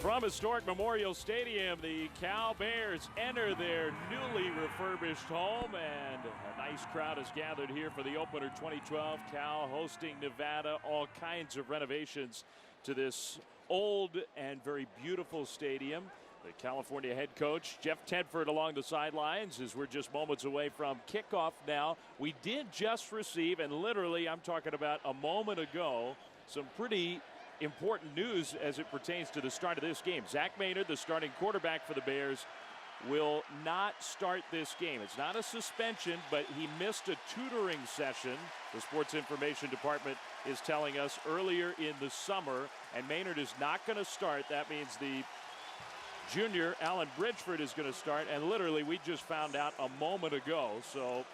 From historic Memorial Stadium, the Cal Bears enter their newly refurbished home, and a nice crowd has gathered here for the opener 2012. Cal hosting Nevada, all kinds of renovations to this old and very beautiful stadium. The California head coach, Jeff Tedford, along the sidelines as we're just moments away from kickoff now. We did just receive, and literally I'm talking about a moment ago, some pretty important news as it pertains to the start of this game. Zach Maynard, the starting quarterback for the Bears, will not start this game. It's not a suspension, but he missed a tutoring session, the sports information department is telling us, earlier in the summer, and Maynard is not going to start. That means the junior, Alan Bridgeford, is going to start, and literally we just found out a moment ago, so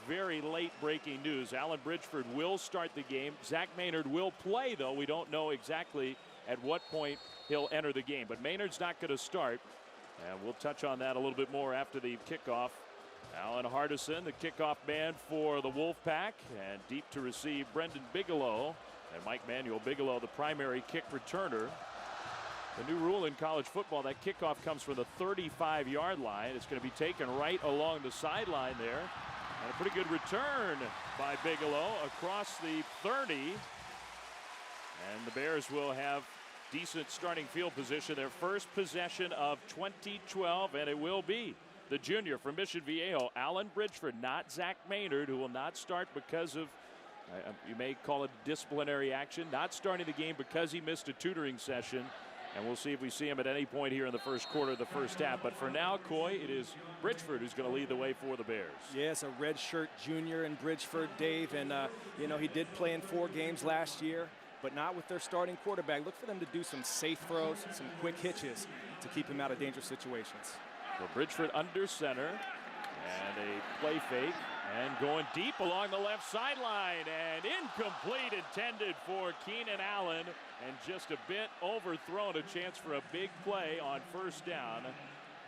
very late breaking news. Alan Bridgeford will start the game. Zach Maynard will play, though. We don't know exactly at what point he'll enter the game, but Maynard's not going to start, and we'll touch on that a little bit more after the kickoff. Alan Hardison, the kickoff man for the Wolfpack, and deep to receive Brendan Bigelow, and Mike Manuel Bigelow, the primary kick returner. The new rule in college football, that kickoff comes from the 35-yard line. It's going to be taken right along the sideline there. And a pretty good return by Bigelow across the 30. And the Bears will have decent starting field position. Their first possession of 2012, and it will be the junior from Mission Viejo, Alan Bridgeford, not Zach Maynard, who will not start because of, you may call it disciplinary action, not starting the game because he missed a tutoring session. And we'll see if we see him at any point here in the first quarter of the first half. But for now, Coy, it is Bridgeford who's going to lead the way for the Bears. Yes, a redshirt junior in Bridgeford, Dave. And, you know, he did play in 4 games last year, but not with their starting quarterback. Look for them to do some safe throws, some quick hitches to keep him out of dangerous situations. So Bridgeford under center, and a play fake. And going deep along the left sideline, and incomplete, intended for Keenan Allen, and just a bit overthrown. A chance for a big play on first down,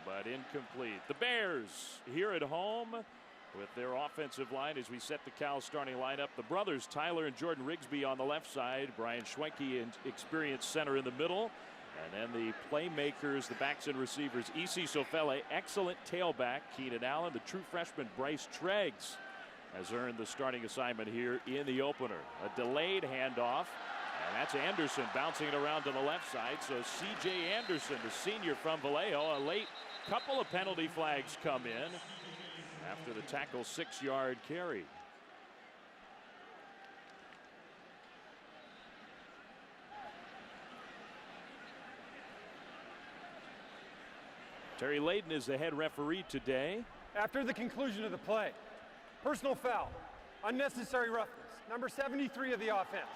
but incomplete. The Bears here at home with their offensive line as we set the Cal starting lineup. The brothers Tyler and Jordan Rigsby on the left side, Brian Schwenke, an experienced center, in the middle. And then the playmakers, the backs and receivers, E.C. Sofele, excellent tailback, Keenan Allen. The true freshman, Bryce Treggs, has earned the starting assignment here in the opener. A delayed handoff, and that's Anderson bouncing it around to the left side. So C.J. Anderson, the senior from Vallejo, a late couple of penalty flags come in after the tackle, 6-yard carry. Terry Layden is the head referee today. After the conclusion of the play, personal foul, unnecessary roughness, number 73 of the offense,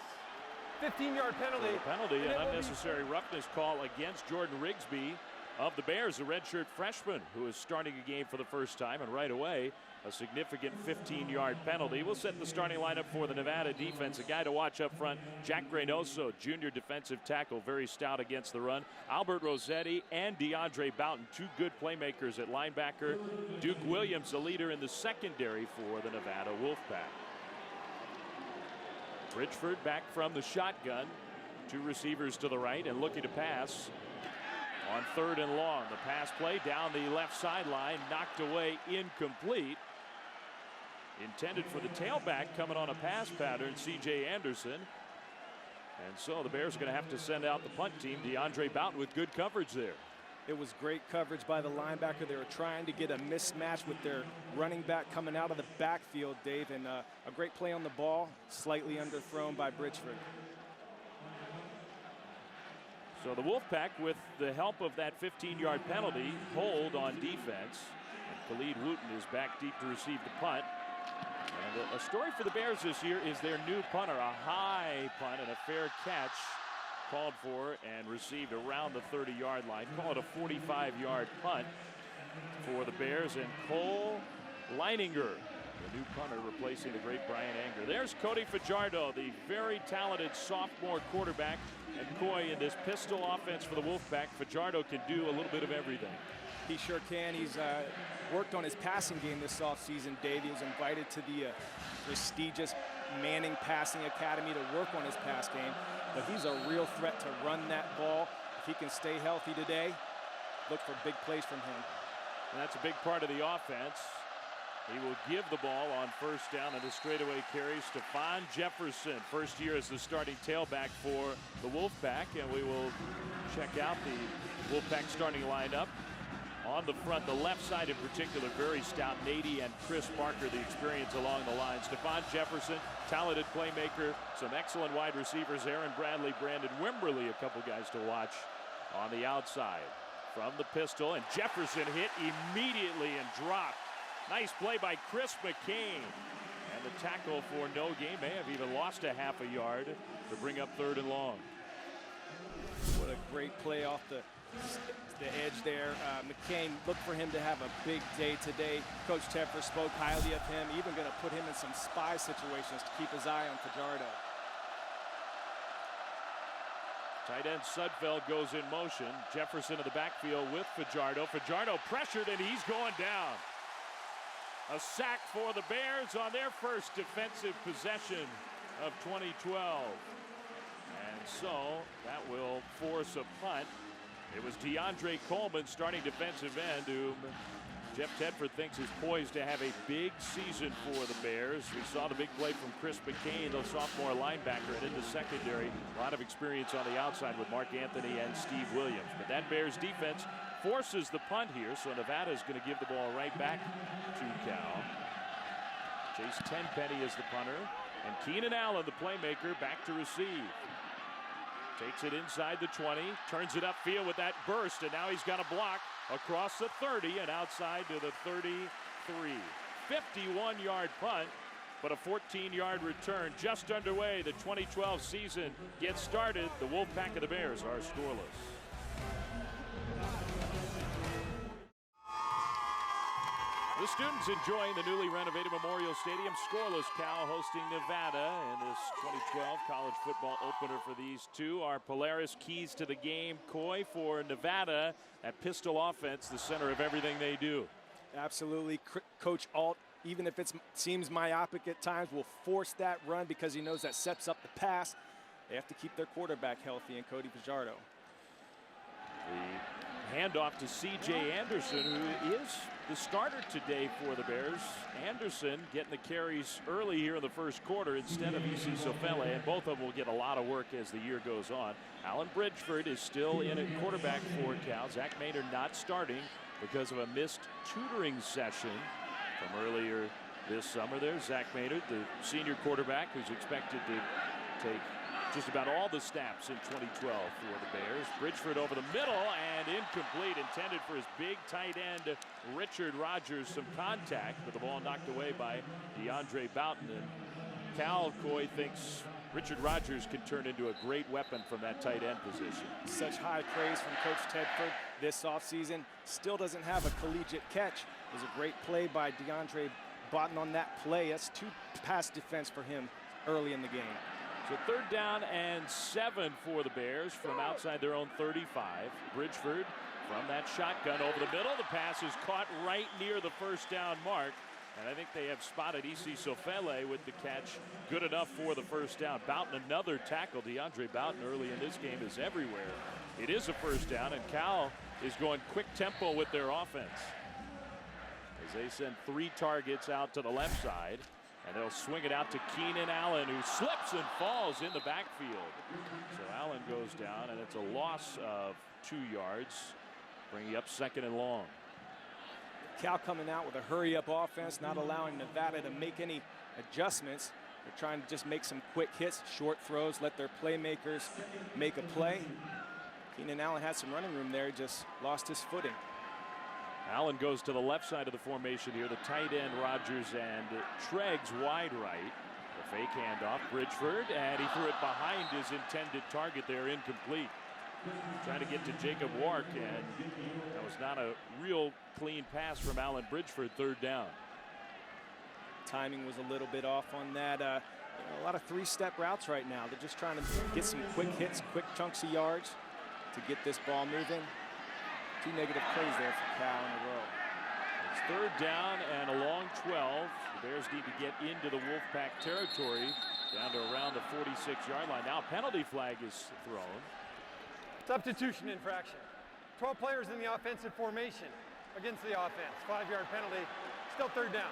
15-yard penalty. So the penalty, an unnecessary roughness call against Jordan Rigsby of the Bears, a redshirt freshman who is starting a game for the first time, and right away a significant 15-yard penalty. We'll set the starting lineup for the Nevada defense. A guy to watch up front, Jack Reynoso, junior defensive tackle, very stout against the run. Albert Rossetti and DeAndre Boughton, 2 good playmakers at linebacker. Duke Williams, the leader in the secondary for the Nevada Wolfpack. Bridgeford back from the shotgun. 2 receivers to the right and looking to pass on 3rd and long. The pass play down the left sideline, knocked away, incomplete. Intended for the tailback coming on a pass pattern, C.J. Anderson. And so the Bears are going to have to send out the punt team. DeAndre Boughton with good coverage there. It was great coverage by the linebacker. They were trying to get a mismatch with their running back coming out of the backfield, Dave, and a great play on the ball, slightly underthrown by Bridgeford. So the Wolfpack, with the help of that 15-yard penalty, hold on defense. And Khalid Wooten is back deep to receive the punt. And a story for the Bears this year is their new punter, a high punt and a fair catch called for and received around the 30-yard line. Call it a 45-yard punt for the Bears. And Cole Leininger, the new punter, replacing the great Brian Anger. There's Cody Fajardo, the very talented sophomore quarterback. And Coy, in this pistol offense for the Wolfpack, Fajardo can do a little bit of everything. He sure can. He's worked on his passing game this offseason, Dave. He was invited to the prestigious Manning Passing Academy to work on his pass game. But he's a real threat to run that ball. If he can stay healthy today, look for big plays from him. And that's a big part of the offense. He will give the ball on first down and a straightaway carry. Stephon Jefferson, first year as the starting tailback for the Wolfpack. And we will check out the Wolfpack starting lineup. On the front, the left side in particular, very stout. Nady and Chris Parker, the experience along the line. Stephon Jefferson, talented playmaker. Some excellent wide receivers. Aaron Bradley, Brandon Wimberly, a couple guys to watch on the outside. From the pistol, and Jefferson hit immediately and dropped. Nice play by Chris McCain. And the tackle for no gain, may have even lost a half a yard to bring up 3rd and long. What a great play off the edge there. McCain, look for him to have a big day today. Coach Tepper spoke highly of him, even going to put him in some spy situations to keep his eye on Fajardo. Tight end Sudfeld goes in motion. Jefferson in the backfield with Fajardo. Fajardo pressured, and he's going down. A sack for the Bears on their first defensive possession of 2012. And so that will force a punt. It was DeAndre Coleman, starting defensive end, who Jeff Tedford thinks is poised to have a big season for the Bears. We saw the big play from Chris McCain, the sophomore linebacker, and in the secondary, a lot of experience on the outside with Mark Anthony and Steve Williams. But that Bears defense forces the punt here, so Nevada is going to give the ball right back to Cal. Chase Tenpenny is the punter, and Keenan Allen, the playmaker, back to receive. Takes it inside the 20, turns it upfield with that burst, and now he's got a block across the 30 and outside to the 33. 51-yard punt, but a 14-yard return just underway. The 2012 season gets started. The Wolfpack of the Bears are scoreless. The students enjoying the newly renovated Memorial Stadium. Scoreless, Cal hosting Nevada in this 2012 college football opener for these two. Our Polaris keys to the game. Coy for Nevada. That pistol offense, the center of everything they do. Absolutely. Coach Alt, even if it seems myopic at times, will force that run because he knows that sets up the pass. They have to keep their quarterback healthy, and Cody Fajardo. The handoff to C.J. Anderson, who is the starter today for the Bears. Anderson getting the carries early here in the first quarter instead of E.C. Sofele, and both of them will get a lot of work as the year goes on. Alan Bridgeford is still in at quarterback for Cal. Zach Maynard not starting because of a missed tutoring session from earlier this summer. There's Zach Maynard, the senior quarterback, who's expected to take just about all the snaps in 2012 for the Bears. Bridgeford over the middle and incomplete, intended for his big tight end Richard Rogers. Some contact, but the ball knocked away by DeAndre Boughton. And Cal, Coy thinks Richard Rogers can turn into a great weapon from that tight end position. Such high praise from Coach Tedford this offseason. Still doesn't have a collegiate catch. It was a great play by DeAndre Boughton on that play. That's 2 pass defense for him early in the game. So 3rd down and 7 for the Bears from outside their own 35. Bridgeford from that shotgun over the middle. The pass is caught right near the first down mark. And I think they have spotted E.C. Sofele with the catch good enough for the first down. Boughton, another tackle. DeAndre Boughton early in this game is everywhere. It is a first down, and Cal is going quick tempo with their offense as they send 3 targets out to the left side. And they'll swing it out to Keenan Allen, who slips and falls in the backfield. So Allen goes down, and it's a loss of 2 yards, bringing up 2nd and long. Cal coming out with a hurry-up offense, not allowing Nevada to make any adjustments. They're trying to just make some quick hits, short throws, let their playmakers make a play. Keenan Allen had some running room there, just lost his footing. Allen goes to the left side of the formation here. The tight end Rogers and Treggs wide right. The fake handoff, Bridgeford, and he threw it behind his intended target there, incomplete. Trying to get to Jacob Wark, and that was not a real clean pass from Alan Bridgeford. 3rd down. Timing was a little bit off on that. A lot of 3-step routes right now. They're just trying to get some quick hits, quick chunks of yards to get this ball moving. 2 negative plays there for Cal in a row. It's 3rd down and a long 12. The Bears need to get into the Wolfpack territory down to around the 46-yard line. Now a penalty flag is thrown. Substitution infraction. 12 players in the offensive formation against the offense. 5-yard penalty. Still third down.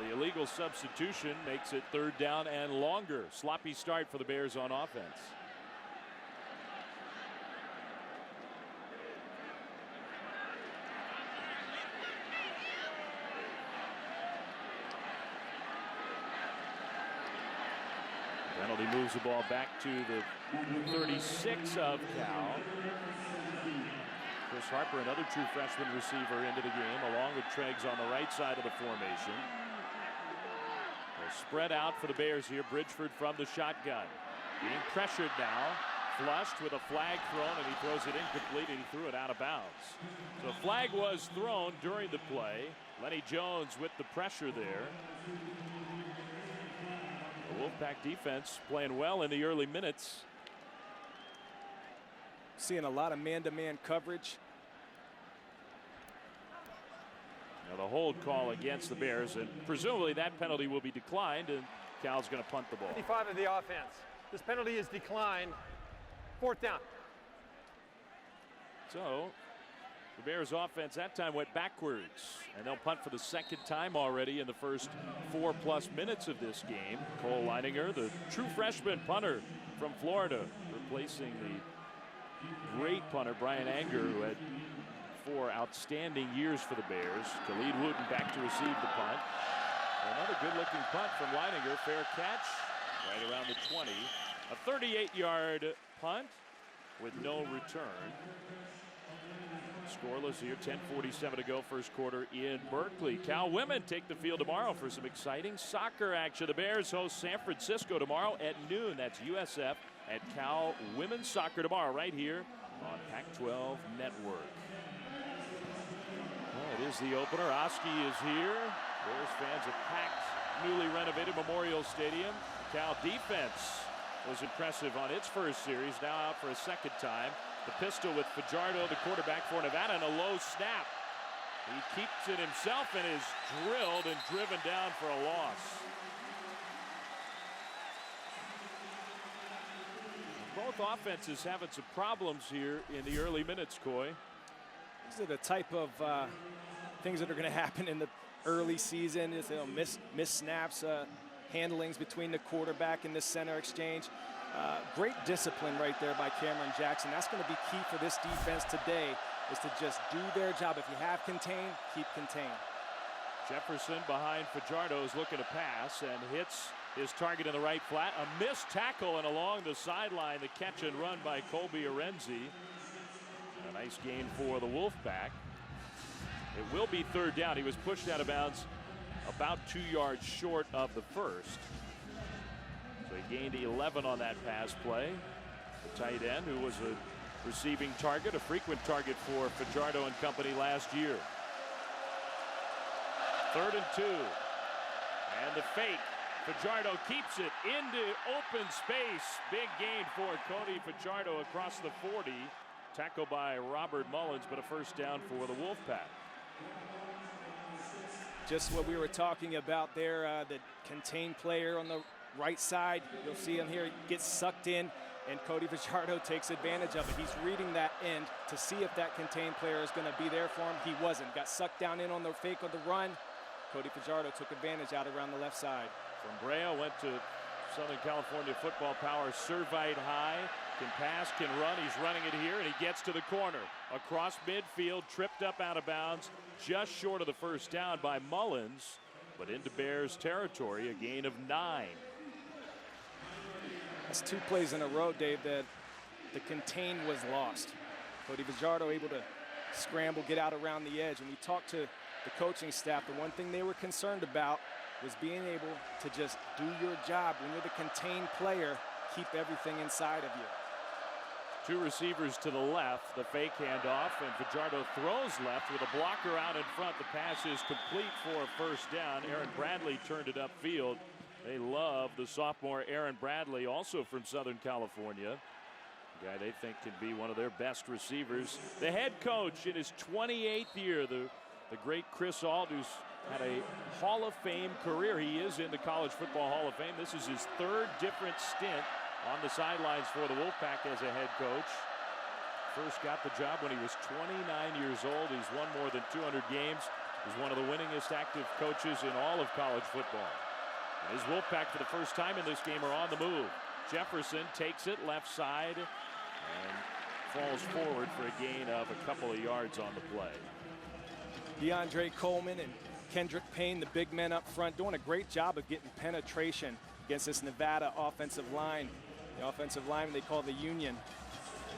The illegal substitution makes it third down and longer. Sloppy start for the Bears on offense. Penalty moves the ball back to the 36 of Cal. Chris Harper, another true freshman receiver, into the game, along with Treggs on the right side of the formation. They'll spread out for the Bears here. Bridgeford from the shotgun. Being pressured now. Flushed with a flag thrown, and he throws it incomplete, and he threw it out of bounds. So a flag was thrown during the play. Lenny Jones with the pressure there. The Wolfpack defense playing well in the early minutes. Seeing a lot of man-to-man coverage. Now the hold call against the Bears, and presumably that penalty will be declined, and Cal's going to punt the ball. 55 of the offense. This penalty is declined. Fourth down. So the Bears offense that time went backwards, and they'll punt for the second time already in the first 4+ minutes of this game. Cole Leininger, the true freshman punter from Florida, replacing the great punter Brian Anger, who had 4 outstanding years for the Bears. Khalid Wooten back to receive the punt. Another good-looking punt from Leininger. Fair catch right around the 20. A 38-yard punt with no return. Scoreless here, 10:47 to go, first quarter in Berkeley. Cal women take the field tomorrow for some exciting soccer action. The Bears host San Francisco tomorrow at noon. That's USF at Cal Women's Soccer tomorrow right here on Pac-12 Network. Well, it is the opener. Oski is here. Bears fans have packed newly renovated Memorial Stadium. Cal defense was impressive on its first series, now out for a second time. The pistol with Fajardo, the quarterback for Nevada, and a low snap. He keeps it himself and is drilled and driven down for a loss. Both offenses having some problems here in the early minutes, Coy. These are the type of things that are going to happen in the early season. Is, miss snaps, handlings between the quarterback and the center exchange. Great discipline right there by Cameron Jackson. That's going to be key for this defense today, is to just do their job. If you have contained, keep contained. Jefferson behind Fajardo is looking to pass and hits his target in the right flat. A missed tackle, and along the sideline, the catch and run by Colby Arenzi. A nice gain for the Wolfpack. It will be third down. He was pushed out of bounds about 2 yards short of the first. So he gained 11 on that pass play. The tight end, who was a receiving target, a frequent target for Fajardo and company last year. 3rd and 2. And the fake. Fajardo keeps it into open space. Big gain for Cody Fajardo across the 40. Tackle by Robert Mullins, but a first down for the Wolfpack. Just what we were talking about there, the contained player on the right side. You'll see him here, gets sucked in, and Cody Fajardo takes advantage of it. He's reading that end to see if that contained player is going to be there for him. He wasn't. Got sucked down in on the fake of the run. Cody Fajardo took advantage out around the left side. From Brea went to Southern California football power, Servite High. Can pass, can run. He's running it here, and he gets to the corner. Across midfield, tripped up out of bounds, just short of the first down by Mullins, but into Bears territory, a gain of 9. That's 2 plays in a row, Dave, that the contain was lost. Cody Fajardo able to scramble, get out around the edge. When we talked to the coaching staff, the one thing they were concerned about was being able to just do your job. When you're the contained player, keep everything inside of you. 2 receivers to the left, the fake handoff, and Fajardo throws left with a blocker out in front. The pass is complete for a first down. Aaron Bradley turned it upfield. They love the sophomore Aaron Bradley, also from Southern California. A guy they think can be one of their best receivers. The head coach in his 28th year, the great Chris Auld, who's had a Hall of Fame career. He is in the College Football Hall of Fame. This is his 3rd different stint on the sidelines for the Wolfpack as a head coach. First got the job when he was 29 years old. He's won more than 200 games. He's one of the winningest active coaches in all of college football. And his Wolfpack for the first time in this game are on the move. Jefferson takes it left side and falls forward for a gain of a couple of yards on the play. DeAndre Coleman and Kendrick Payne, the big men up front, doing a great job of getting penetration against this Nevada offensive line. The offensive line they call the Union.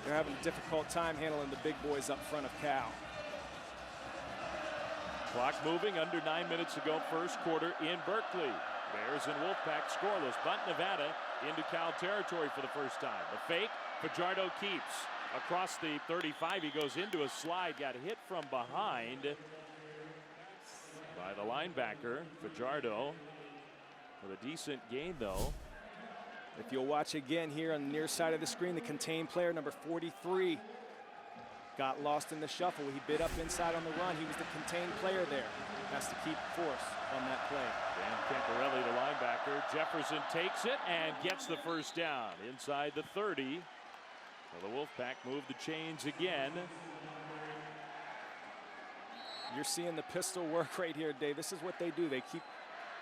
They're having a difficult time handling the big boys up front of Cal. Clock moving, under 9 minutes to go, first quarter in Berkeley. Bears and Wolfpack scoreless, but Nevada into Cal territory for the first time. The fake, Fajardo keeps. Across the 35, he goes into a slide, got hit from behind by the linebacker, Fajardo, with a decent gain, though. If you'll watch again here on the near side of the screen, the contained player, number 43, got lost in the shuffle. He bit up inside on the run. He was the contained player there. Has to keep force on that play. Dan Camparelli, the linebacker. Jefferson takes it and gets the first down inside the 30. So the Wolfpack move the chains again. You're seeing the pistol work right here, Dave. This is what they do. They keep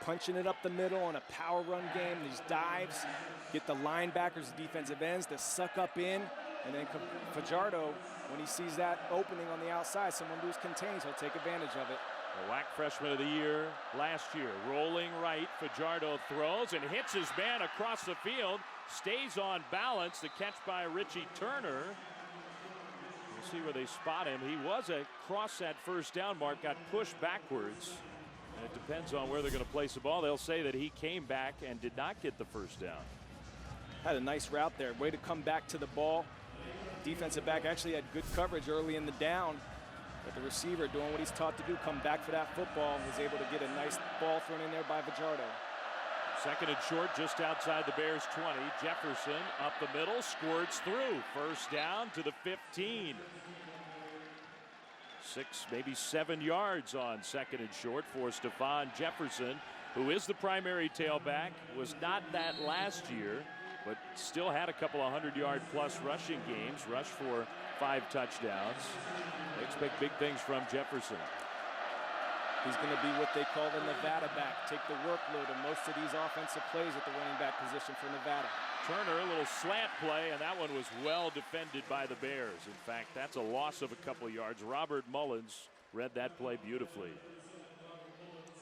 punching it up the middle on a power run game. These dives get the linebackers, the defensive ends to suck up in. And then Fajardo, when he sees that opening on the outside, someone who's contained, he'll take advantage of it. The WAC freshman of the year last year. Rolling right, Fajardo throws and hits his man across the field. Stays on balance. The catch by Richie Turner. We'll see where they spot him. He was across that first down mark, got pushed backwards. And it depends on where they're going to place the ball. They'll say that he came back and did not get the first down. Had a nice route there. Way to come back to the ball. Defensive back actually had good coverage early in the down. But the receiver doing what he's taught to do, come back for that football, was able to get a nice ball thrown in there by Fajardo. Second and short just outside the Bears 20. Jefferson up the middle, squirts through. First down to the 15. 6, maybe 7 yards on second and short for Stephon Jefferson, who is the primary tailback. Was not that last year, but still had a couple of 100-yard-plus rushing games. Rushed for 5 touchdowns. They expect big things from Jefferson. He's going to be what they call the Nevada back. Take the workload of most of these offensive plays at the running back position for Nevada. Turner, a little slant play, and that one was well defended by the Bears. In fact, that's a loss of a couple of yards. Robert Mullins read that play beautifully.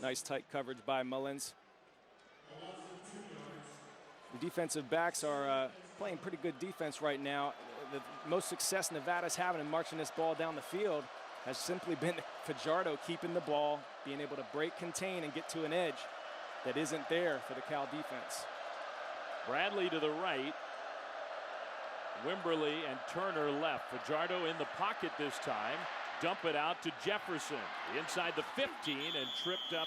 Nice tight coverage by Mullins. The defensive backs are playing pretty good defense right now. The most success Nevada's having in marching this ball down the field has simply been Fajardo keeping the ball, being able to break, contain, and get to an edge that isn't there for the Cal defense. Bradley to the right. Wimberly and Turner left. Fajardo in the pocket this time. Dump it out to Jefferson. Inside the 15 and tripped up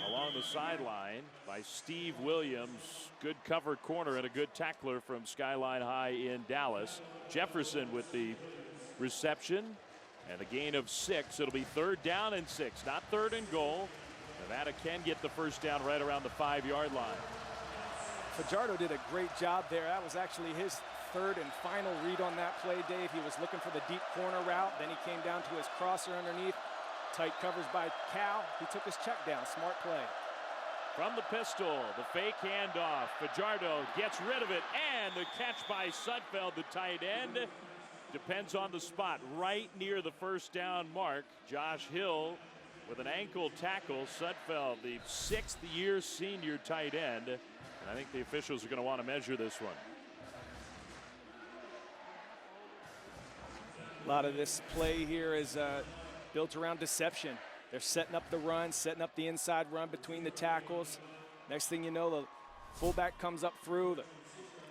along the sideline by Steve Williams. Good cover corner and a good tackler from Skyline High in Dallas. Jefferson with the reception and a gain of 6. It'll be 3rd down and 6, not 3rd and goal. Nevada can get the first down right around the 5-yard line. Fajardo did a great job there. That was actually his 3rd and final read on that play, Dave. He was looking for the deep corner route. Then he came down to his crosser underneath. Tight coverage by Cal. He took his check down. Smart play. From the pistol, the fake handoff. Fajardo gets rid of it, and the catch by Sudfeld, the tight end. Depends on the spot. Right near the first down mark. Josh Hill with an ankle tackle. Sudfeld, the 6th-year senior tight end. And I think the officials are going to want to measure this one. A lot of this play here is built around deception. They're setting up the run, setting up the inside run between the tackles. Next thing you know, the fullback comes up through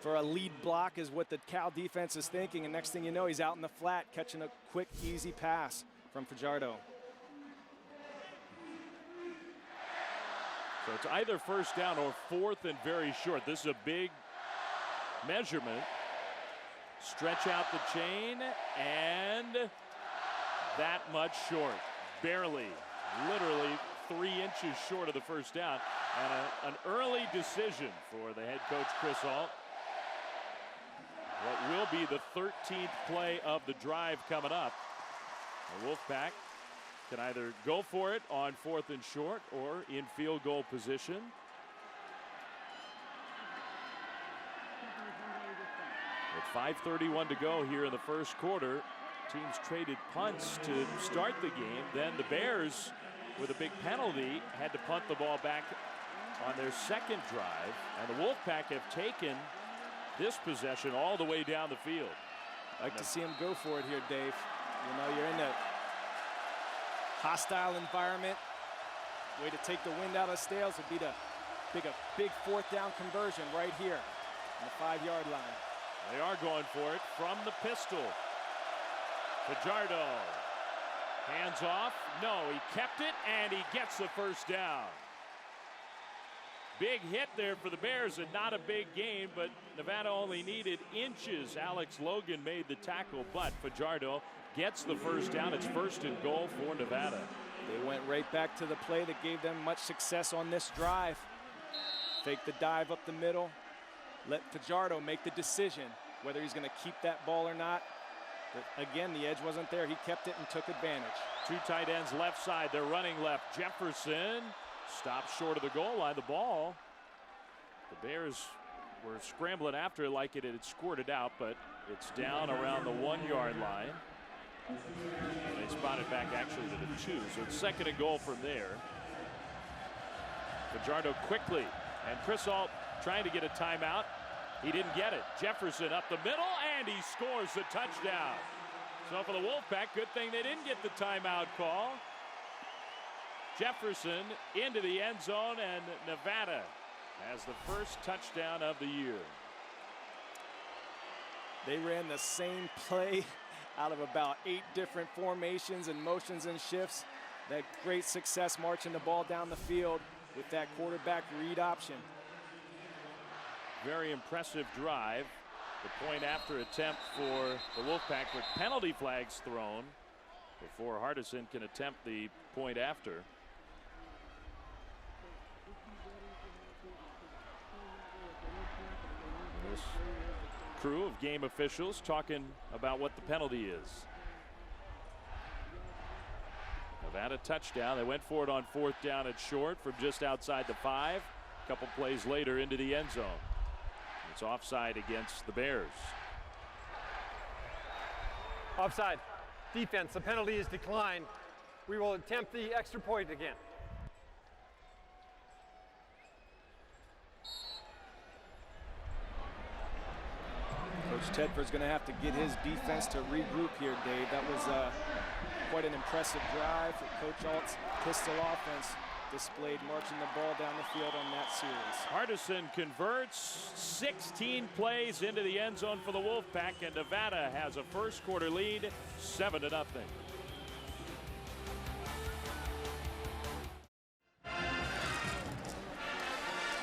for a lead block is what the Cal defense is thinking. And next thing you know, he's out in the flat catching a quick, easy pass from Fajardo. So it's either first down or 4th and very short. This is a big measurement. Stretch out the chain, and that much short. Barely, literally 3 inches short of the first down. And an early decision for the head coach, Chris Ault. what will be the 13th play of the drive coming up. The Wolfpack can either go for it on 4th and short or in field goal position. With 5:31 to go here in the first quarter, teams traded punts to start the game. Then the Bears, with a big penalty, had to punt the ball back on their second drive. And the Wolfpack have taken this possession all the way down the field. I like to see him go for it here, Dave. You know, you're in a hostile environment. Way to take the wind out of sails would be to pick a big 4th down conversion right here on the 5-yard line. They are going for it from the pistol. Fajardo. Hands off. No, he kept it, and he gets the first down. Big hit there for the Bears, and not a big gain, but Nevada only needed inches. Alex Logan made the tackle, but Fajardo gets the first down. It's 1st and goal for Nevada. They went right back to the play that gave them much success on this drive. Fake the dive up the middle. Let Fajardo make the decision whether he's going to keep that ball or not. But again, the edge wasn't there. He kept it and took advantage. 2 tight ends left side. They're running left. Jefferson stops short of the goal line. The ball, the Bears were scrambling after it like it had scored it out, but it's down around the 1-yard line. They spotted back actually to the 2, so it's 2nd and goal from there. Fajardo quickly, and Chris Alt trying to get a timeout. He didn't get it. Jefferson up the middle, and he scores the touchdown. So for the Wolfpack, good thing they didn't get the timeout call. Jefferson into the end zone, and Nevada has the first touchdown of the year. They ran the same play out of about 8 different formations and motions and shifts. That great success marching the ball down the field with that quarterback read option. Very impressive drive. The point after attempt for the Wolfpack with penalty flags thrown before Hardison can attempt the point after. This crew of game officials talking about what the penalty is. Nevada touchdown. They went for it on 4th down and short from just outside the 5. A couple plays later into the end zone. It's offside against the Bears. Offside. Defense. The penalty is declined. We will attempt the extra point again. Coach Tedford's going to have to get his defense to regroup here, Dave. That was quite an impressive drive. Coach Alt's pistol offense displayed marching the ball down the field on that series. Hardison converts 16 plays into the end zone for the Wolfpack, and Nevada has a first quarter lead, 7-0.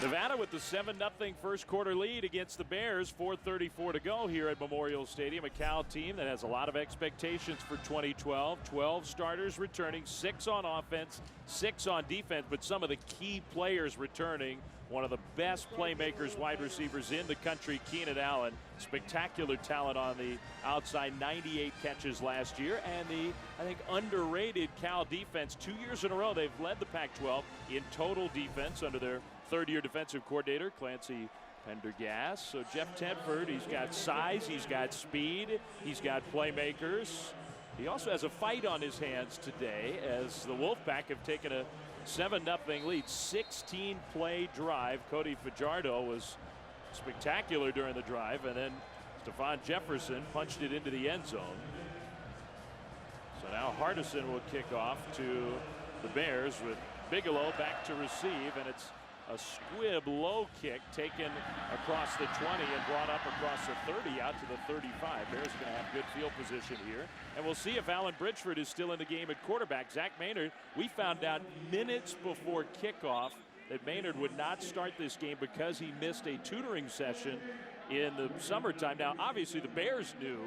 Nevada with the 7-0 first quarter lead against the Bears. 4:34 to go here at Memorial Stadium. A Cal team that has a lot of expectations for 2012. 12 starters returning, 6 on offense, 6 on defense, but some of the key players returning. One of the best playmakers, wide receivers in the country, Keenan Allen. Spectacular talent on the outside, 98 catches last year. And the, I think, underrated Cal defense. 2 years in a row, they've led the Pac-12 in total defense under their third-year defensive coordinator, Clancy Pendergast. So Jeff Tedford, he's got size, he's got speed, he's got playmakers. He also has a fight on his hands today as the Wolfpack have taken a 7-0 lead. 16-play drive. Cody Fajardo was spectacular during the drive, and then Stephon Jefferson punched it into the end zone. So now Hardison will kick off to the Bears with Bigelow back to receive, and it's a squib low kick taken across the 20 and brought up across the 30 out to the 35. Bears are going to have good field position here. And we'll see if Alan Bridgeford is still in the game at quarterback. Zach Maynard, we found out minutes before kickoff that Maynard would not start this game because he missed a tutoring session in the summertime. Now, obviously, the Bears knew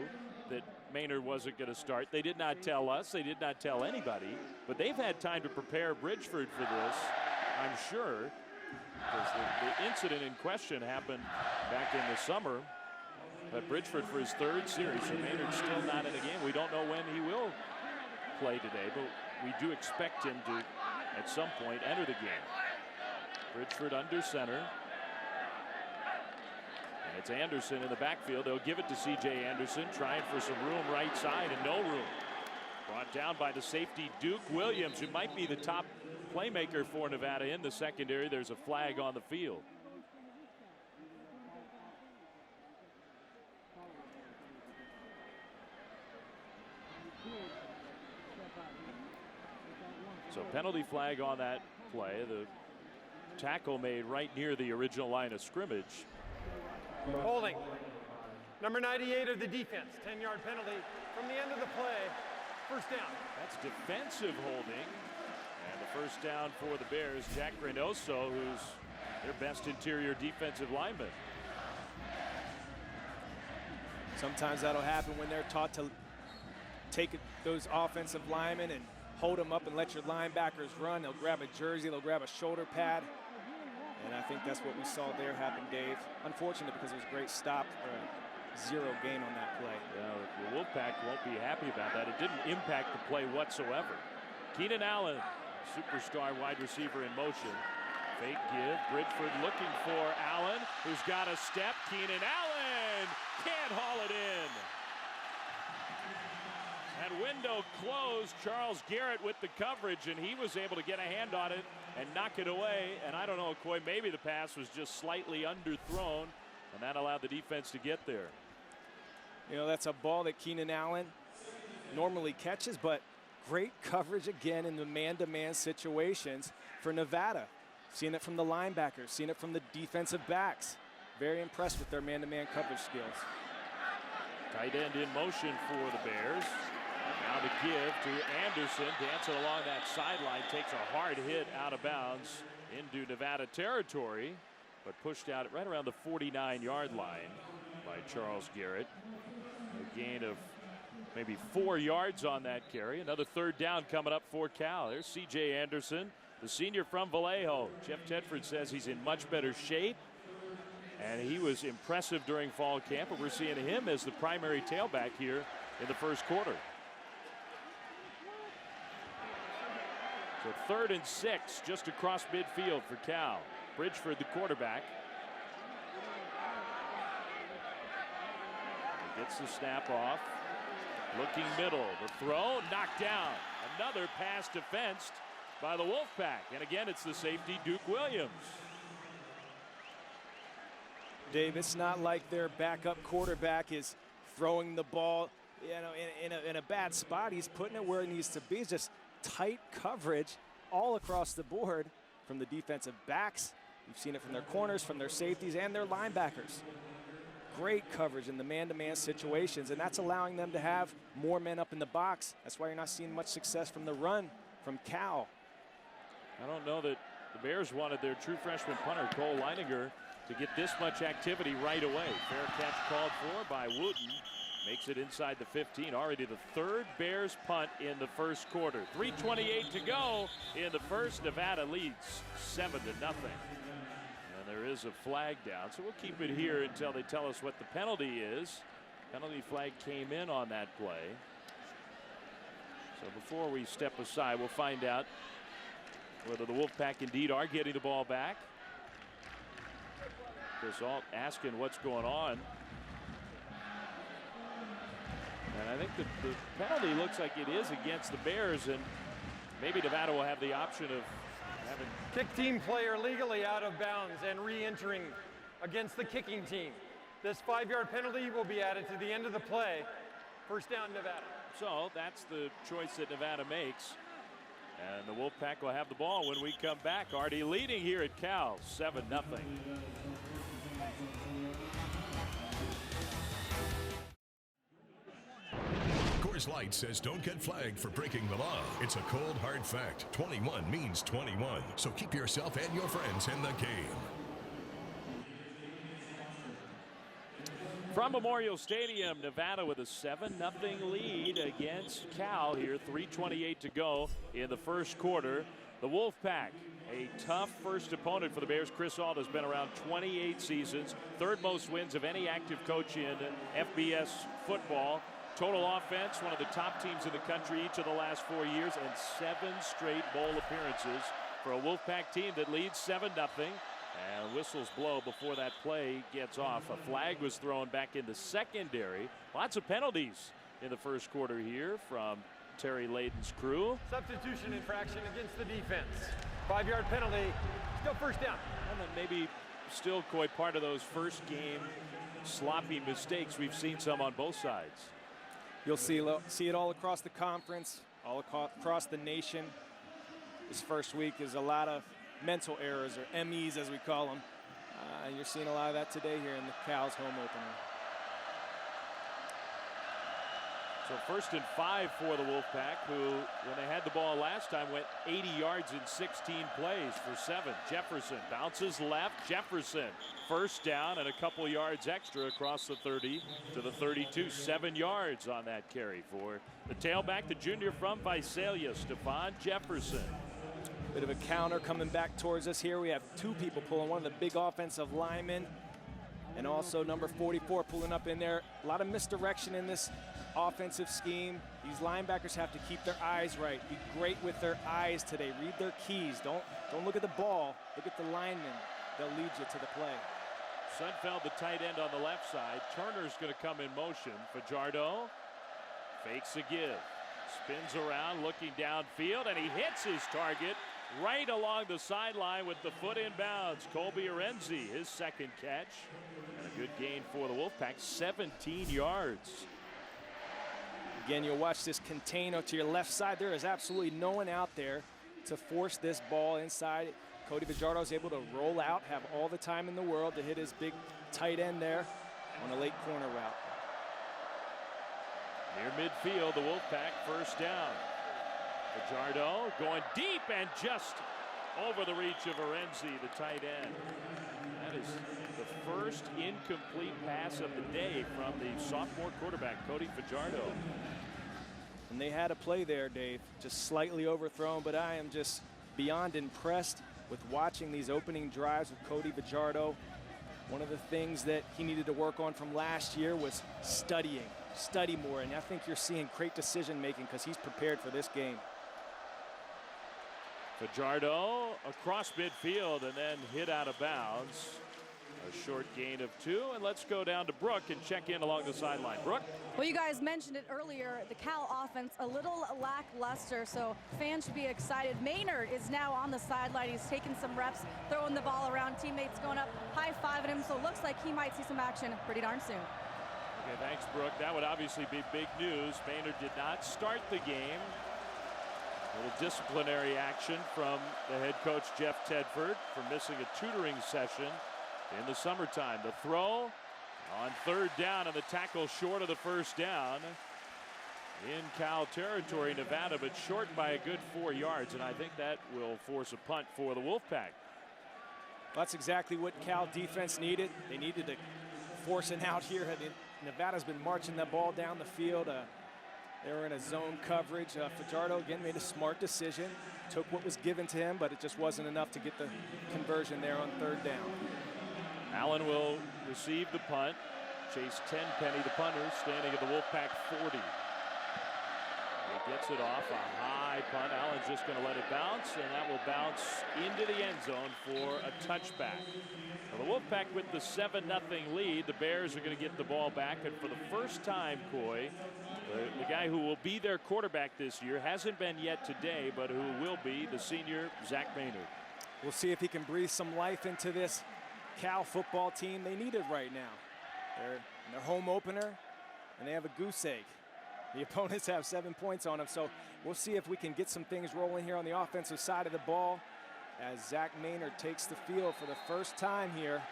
that Maynard wasn't going to start. They did not tell us. They did not tell anybody. But they've had time to prepare Bridgeford for this, I'm sure. Because the incident in question happened back in the summer But Bridgeford for his third series, so Maynard's still not in the game. We don't know when he will play today, but we do expect him to, at some point, enter the game. Bridgeford under center. And it's Anderson in the backfield. They'll give it to C.J. Anderson, trying for some room right side, and no room. Brought down by the safety, Duke Williams, who might be the top playmaker for Nevada in the secondary. There's a flag on the field. So penalty flag on that play. The tackle made right near the original line of scrimmage. Holding. Number 98 of the defense. 10-yard penalty from the end of the play. First down. That's defensive holding. And the first down for the Bears, Jack Reynoso, who's their best interior defensive lineman. Sometimes that'll happen when they're taught to take those offensive linemen and hold them up and let your linebackers run. They'll grab a jersey, they'll grab a shoulder pad. And I think that's what we saw there happen, Dave. Unfortunate because it was a great stop for a 0 gain on that play. Yeah, the Wolfpack won't be happy about that. It didn't impact the play whatsoever. Keenan Allen, superstar wide receiver in motion. Fake give. Bridgeford looking for Allen, who's got a step. Keenan Allen can't haul it in. That window closed. Charles Garrett with the coverage, and he was able to get a hand on it and knock it away. And I don't know, Coy, maybe the pass was just slightly underthrown, and that allowed the defense to get there. You know, that's a ball that Keenan Allen normally catches, but great coverage again in the man-to-man situations for Nevada. Seen it from the linebackers, seen it from the defensive backs. Very impressed with their man-to-man coverage skills. Tight end in motion for the Bears. Now the give to Anderson, dancing along that sideline, takes a hard hit out of bounds into Nevada territory, but pushed out right around the 49-yard line by Charles Garrett. A gain of maybe 4 yards on that carry. Another third down coming up for Cal. There's C.J. Anderson, the senior from Vallejo. Jeff Tedford says he's in much better shape, and he was impressive during fall camp, but we're seeing him as the primary tailback here in the first quarter. So 3rd and 6 just across midfield for Cal. Bridgeford, the quarterback. He gets the snap off. Looking middle. The throw knocked down. Another pass defensed by the Wolfpack. And again, it's the safety, Duke Williams. Dave, it's not like their backup quarterback is throwing the ball, you know, in a bad spot. He's putting it where it needs to be. It's just tight coverage all across the board from the defensive backs. You've seen it from their corners, from their safeties, and their linebackers. Great coverage in the man-to-man situations, and that's allowing them to have more men up in the box. That's why you're not seeing much success from the run from Cal. I don't know that the Bears wanted their true freshman punter, Cole Leininger, to get this much activity right away. Fair catch called for by Wooten. Makes it inside the 15. Already the 3rd Bears punt in the first quarter. 3:28 to go in the first. Nevada leads 7-0. And there is a flag down, so we'll keep it here until they tell us what the penalty is. Penalty flag came in on that play. So before we step aside, we'll find out whether the Wolfpack indeed are getting the ball back. Chris Alt asking what's going on. And I think the penalty looks like it is against the Bears, and maybe Nevada will have the option of having Kick team player legally out of bounds and re-entering against the kicking team. This 5-yard penalty will be added to the end of the play. First down, Nevada. So that's the choice that Nevada makes. And the Wolfpack will have the ball when we come back. Already leading here at Cal, 7-0. Coors Light says don't get flagged for breaking the law. It's a cold, hard fact. 21 means 21. So keep yourself and your friends in the game. From Memorial Stadium, Nevada with a 7-0 lead against Cal here. 3:28 to go in the first quarter. The Wolfpack A tough first opponent for the Bears. Chris Ault has been around 28 seasons, third most wins of any active coach in FBS football. Total offense, one of the top teams in the country each of the last 4 years, and 7 straight bowl appearances for a Wolfpack team that leads 7-0. And whistles blow before that play gets off. A flag was thrown back in the secondary. Lots of penalties in the first quarter here from Terry Layden's crew. Substitution infraction against the defense. 5-yard penalty. Still first down. And then maybe still quite part of those first game sloppy mistakes. We've seen some on both sides. You'll see it all across the conference, all across the nation. This first week is a lot of mental errors, or MEs as we call them. You're seeing a lot of that today here in the Cal's home opener. So 1st and 5 for the Wolfpack, who, when they had the ball last time, went 80 yards in 16 plays for 7. Jefferson bounces left. Jefferson, first down and a couple yards extra across the 30 to the 32. 7 yards on that carry for the tailback, the junior from Visalia, Stephon Jefferson. Bit of a counter coming back towards us here. We have 2 people pulling, one of the big offensive linemen, and also number 44 pulling up in there. A lot of misdirection in this offensive scheme. These linebackers have to keep their eyes right. Be great with their eyes today. Read their keys. Don't look at the ball. Look at the linemen. They'll lead you to the play. Sudfeld, the tight end on the left side. Turner's going to come in motion. Fajardo fakes a give. Spins around, looking downfield, and he hits his target right along the sideline with the foot in bounds. Colby Arenzi, his second catch. And a good gain for the Wolfpack, 17 yards. Again, you'll watch this container to your left side. There is absolutely no one out there to force this ball inside. Cody Fajardo is able to roll out, have all the time in the world to hit his big tight end there on a late corner route. Near midfield, the Wolfpack first down. Fajardo going deep and just over the reach of Arenzi, the tight end. That is the first incomplete pass of the day from the sophomore quarterback, Cody Fajardo. And they had a play there, Dave, just slightly overthrown, but I am just beyond impressed with watching these opening drives with Cody Fajardo. One of the things that he needed to work on from last year was study more, and I think you're seeing great decision making because he's prepared for this game. Fajardo across midfield and then hit out of bounds. A short gain of 2, and let's go down to Brooke and check in along the sideline. Brooke? Well, you guys mentioned it earlier, the Cal offense a little lackluster, so fans should be excited. Maynard is now on the sideline. He's taking some reps, throwing the ball around, teammates going up, high-fiving him, so it looks like he might see some action pretty darn soon. Okay, thanks, Brooke. That would obviously be big news. Maynard did not start the game. A little disciplinary action from the head coach, Jeff Tedford, for missing a tutoring session in the summertime. The throw on 3rd down and the tackle short of the first down in Cal territory, Nevada, but short by a good 4 yards, and I think that will force a punt for the Wolfpack. That's exactly what Cal defense needed. They needed to force it out here. Nevada's been marching that ball down the field. They were in a zone coverage. Fajardo again made a smart decision, took what was given to him, but it just wasn't enough to get the conversion there on 3rd down. Allen will receive the punt. Chase Tenpenny, the punter, standing at the Wolfpack 40. He gets it off, a high punt. Allen's just going to let it bounce, and that will bounce into the end zone for a touchback. So the Wolfpack with the 7-0 lead. The Bears are going to get the ball back, and for the first time, Coy, the guy who will be their quarterback this year, hasn't been yet today, but who will be, the senior Zach Maynard. We'll see if he can breathe some life into this Cal football team. They need it right now. They're in their home opener, and they have a goose egg. The opponents have 7 points on them, so we'll see if we can get some things rolling here on the offensive side of the ball as Zach Maynard takes the field for the first time here.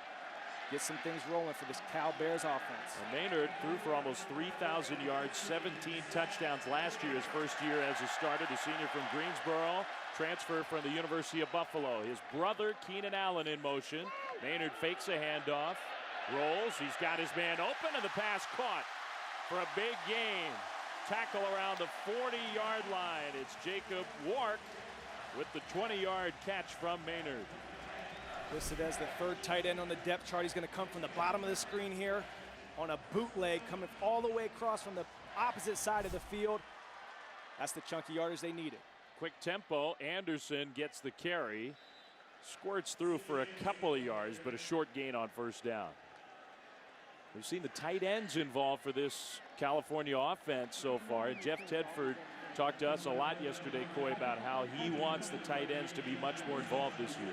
Get some things rolling for this Cal Bears offense. And Maynard threw for almost 3,000 yards, 17 touchdowns last year, his first year as a starter. The senior from Greensboro, transfer from the University of Buffalo. His brother, Keenan Allen, in motion. Maynard fakes a handoff, rolls. He's got his man open, and the pass caught for a big gain. Tackle around the 40-yard line. It's Jacob Wark with the 20-yard catch from Maynard. Listed as the third tight end on the depth chart. He's going to come from the bottom of the screen here on a bootleg, coming all the way across from the opposite side of the field. That's the chunky yardage they needed. Quick tempo. Anderson gets the carry. Squirts through for a couple of yards, but a short gain on first down. We've seen the tight ends involved for this California offense so far. And Jeff Tedford talked to us a lot yesterday, Coy, about how he wants the tight ends to be much more involved this year.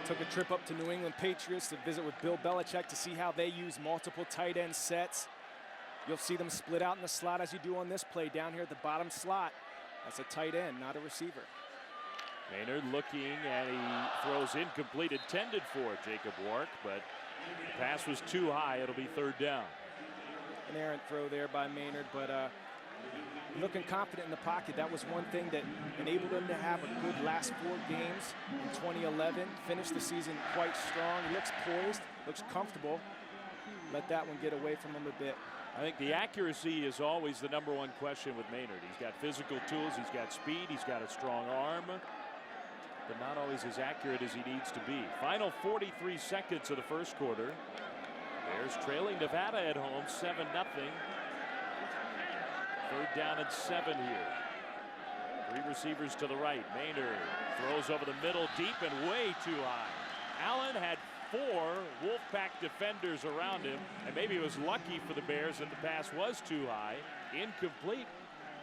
Took a trip up to New England Patriots to visit with Bill Belichick to see how they use multiple tight end sets. You'll see them split out in the slot as you do on this play down here at the bottom slot. That's a tight end, not a receiver. Maynard looking, and he throws incomplete, intended for Jacob Wark, but the pass was too high. It'll be third down. An errant throw there by Maynard, but looking confident in the pocket. That was one thing that enabled him to have a good last 4 games in 2011. Finished the season quite strong. He looks poised, looks comfortable. Let that one get away from him a bit. I think the accuracy is always the #1 question with Maynard. He's got physical tools, he's got speed, he's got a strong arm, but not always as accurate as he needs to be. Final 43 seconds of the first quarter. Bears trailing Nevada at home 7-0. Third down and 7 here. 3 receivers to the right. Maynard throws over the middle deep and way too high. Allen had 4 Wolfpack defenders around him, and maybe it was lucky for the Bears that the pass was too high. Incomplete.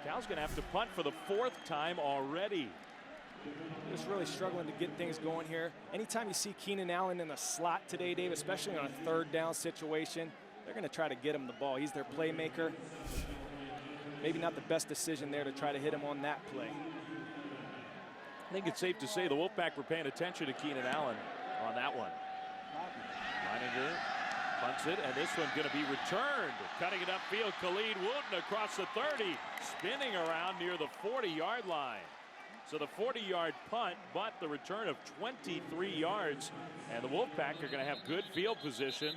Cal's going to have to punt for the 4th time already. Just really struggling to get things going here. Anytime you see Keenan Allen in the slot today, Dave, especially on a 3rd down situation, they're going to try to get him the ball. He's their playmaker. Maybe not the best decision there to try to hit him on that play. I think it's safe to say the Wolfpack were paying attention to Keenan Allen on that one. Leininger punts it, and this one's going to be returned. Cutting it upfield, Khalid Wooten across the 30, spinning around near the 40-yard line. So the 40-yard punt, but the return of 23 yards. And the Wolfpack are going to have good field position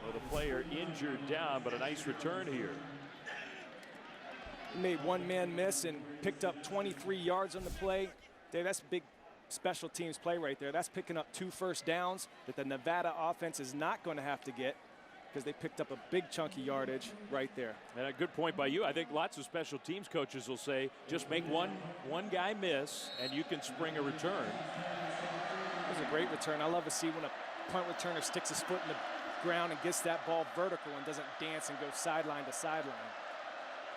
with a player injured down, but a nice return here. He made one man miss and picked up 23 yards on the play. Dave, that's big special teams play right there. That's picking up 2 first downs that the Nevada offense is not going to have to get because they picked up a big chunky yardage right there. And a good point by you. I think lots of special teams coaches will say, just make one guy miss and you can spring a return. It was a great return. I love to see when a punt returner sticks his foot in the ground and gets that ball vertical and doesn't dance and go sideline to sideline.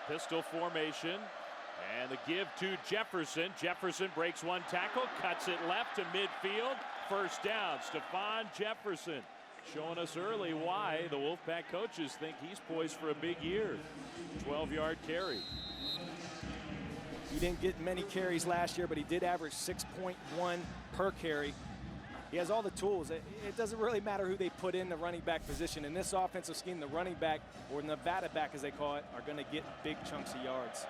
Pistol formation, and the give to Jefferson. Jefferson breaks 1 tackle, cuts it left to midfield. First down, Stephon Jefferson, showing us early why the Wolfpack coaches think he's poised for a big year. 12-yard carry. He didn't get many carries last year, but he did average 6.1 per carry. He has all the tools. It doesn't really matter who they put in the running back position. In this offensive scheme, the running back, or Nevada back as they call it, are going to get big chunks of yards.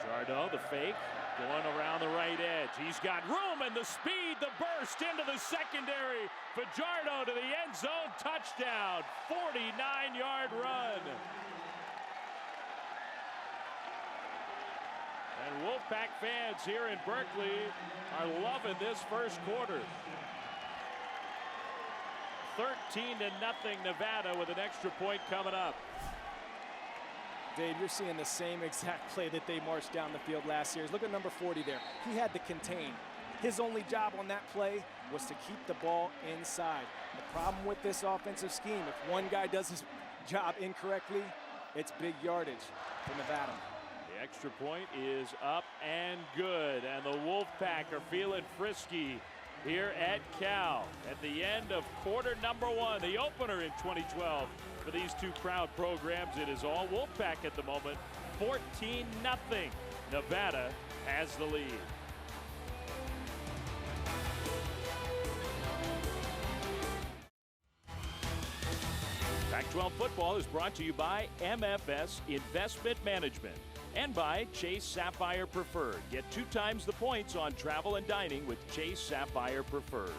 Fajardo, the fake, going around the right edge. He's got room and the speed, the burst into the secondary. Fajardo to the end zone, touchdown, 49-yard run. And Wolfpack fans here in Berkeley are loving this first quarter. 13-0 Nevada with an extra point coming up. Dave, you're seeing the same exact play that they marched down the field last year. Look at number 40 there. He had to contain. His only job on that play was to keep the ball inside. The problem with this offensive scheme, if one guy does his job incorrectly, it's big yardage for Nevada. The extra point is up and good, and the Wolfpack are feeling frisky here at Cal at the end of quarter number 1, the opener in 2012 for these 2 crowd programs. It is all Wolfpack at the moment. 14-0. Nevada has the lead. Pac-12 football is brought to you by MFS Investment Management and by Chase Sapphire Preferred. Get 2 times the points on travel and dining with Chase Sapphire Preferred.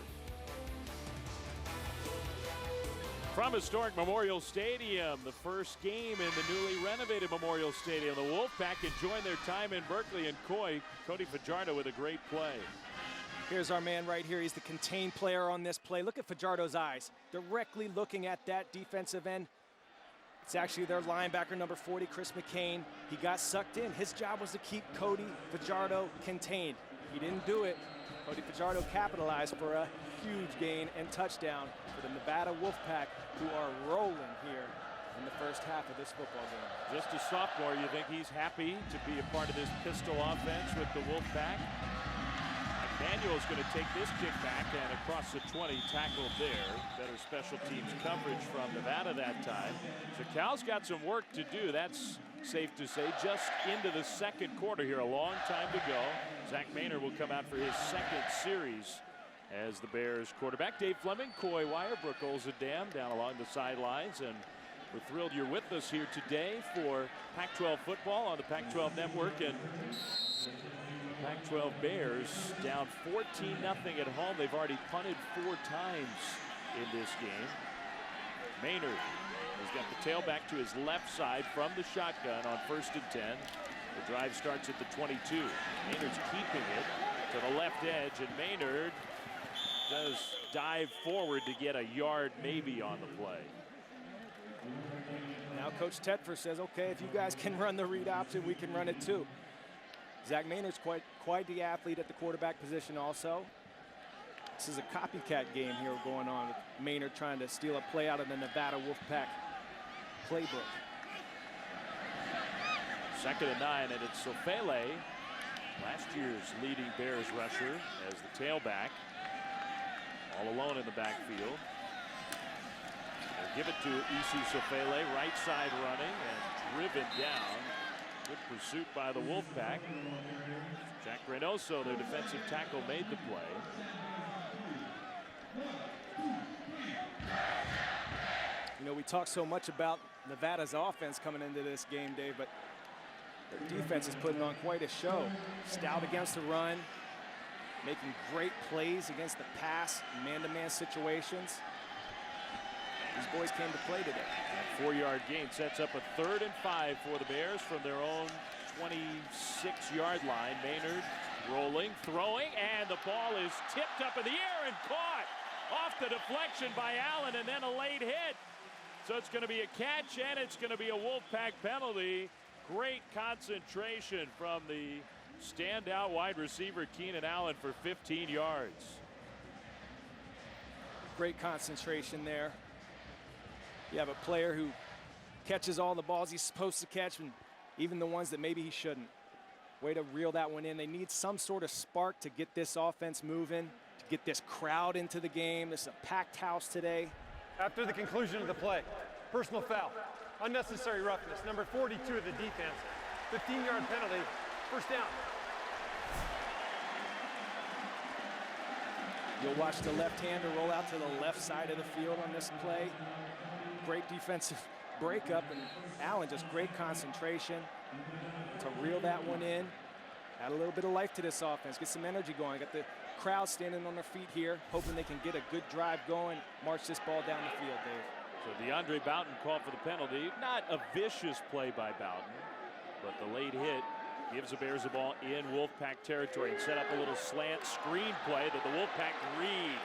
From historic Memorial Stadium, the first game in the newly renovated Memorial Stadium. The Wolfpack enjoying their time in Berkeley, and Cody Fajardo with a great play. Here's our man right here. He's the contained player on this play. Look at Fajardo's eyes, directly looking at that defensive end. It's actually their linebacker, number 40, Chris McCain. He got sucked in. His job was to keep Cody Fajardo contained. He didn't do it. Cody Fajardo capitalized for a huge gain and touchdown for the Nevada Wolfpack, who are rolling here in the first half of this football game. Just a sophomore, you think he's happy to be a part of this pistol offense with the Wolfpack? Manuel's going to take this kick back and across the 20, tackled there. Better special teams coverage from Nevada that time. So Cal's got some work to do, that's safe to say. Just into the second quarter here, a long time to go. Zach Maynard will come out for his second series as the Bears quarterback. Dave Fleming, Coy Wire, Brooke Olzadam down along the sidelines, and we're thrilled you're with us here today for Pac-12 football on the Pac-12 network. And Pac-12 Bears down 14-0 at home. They've already punted 4 times in this game. Maynard has got the tailback to his left side from the shotgun on 1st and 10. The drive starts at the 22. Maynard's keeping it to the left edge, and Maynard does dive forward to get a yard maybe on the play. Now Coach Tetfer says, okay, if you guys can run the read option, we can run it too. Zach Maynard's quite the athlete at the quarterback position also. This is a copycat game here going on with Maynard trying to steal a play out of the Nevada Wolfpack playbook. 2nd and 9, and it's Sofele, last year's leading Bears rusher, as the tailback, all alone in the backfield. They'll give it to E.C. Sofele, right side running, and driven down. Good pursuit by the Wolfpack. Jack Reynoso, their defensive tackle, made the play. You know, we talk so much about Nevada's offense coming into this game, Dave, but their defense is putting on quite a show. Stout against the run, making great plays against the pass, man-to-man situations. These boys came to play today. That 4-yard gain sets up a 3rd and 5 for the Bears from their own 26-yard line. Maynard rolling, throwing, and the ball is tipped up in the air and caught off the deflection by Allen, and then a late hit. So it's going to be a catch, and it's going to be a Wolfpack penalty. Great concentration from the standout wide receiver Keenan Allen for 15 yards. Great concentration there. You have a player who catches all the balls he's supposed to catch, and even the ones that maybe he shouldn't. Way to reel that one in. They need some sort of spark to get this offense moving, to get this crowd into the game. This is a packed house today. After the conclusion of the play, personal foul, unnecessary roughness, number 42 of the defense, 15-yard penalty, 1st down. You'll watch the left-hander roll out to the left side of the field on this play. Great defensive breakup, and Allen just great concentration to reel that one in. Add a little bit of life to this offense, get some energy going. Got the crowd standing on their feet here, hoping they can get a good drive going, march this ball down the field, Dave. So DeAndre Boughton called for the penalty. Not a vicious play by Boughton, but the late hit gives the Bears the ball in Wolfpack territory and set up a little slant screen play that the Wolfpack read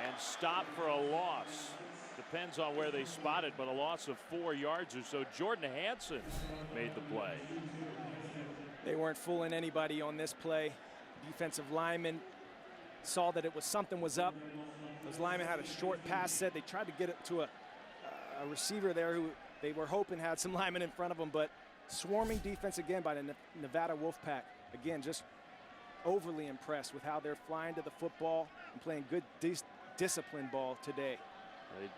and stop for a loss. Depends on where they spot it, but a loss of 4 yards or so. Jordan Hansen made the play. They weren't fooling anybody on this play. Defensive lineman saw that it was something was up. Those linemen had a short pass set. They tried to get it to a receiver there who they were hoping had some linemen in front of them, but swarming defense again by the Nevada Wolfpack. Again, just overly impressed with how they're flying to the football and playing good disciplined ball today.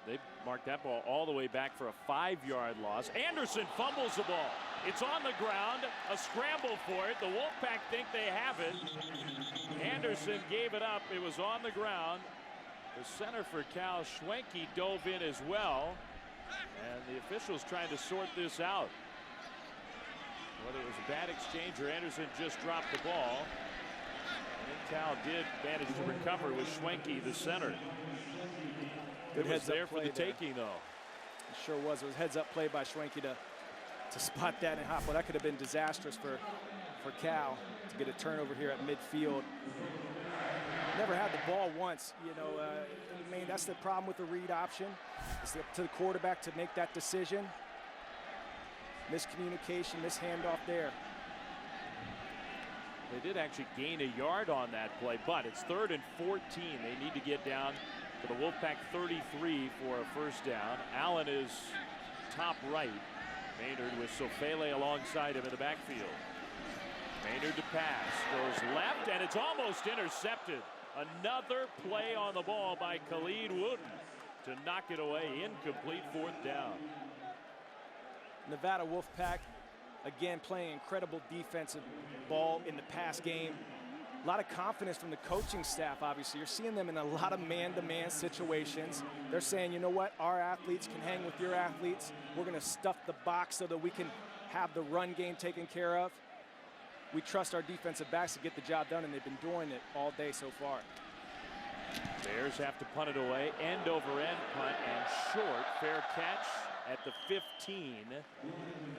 They marked that ball all the way back for a 5-yard loss. Anderson fumbles the ball. It's on the ground, a scramble for it. The Wolfpack think they have it. Anderson gave it up. It was on the ground. The center for Cal, Schwenke, dove in as well. And the officials trying to sort this out. Whether it was a bad exchange or Anderson just dropped the ball. I think Cal did manage to recover with Schwenke, the center. Good heads up there play for the taking, though. It sure was. It was heads-up play by Schwenke to spot that and hop. Well, that could have been disastrous for Cal to get a turnover here at midfield. Never had the ball once, you know. I mean, that's the problem with the read option. It's up to the quarterback to make that decision. Miscommunication, mishandoff there. They did actually gain a yard on that play, but it's 3rd and 14. They need to get down to the Wolfpack 33 for a first down. Allen is top right. Maynard with Sofele alongside him in the backfield. Maynard to pass, goes left, and it's almost intercepted. Another play on the ball by Khalid Wooten to knock it away. Incomplete, 4th down. Nevada Wolfpack, again, playing incredible defensive ball in the pass game. A lot of confidence from the coaching staff, obviously. You're seeing them in a lot of man-to-man situations. They're saying, you know what, our athletes can hang with your athletes. We're going to stuff the box so that we can have the run game taken care of. We trust our defensive backs to get the job done, and they've been doing it all day so far. Bears have to punt it away. End over end punt and short. Fair catch at the 15.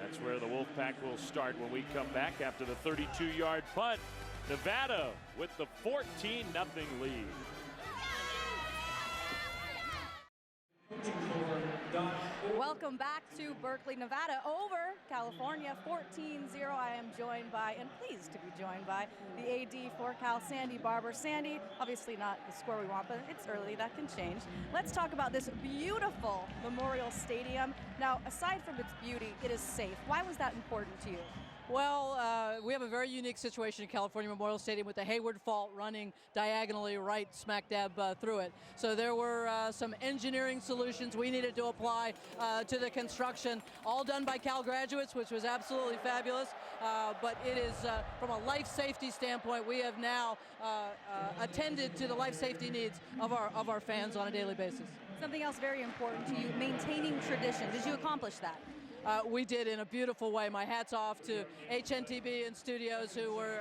That's where the Wolfpack will start when we come back after the 32-yard punt. Nevada with the 14-0 lead. Welcome back to Berkeley, Nevada over California 14-0. I am joined by, and pleased to be joined by, the AD for Cal, Sandy Barber. Sandy, obviously not the score we want, but it's early, that can change. Let's talk about this beautiful Memorial Stadium. Now, aside from its beauty, it is safe. Why was that important to you? Well, we have a very unique situation in California Memorial Stadium with the Hayward Fault running diagonally right smack dab through it. So there were some engineering solutions we needed to apply to the construction, all done by Cal graduates, which was absolutely fabulous. But it is, from a life safety standpoint, we have now attended to the life safety needs of our fans on a daily basis. Something else very important to you, maintaining tradition. Did you accomplish that? We did in a beautiful way. My hat's off to HNTB and Studios, who were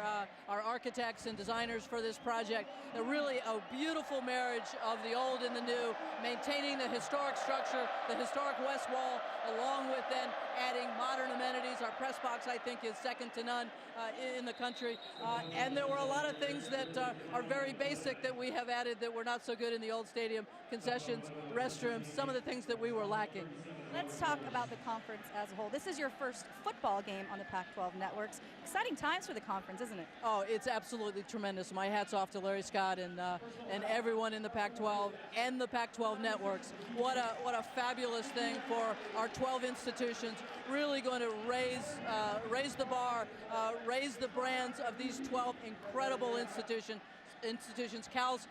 our architects and designers for this project. Really a beautiful marriage of the old and the new, maintaining the historic structure, the historic west wall, along with then adding modern amenities. Our press box, I think, is second to none in the country. And there were a lot of things that are very basic that we have added that were not so good in the old stadium. Concessions, restrooms, some of the things that we were lacking. Let's talk about the conference as a whole. This is your first football game on the Pac-12 networks. Exciting times for the conference, isn't it? Oh, it's absolutely tremendous. My hat's off to Larry Scott and everyone in the Pac-12 and the Pac-12 networks. What a fabulous thing for our 12 institutions. Really going to raise the bar, raise the brands of these 12 incredible institutions. Cal's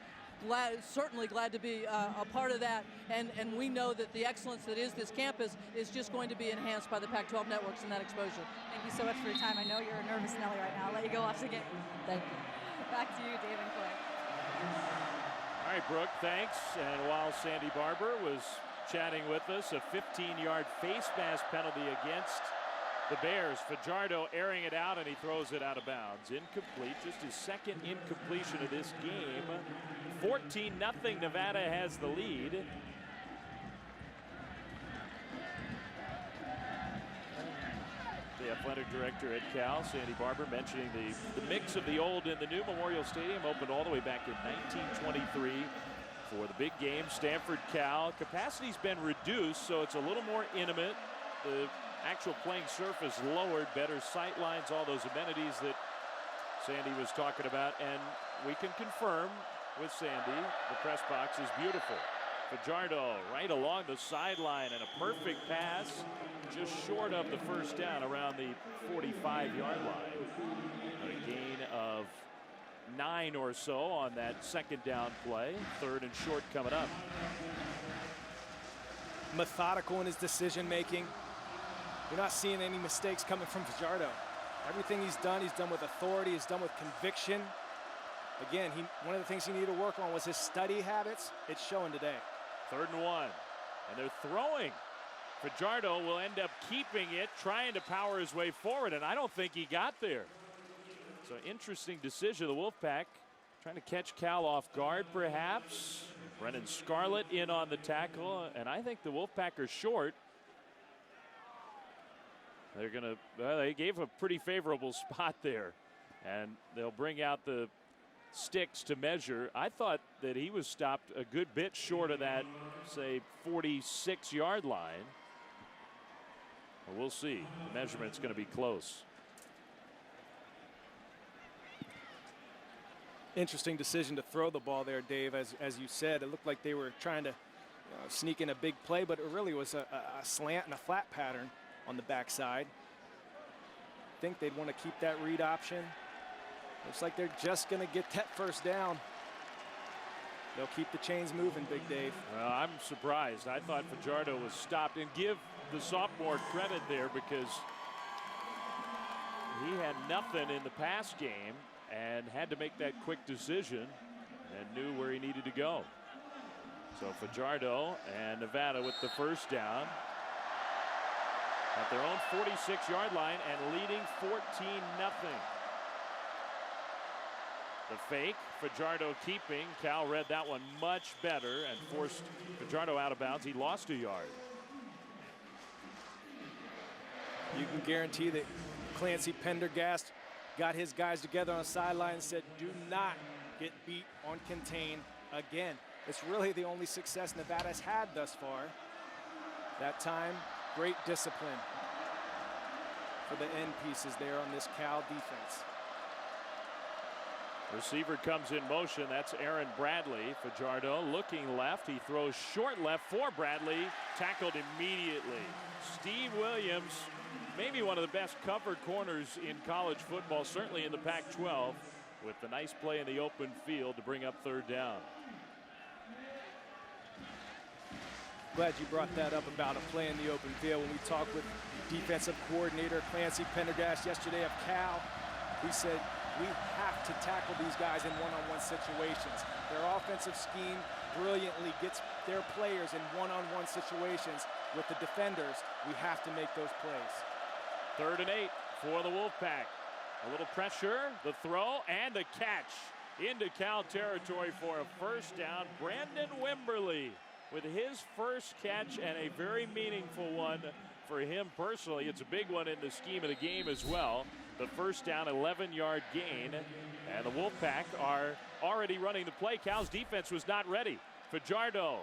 certainly glad to be a part of that, and we know that the excellence that is this campus is just going to be enhanced by the Pac-12 networks and that exposure. Thank you so much for your time. I know you're a nervous Nelly right now. I'll let you go watch the game. Thank you. Back to you, Dave and Clay. All right, Brooke, thanks. And while Sandy Barber was chatting with us, a 15-yard face mask penalty against the Bears. Fajardo airing it out, and he throws it out of bounds. Incomplete, just his second incompletion of this game. 14-0, Nevada has the lead. The athletic director at Cal, Sandy Barber, mentioning the mix of the old and the new. Memorial Stadium opened all the way back in 1923 for the big game, Stanford-Cal. Capacity's been reduced, so it's a little more intimate. The actual playing surface lowered, better sight lines, all those amenities that Sandy was talking about, and we can confirm with Sandy, the press box is beautiful. Fajardo right along the sideline, and a perfect pass just short of the first down around the 45-yard line. A gain of 9 or so on that second down play. 3rd and short coming up. Methodical in his decision making. You're not seeing any mistakes coming from Fajardo. Everything he's done with authority, he's done with conviction. Again, one of the things he needed to work on was his study habits. It's showing today. 3rd and 1, and they're throwing. Fajardo will end up keeping it, trying to power his way forward, and I don't think he got there. So interesting decision. The Wolfpack trying to catch Cal off guard, perhaps. Brennan Scarlett in on the tackle, and I think the Wolfpack are short. They're gonna, they gave a pretty favorable spot there, and they'll bring out the sticks to measure. I thought that he was stopped a good bit short of that, say, 46-yard line. Well, we'll see. The measurement's going to be close. Interesting decision to throw the ball there, Dave. As you said, it looked like they were trying to sneak in a big play, but it really was a slant and a flat pattern on the backside. I think they'd want to keep that read option. Looks like they're just going to get that first down. They'll keep the chains moving, Big Dave. Well, I'm surprised. I thought Fajardo was stopped, and give the sophomore credit there because he had nothing in the pass game and had to make that quick decision and knew where he needed to go. So Fajardo and Nevada with the first down at their own 46-yard line and leading 14-0. The fake, Fajardo keeping. Cal read that one much better and forced Fajardo out of bounds. He lost a yard. You can guarantee that Clancy Pendergast got his guys together on the sideline and said, do not get beat on contain again. It's really the only success Nevada's had thus far. That time, great discipline for the end pieces there on this Cal defense. Receiver comes in motion. That's Aaron Bradley. Fajardo looking left. He throws short left for Bradley. Tackled immediately. Steve Williams, maybe one of the best covered corners in college football, certainly in the Pac-12, with the nice play in the open field to bring up third down. Glad you brought that up about a play in the open field. When we talked with defensive coordinator Clancy Pendergast yesterday of Cal, he said, we have to tackle these guys in one-on-one situations. Their offensive scheme brilliantly gets their players in one-on-one situations with the defenders. We have to make those plays. 3rd and 8 for the Wolfpack. A little pressure, the throw, and the catch into Cal territory for a first down. Brandon Wimberly with his first catch, and a very meaningful one for him personally. It's a big one in the scheme of the game as well. The first down, 11-yard gain, and the Wolfpack are already running the play. Cal's defense was not ready. Fajardo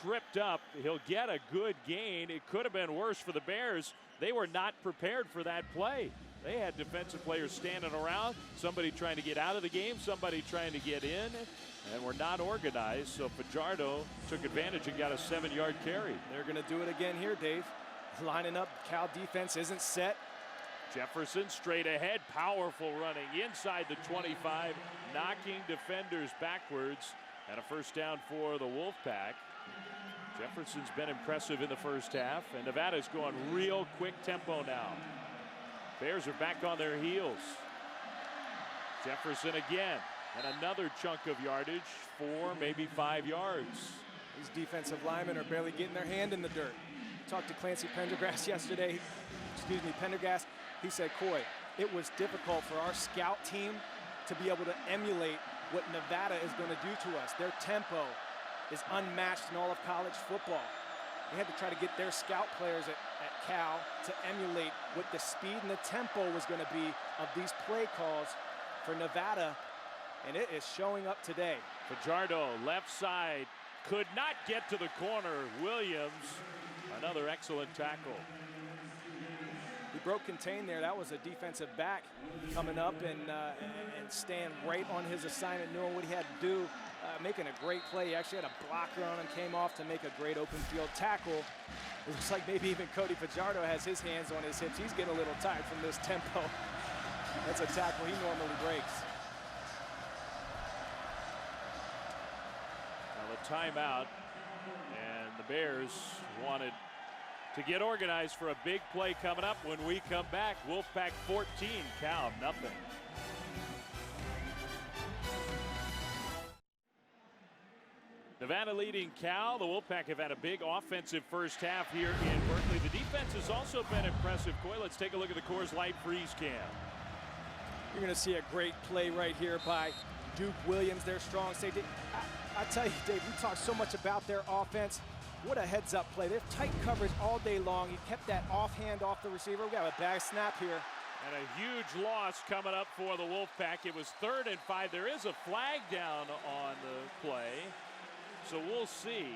tripped up. He'll get a good gain. It could have been worse for the Bears. They were not prepared for that play. They had defensive players standing around, somebody trying to get out of the game, somebody trying to get in, and were not organized. So Fajardo took advantage and got a 7-yard carry. They're going to do it again here, Dave. Lining up, Cal defense isn't set. Jefferson straight ahead, powerful running inside the 25, knocking defenders backwards, and a first down for the Wolfpack. Jefferson's been impressive in the first half, and Nevada's going real quick tempo now. Bears are back on their heels. Jefferson again, and another chunk of yardage, 4, maybe 5 yards. These defensive linemen are barely getting their hand in the dirt. Talked to Clancy Pendergast yesterday. Pendergast. He said, Coy, it was difficult for our scout team to be able to emulate what Nevada is going to do to us. Their tempo is unmatched in all of college football. They had to try to get their scout players at Cal to emulate what the speed and the tempo was going to be of these play calls for Nevada, and it is showing up today. Fajardo, left side, could not get to the corner. Williams, another excellent tackle. He broke contain there. That was a defensive back coming up and staying right on his assignment, knowing what he had to do, making a great play. He actually had a blocker on him, came off to make a great open field tackle. It looks like maybe even Cody Fajardo has his hands on his hips. He's getting a little tired from this tempo. That's a tackle he normally breaks. Now the timeout, and the Bears wanted to get organized for a big play coming up when we come back. Wolfpack 14, Cal nothing. Nevada leading Cal. The Wolfpack have had a big offensive first half here in Berkeley. The defense has also been impressive. Coy, let's take a look at the Coors Light freeze cam. You're going to see a great play right here by Duke Williams, their strong safety. I tell you, Dave, we talk so much about their offense. What a heads-up play. They have tight coverage all day long. He kept that offhand off the receiver. We got a bad snap here. And a huge loss coming up for the Wolfpack. It was 3rd and 5. There is a flag down on the play. So we'll see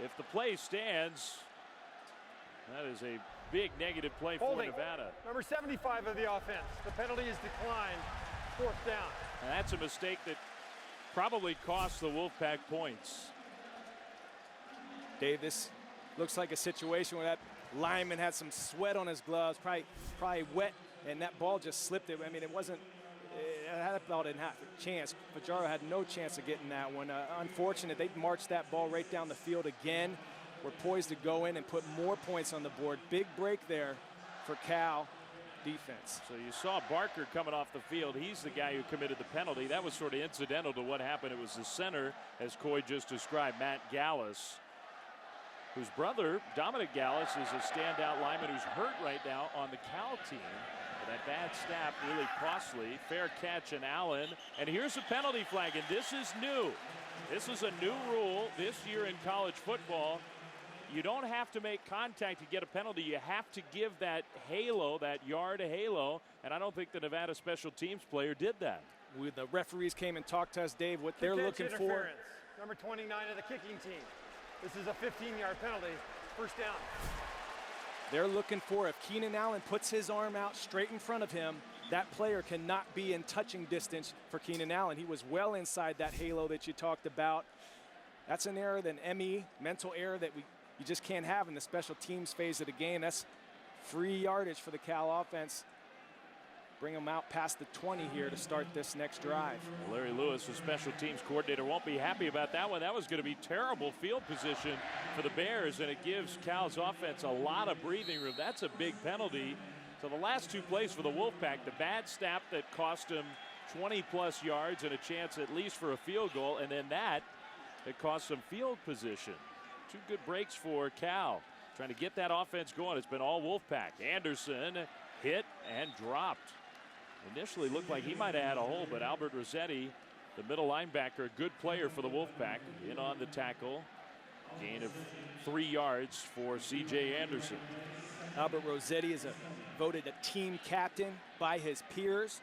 if the play stands. That is a big negative play for Nevada. Number 75 of the offense. The penalty is declined. 4th down. And that's a mistake that probably cost the Wolfpack points. Dave, this looks like a situation where that lineman had some sweat on his gloves, probably wet, and that ball just slipped it. I mean, it wasn't, that ball didn't have a chance. Pajaro had no chance of getting that one. Unfortunate, they marched that ball right down the field again. We're poised to go in and put more points on the board. Big break there for Cal defense. So you saw Barker coming off the field. He's the guy who committed the penalty. That was sort of incidental to what happened. It was the center, as Coy just described, Matt Gallus, whose brother, Dominic Gallus, is a standout lineman who's hurt right now on the Cal team. But that bad snap really costly. Fair catch, and Allen. And here's a penalty flag, and this is new. This is a new rule this year in college football. You don't have to make contact to get a penalty. You have to give that halo, that yard halo, and I don't think the Nevada special teams player did that. The referees came and talked to us, Dave, what they're looking for. Number 29 of the kicking team. This is a 15-yard penalty. 1st down. They're looking for, if Keenan Allen puts his arm out straight in front of him, that player cannot be in touching distance for Keenan Allen. He was well inside that halo that you talked about. That's an error, mental error that you just can't have in the special teams phase of the game. That's free yardage for the Cal offense. Bring them out past the 20 here to start this next drive. Larry Lewis, the special teams coordinator, won't be happy about that one. That was going to be terrible field position for the Bears, and it gives Cal's offense a lot of breathing room. That's a big penalty. So the last 2 plays for the Wolfpack, the bad snap that cost him 20-plus yards and a chance at least for a field goal, and then that cost some field position. 2 good breaks for Cal, trying to get that offense going. It's been all Wolfpack. Anderson hit and dropped. Initially looked like he might have had a hole, but Albert Rossetti, the middle linebacker, a good player for the Wolfpack, in on the tackle. Gain of 3 yards for C.J. Anderson. Albert Rossetti is voted a team captain by his peers.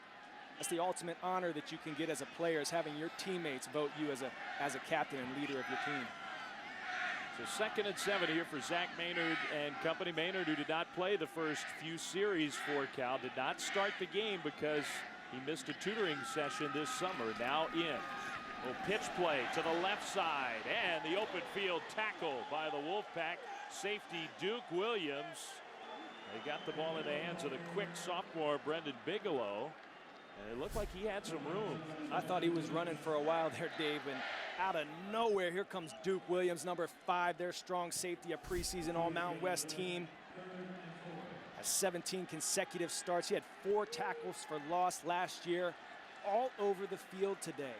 That's the ultimate honor that you can get as a player, is having your teammates vote you as a captain and leader of your team. So 2nd and 7 here for Zach Maynard and company. Maynard, who did not play the first few series for Cal, did not start the game because he missed a tutoring session this summer. Now in. Little pitch play to the left side, and the open field tackle by the Wolfpack safety Duke Williams. They got the ball in the hands of the quick sophomore Brendan Bigelow, and it looked like he had some room. I thought he was running for a while there, Dave, and out of nowhere, here comes Duke Williams, number 5, their strong safety, a preseason All-Mountain West team. Has 17 consecutive starts. He had 4 tackles for loss last year, all over the field today.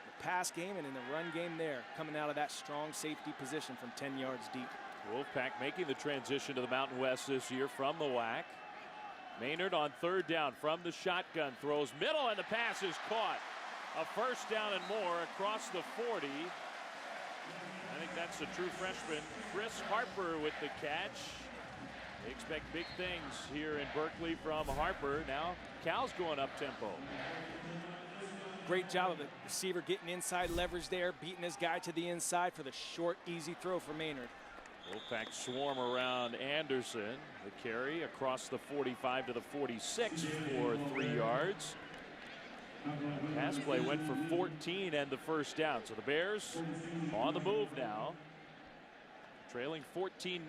The pass game and in the run game there, coming out of that strong safety position from 10 yards deep. Wolfpack making the transition to the Mountain West this year from the WAC. Maynard on 3rd down from the shotgun, throws middle, and the pass is caught. A 1st down and more across the 40. I think that's the true freshman, Chris Harper, with the catch. They expect big things here in Berkeley from Harper. Now Cal's going up tempo. Great job of the receiver getting inside leverage there, beating his guy to the inside for the short, easy throw for Maynard. Wolfpack swarm around Anderson. The carry across the 45 to the 46 for 3 yards. Pass play went for 14 and the 1st down. So the Bears on the move now. Trailing 14-0,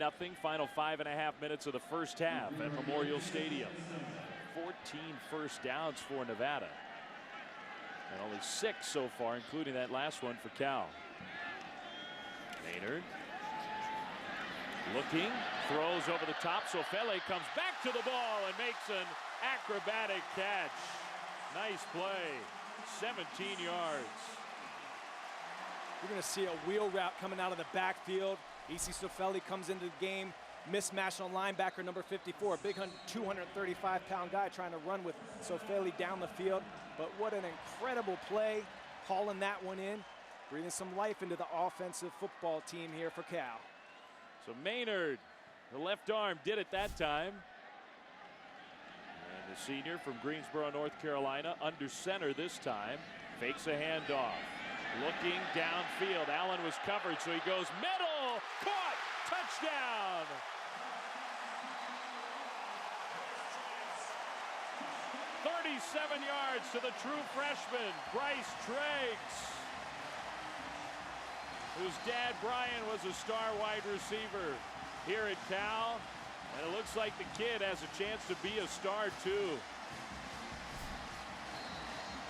final 5.5 minutes of the 1st half at Memorial Stadium. 14 1st downs for Nevada. And only 6 so far, including that last one for Cal. Maynard looking, throws over the top. Sofele comes back to the ball and makes an acrobatic catch. Nice play, 17 yards. We're going to see a wheel route coming out of the backfield. E.C. Sofele comes into the game, mismatch on linebacker number 54, a big 235-pound guy trying to run with Sofeli down the field. But what an incredible play, hauling that one in, breathing some life into the offensive football team here for Cal. So Maynard, the left arm, did it that time. And the senior from Greensboro, North Carolina, under center this time, fakes a handoff. Looking downfield, Allen was covered, so he goes middle, caught, touchdown. "37 yards to the true freshman, Bryce Treggs, whose dad, Brian, was a star wide receiver here at Cal. And it looks like the kid has a chance to be a star, too.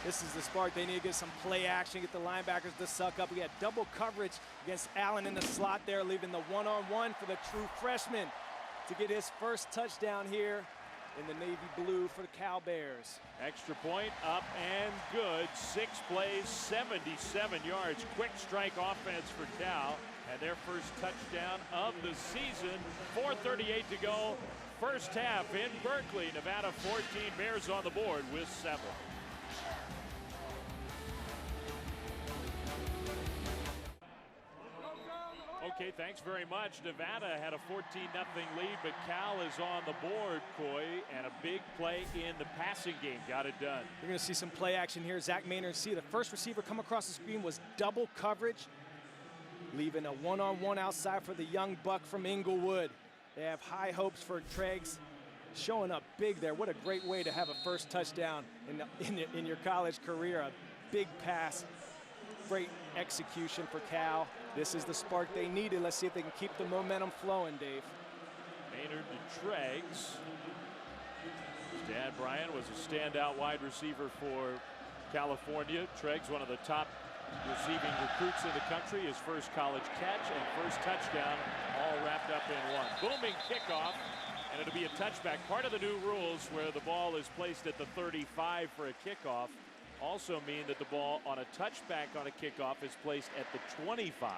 This is the spark. They need to get some play action, get the linebackers to suck up. We had double coverage against Allen in the slot there, leaving the one-on-one for the true freshman to get his first touchdown here in the navy blue for the Cal Bears. Extra point up and good. 6 plays, 77 yards. Quick strike offense for Cal. And their first touchdown of the season. 4:38 to go. First half in Berkeley. Nevada 14, Bears on the board with 7. Okay, thanks very much. Nevada had a 14-0 lead, but Cal is on the board, Coy, and a big play in the passing game got it done. You're going to see some play action here. Zach Maynard, see the first receiver come across the screen was double coverage, leaving a one-on-one outside for the young buck from Inglewood. They have high hopes for Treggs, showing up big there. What a great way to have a first touchdown in your college career. A big pass, great execution for Cal. This is the spark they needed. Let's see if they can keep the momentum flowing, Dave. Maynard to Treggs. His dad, Brian, was a standout wide receiver for California. Treggs, one of the top receiving recruits in the country. His first college catch and first touchdown, all wrapped up in one. Booming kickoff, and it'll be a touchback. Part of the new rules where the ball is placed at the 35 for a kickoff also mean that the ball on a touchback on a kickoff is placed at the 25.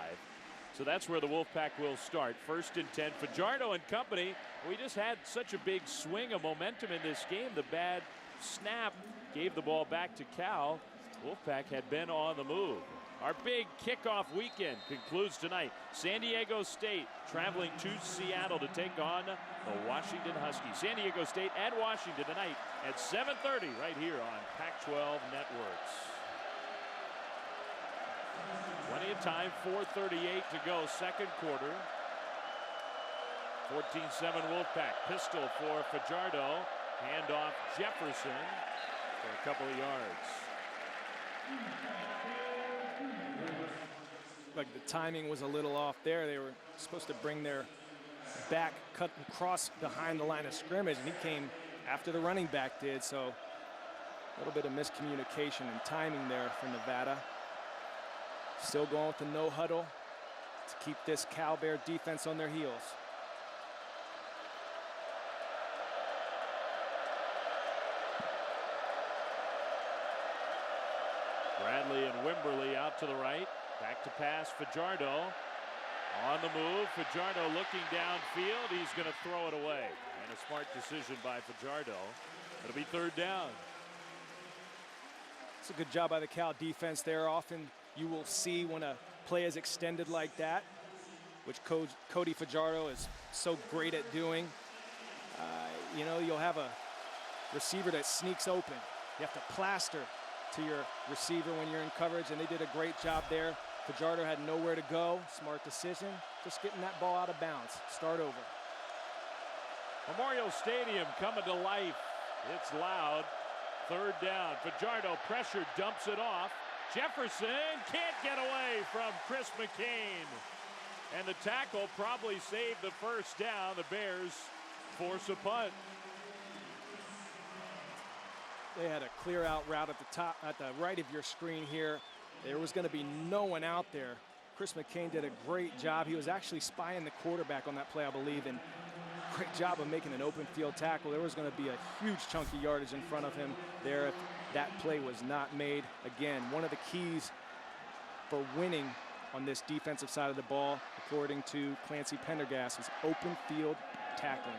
So that's where the Wolfpack will start. 1st and 10. Fajardo and company. We just had such a big swing of momentum in this game. The bad snap gave the ball back to Cal. Wolfpack had been on the move. Our big kickoff weekend concludes tonight. San Diego State traveling to Seattle to take on the Washington Huskies. San Diego State at Washington tonight at 7:30 right here on Pac-12 Networks. Plenty of time, 4:38 to go, second quarter. 14-7 Wolfpack. Pistol for Fajardo. Handoff Jefferson for a couple of yards. Like the timing was a little off there. They were supposed to bring their back, cut and cross behind the line of scrimmage, and he came after the running back did. So a little bit of miscommunication and timing there for Nevada. Still going with the no huddle to keep this Cal Bear defense on their heels. Bradley and Wimberly out to the right. Back to pass, Fajardo. On the move, Fajardo looking downfield. He's going to throw it away. And a smart decision by Fajardo. It'll be 3rd down. It's a good job by the Cal defense there. Often you will see when a play is extended like that, which Cody Fajardo is so great at doing. You know, you'll have a receiver that sneaks open. You have to plaster to your receiver when you're in coverage, and they did a great job there. Fajardo had nowhere to go. Smart decision. Just getting that ball out of bounds. Start over. Memorial Stadium coming to life. It's loud. 3rd down. Fajardo pressure, dumps it off. Jefferson can't get away from Chris McCain. And the tackle probably saved the first down. The Bears force a punt. They had a clear out route at the top, at the right of your screen here. There was going to be no one out there. Chris McCain did a great job. He was actually spying the quarterback on that play, I believe, and great job of making an open field tackle. There was going to be a huge chunk of yardage in front of him there if that play was not made. Again, one of the keys for winning on this defensive side of the ball, according to Clancy Pendergast, is open field tackling.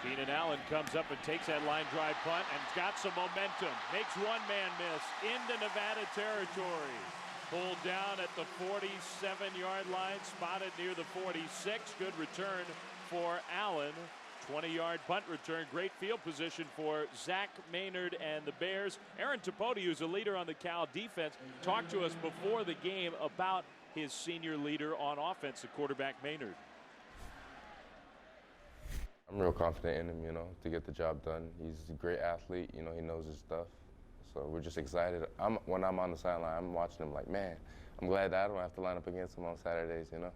Keenan Allen comes up and takes that line drive punt and got some momentum. Makes one man miss into Nevada territory. Pulled down at the 47-yard line, spotted near the 46. Good return for Allen. 20-yard punt return. Great field position for Zach Maynard and the Bears. Aaron Tapoti, who's a leader on the Cal defense, talked to us before the game about his senior leader on offense, the quarterback Maynard. I'm real confident in him, you know, to get the job done. He's a great athlete, you know, he knows his stuff. So we're just excited. When I'm on the sideline, I'm watching him like, man, I'm glad that I don't have to line up against him on Saturdays, you know.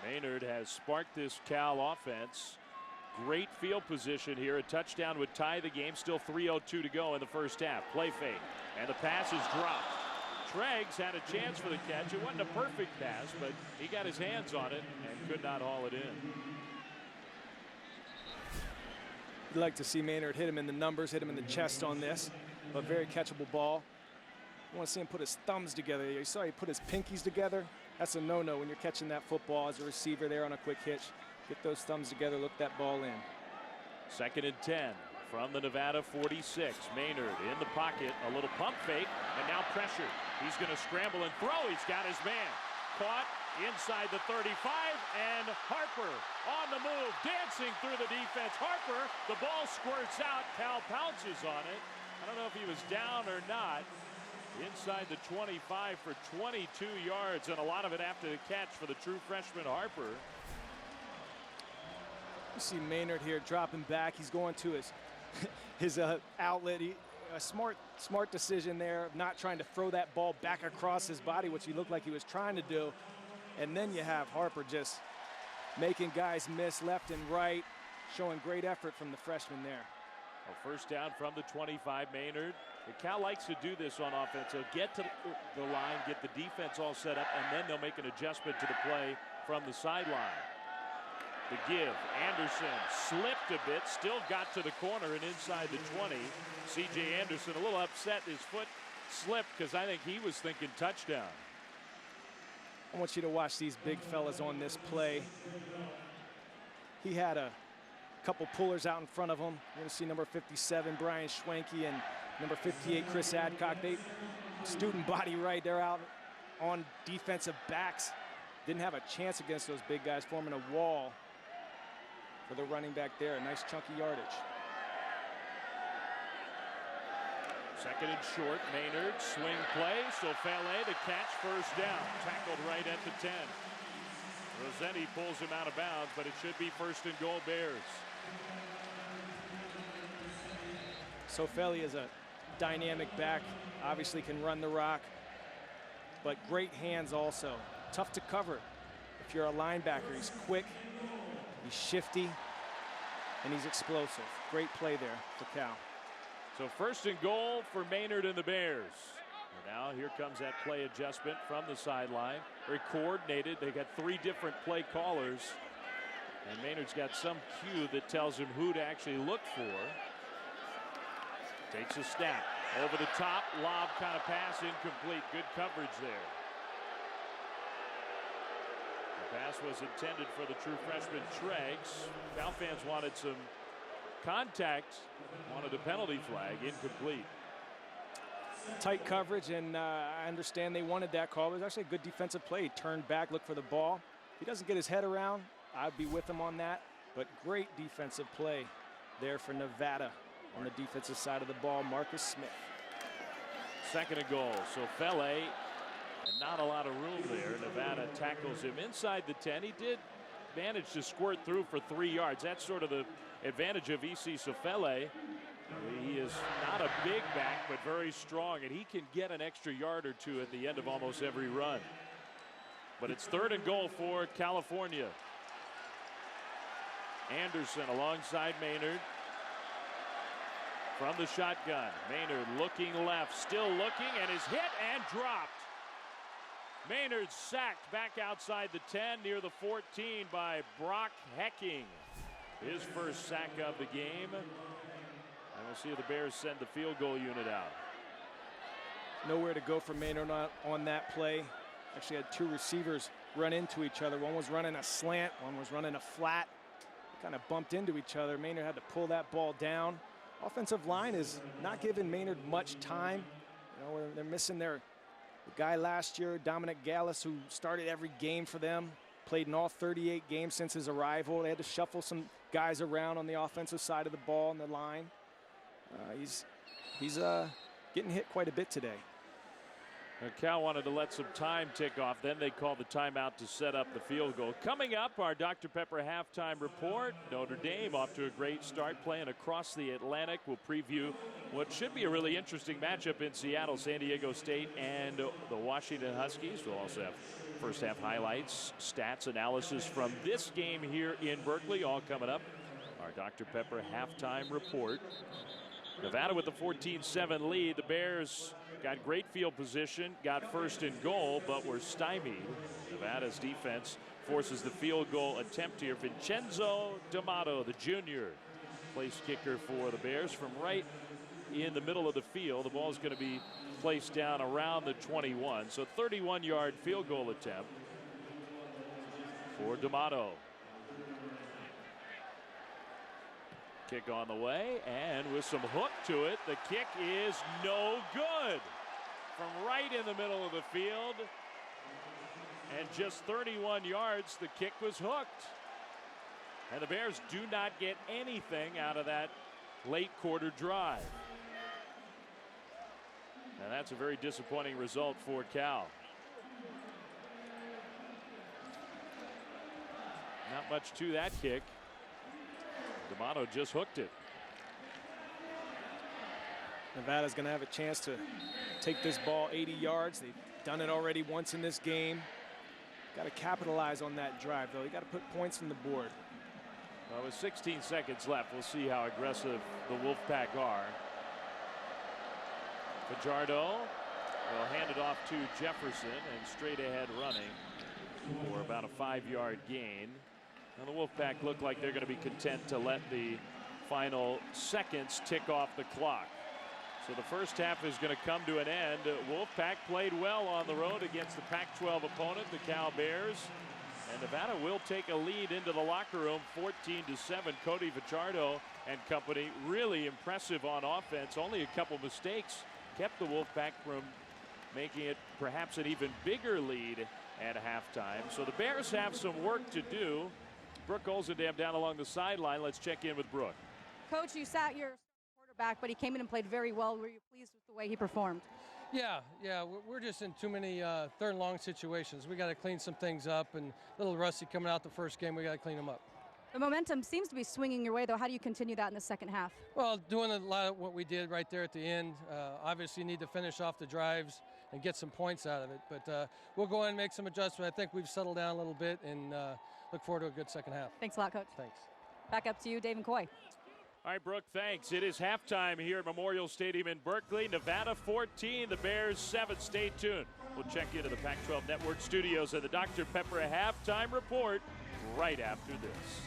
Maynard has sparked this Cal offense. Great field position here. A touchdown would tie the game. Still 3:02 to go in the first half. Play fake. And the pass is dropped. Treggs had a chance for the catch. It wasn't a perfect pass, but he got his hands on it and could not haul it in. You'd like to see Maynard hit him in the numbers, hit him in the chest on this, but very catchable ball. You want to see him put his thumbs together. You saw he put his pinkies together. That's a no-no when you're catching that football as a receiver there on a quick hitch. Get those thumbs together, look that ball in. 2nd and 10 from the Nevada 46. Maynard in the pocket, a little pump fake, and now pressure. He's going to scramble and throw. He's got his man. Caught inside the 35, and Harper on the move, dancing through the defense. Harper, the ball squirts out. Cal pounces on it. I don't know if he was down or not. Inside the 25 for 22 yards, and a lot of it after the catch for the true freshman Harper. You see Maynard here dropping back. He's going to his outlet. A smart decision there of not trying to throw that ball back across his body, which he looked like he was trying to do. And then you have Harper just making guys miss left and right, showing great effort from the freshman there. A first down from the 25, Maynard. Cal likes to do this on offense. They'll get to the line, get the defense all set up, and then they'll make an adjustment to the play from the sideline. The give, Anderson slipped a bit, still got to the corner and inside the 20. C.J. Anderson a little upset. His foot slipped because I think he was thinking touchdown. I want you to watch these big fellas on this play. He had a couple pullers out in front of him. You're going to see number 57, Brian Schwenke, and number 58, Chris Adcock. They student body right. They're out on defensive backs. Didn't have a chance against those big guys, forming a wall for the running back there. A nice chunky yardage. 2nd and short, Maynard, swing play, Sofele to catch, first down. Tackled right at the 10. Rossetti pulls him out of bounds, but it should be 1st and goal Bears. Sofele is a dynamic back, obviously can run the rock, but great hands also. Tough to cover if you're a linebacker. He's quick, he's shifty, and he's explosive. Great play there for Cal. So 1st and goal for Maynard and the Bears. And now here comes that play adjustment from the sideline. Very coordinated. They got 3 different play callers. And Maynard's got some cue that tells him who to actually look for. Takes a snap. Over the top, lob kind of pass, incomplete. Good coverage there. The pass was intended for the true freshman Treggs. Cal fans wanted some contact, wanted a penalty flag, incomplete. Tight coverage, and I understand they wanted that call. It was actually a good defensive play. He turned back, looked for the ball. If he doesn't get his head around, I'd be with him on that. But great defensive play there for Nevada on the defensive side of the ball. Marcus Smith. 2nd and goal. So Fele, and not a lot of room there. Nevada tackles him inside the 10. He did manage to squirt through for 3 yards. That's sort of the advantage of E.C. Sofele. He is not a big back, but very strong, and he can get an extra yard or 2 at the end of almost every run. But it's 3rd and goal for California. Anderson alongside Maynard. From the shotgun, Maynard looking left, still looking, and is hit and dropped. Maynard sacked back outside the 10 near the 14 by Brock Hecking. His first sack of the game. And we'll see if the Bears send the field goal unit out. nowhere to go for Maynard on that play. Actually had two receivers run into each other. One was running a slant, one was running a flat. Kind of bumped into each other. Maynard had to pull that ball down. Offensive line is not giving Maynard much time. You know, they're missing the guy last year, Dominic Gallus, who started every game for them, played in all 38 games since his arrival. They had to shuffle some guys around on the offensive side of the ball and the line. He's getting hit quite a bit today. Cal wanted to let some time tick off. Then they called the timeout to set up the field goal. Coming up, our Dr. Pepper halftime report. Notre Dame off to a great start playing across the Atlantic. We'll preview what should be a really interesting matchup in Seattle, San Diego State, and the Washington Huskies. We'll also have first half highlights, stats, analysis from this game here in Berkeley, all coming up. Our Dr. Pepper halftime report. Nevada with the 14-7 lead. The Bears got great field position, got first and goal, but were stymied. Nevada's defense forces the field goal attempt here. Vincenzo D'Amato, the junior, place kicker for the Bears from right in the middle of the field. The ball is going to be placed down around the 21. So 31-yard field goal attempt for D'Amato. Kick on the way, and with some hook to it, the kick is no good. From right in the middle of the field, and just 31 yards, the kick was hooked. And the Bears do not get anything out of that late quarter drive. And that's a very disappointing result for Cal. Not much to that kick. D'Amato just hooked it. Nevada's going to have a chance to take this ball 80 yards. They've done it already once in this game. Got to capitalize on that drive, though. You got to put points on the board. Well, with 16 seconds left, we'll see how aggressive the Wolfpack are. Fajardo will hand it off to Jefferson, and straight ahead running for about a 5-yard gain. Now the Wolfpack look like they're going to be content to let the final seconds tick off the clock. So the first half is going to come to an end. Wolfpack played well on the road against the Pac-12 opponent, the Cal Bears. And Nevada will take a lead into the locker room, 14-7. Cody Fajardo and company really impressive on offense. Only a couple mistakes kept the Wolfpack from making it perhaps an even bigger lead at halftime. So the Bears have some work to do. Brooke Olzendam down along the sideline. Let's check in with Brooke. Coach, you sat your quarterback, but he came in and played very well. Were you pleased with the way he performed? Yeah, we're just in too many third and long situations. We got to clean some things up, and a little rusty coming out the first game. We got to clean them up. The momentum seems to be swinging your way, though. How do you continue that in the second half? Well, doing a lot of what we did right there at the end. Obviously, need to finish off the drives and get some points out of it. But we'll go in and make some adjustments. I think we've settled down a little bit and look forward to a good second half. Thanks a lot, Coach. Thanks. Back up to you, Dave and Coy. All right, Brooke, thanks. It is halftime here at Memorial Stadium in Berkeley. Nevada 14, the Bears 7. Stay tuned. We'll check into the Pac-12 Network studios and the Dr. Pepper halftime report right after this.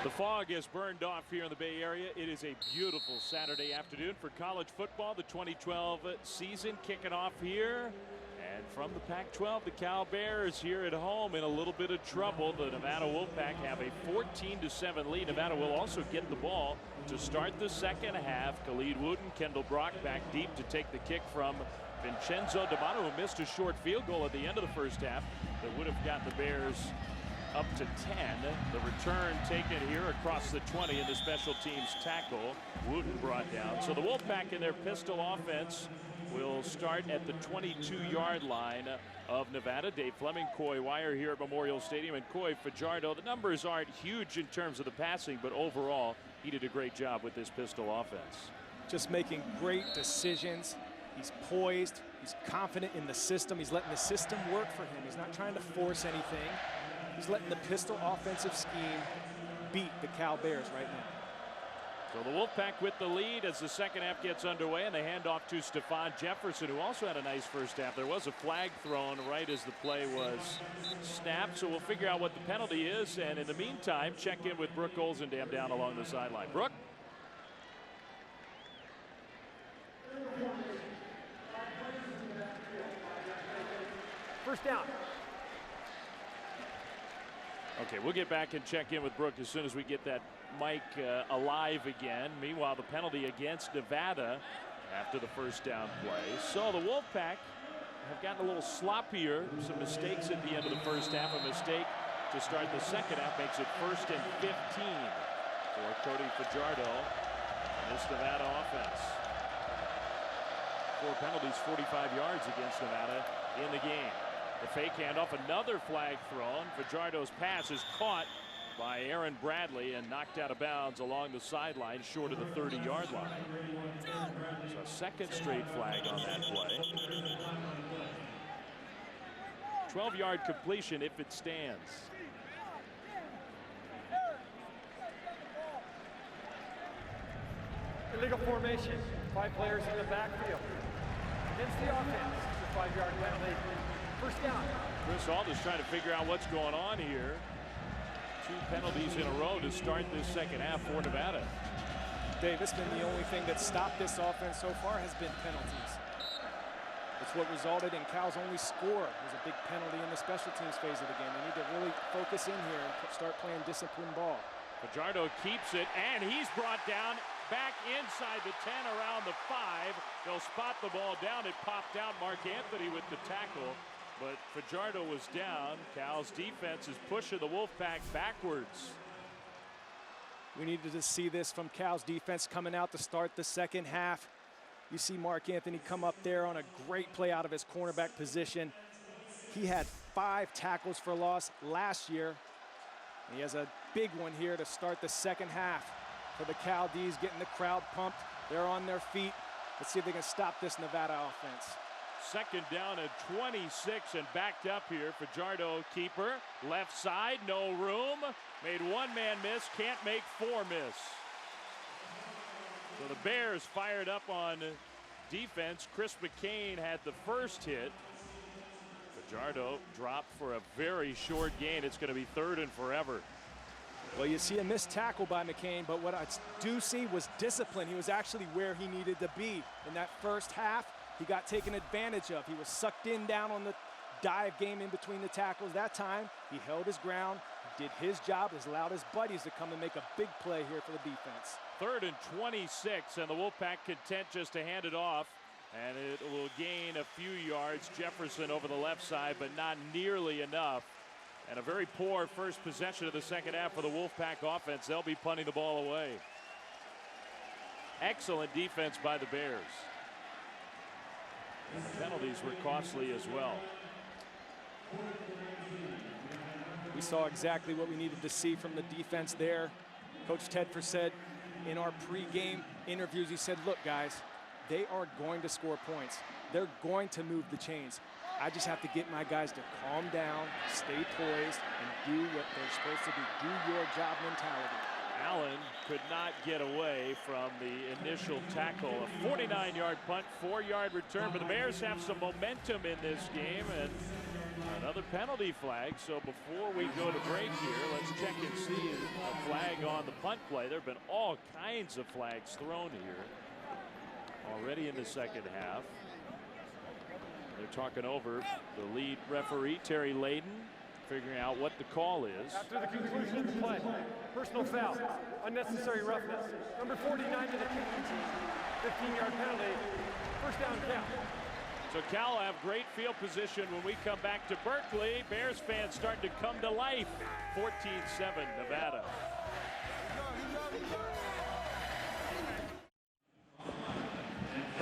The fog has burned off here in the Bay Area. It is a beautiful Saturday afternoon for college football. The 2012 season kicking off here. And from the Pac-12, the Cal Bears here at home in a little bit of trouble. The Nevada Wolfpack have a 14-7 lead. Nevada will also get the ball to start the second half. Khalid Wooten, Kendall Brock back deep to take the kick from Vincenzo D'Amato, who missed a short field goal at the end of the first half that would have got the Bears up to 10. The return taken here across the 20 in the special teams tackle. Wooten brought down. So the Wolfpack in their pistol offense will start at the 22-yard line of Nevada. Dave Fleming, Coy Wire here at Memorial Stadium, and Coy Fajardo. The numbers aren't huge in terms of the passing, but overall he did a great job with this pistol offense. Just making great decisions. He's poised. He's confident in the system. He's letting the system work for him. He's not trying to force anything. He's letting the pistol offensive scheme beat the Cal Bears right now. So the Wolfpack with the lead as the second half gets underway, and they hand off to Stephon Jefferson, who also had a nice first half. There was a flag thrown right as the play was snapped, so we'll figure out what the penalty is, and in the meantime, check in with Brooke Olzendam down along the sideline. Brooke? First down. Okay, we'll get back and check in with Brooke as soon as we get that mic alive again. Meanwhile, the penalty against Nevada after the first down play. So the Wolfpack have gotten a little sloppier. Some mistakes at the end of the first half. A mistake to start the second half makes it 1st and 15 for Cody Fajardo and this Nevada offense. 4 penalties, 45 yards against Nevada in the game. The fake handoff, another flag thrown. Fajardo's pass is caught by Aaron Bradley and knocked out of bounds along the sideline short of the 30-yard line. So a second straight flag on that play. 12-yard completion if it stands. Illegal formation. 5 players in the backfield. Against the offense. It's a 5-yard penalty. First down. Chris Aldis trying to figure out what's going on here. 2 penalties in a row to start this second half for Nevada. Dave, it's been the only thing that stopped this offense so far has been penalties. It's what resulted in Cal's only score was a big penalty in the special teams phase of the game. They need to really focus in here and start playing disciplined ball. Fajardo keeps it, and he's brought down back inside the 10 around the 5. They'll spot the ball down. It popped out. Mark Anthony with the tackle. But Fajardo was down. Cal's defense is pushing the Wolfpack backwards. We needed to see this from Cal's defense coming out to start the second half. You see Mark Anthony come up there on a great play out of his cornerback position. He had 5 tackles for loss last year. He has a big one here to start the second half for the Cal D's, getting the crowd pumped. They're on their feet. Let's see if they can stop this Nevada offense. Second down and 26 and backed up here. Fajardo keeper, left side, no room. Made 1 man miss, can't make 4 miss. So the Bears fired up on defense. Chris McCain had the first hit. Fajardo dropped for a very short gain. It's going to be 3rd and forever. Well, you see a missed tackle by McCain, but what I do see was discipline. He was actually where he needed to be in that first half. He got taken advantage of. He was sucked in down on the dive game in between the tackles. That time, he held his ground, did his job, has allowed his buddies to come and make a big play here for the defense. 3rd and 26, and the Wolfpack content just to hand it off, and it will gain a few yards. Jefferson over the left side, but not nearly enough. And a very poor first possession of the second half for the Wolfpack offense. They'll be punting the ball away. Excellent defense by the Bears. And the penalties were costly as well. We saw exactly what we needed to see from the defense there. Coach Tedford said in our pregame interviews, he said, look, guys, they are going to score points. They're going to move the chains. I just have to get my guys to calm down, stay poised, and do what they're supposed to do. Do your job mentality. Allen could not get away from the initial tackle. A 49-yard punt, 4-yard return, but the Bears have some momentum in this game, and another penalty flag. So before we go to break here, let's check and see a flag on the punt play. There have been all kinds of flags thrown here already in the second half. They're talking over the lead referee, Terry Layden, figuring out what the call is. After the conclusion of the play, personal foul, unnecessary roughness. Number 49 to the kicking team, 15-yard penalty, first down count. So Cal will have great field position when we come back to Berkeley. Bears fans starting to come to life. 14-7 Nevada.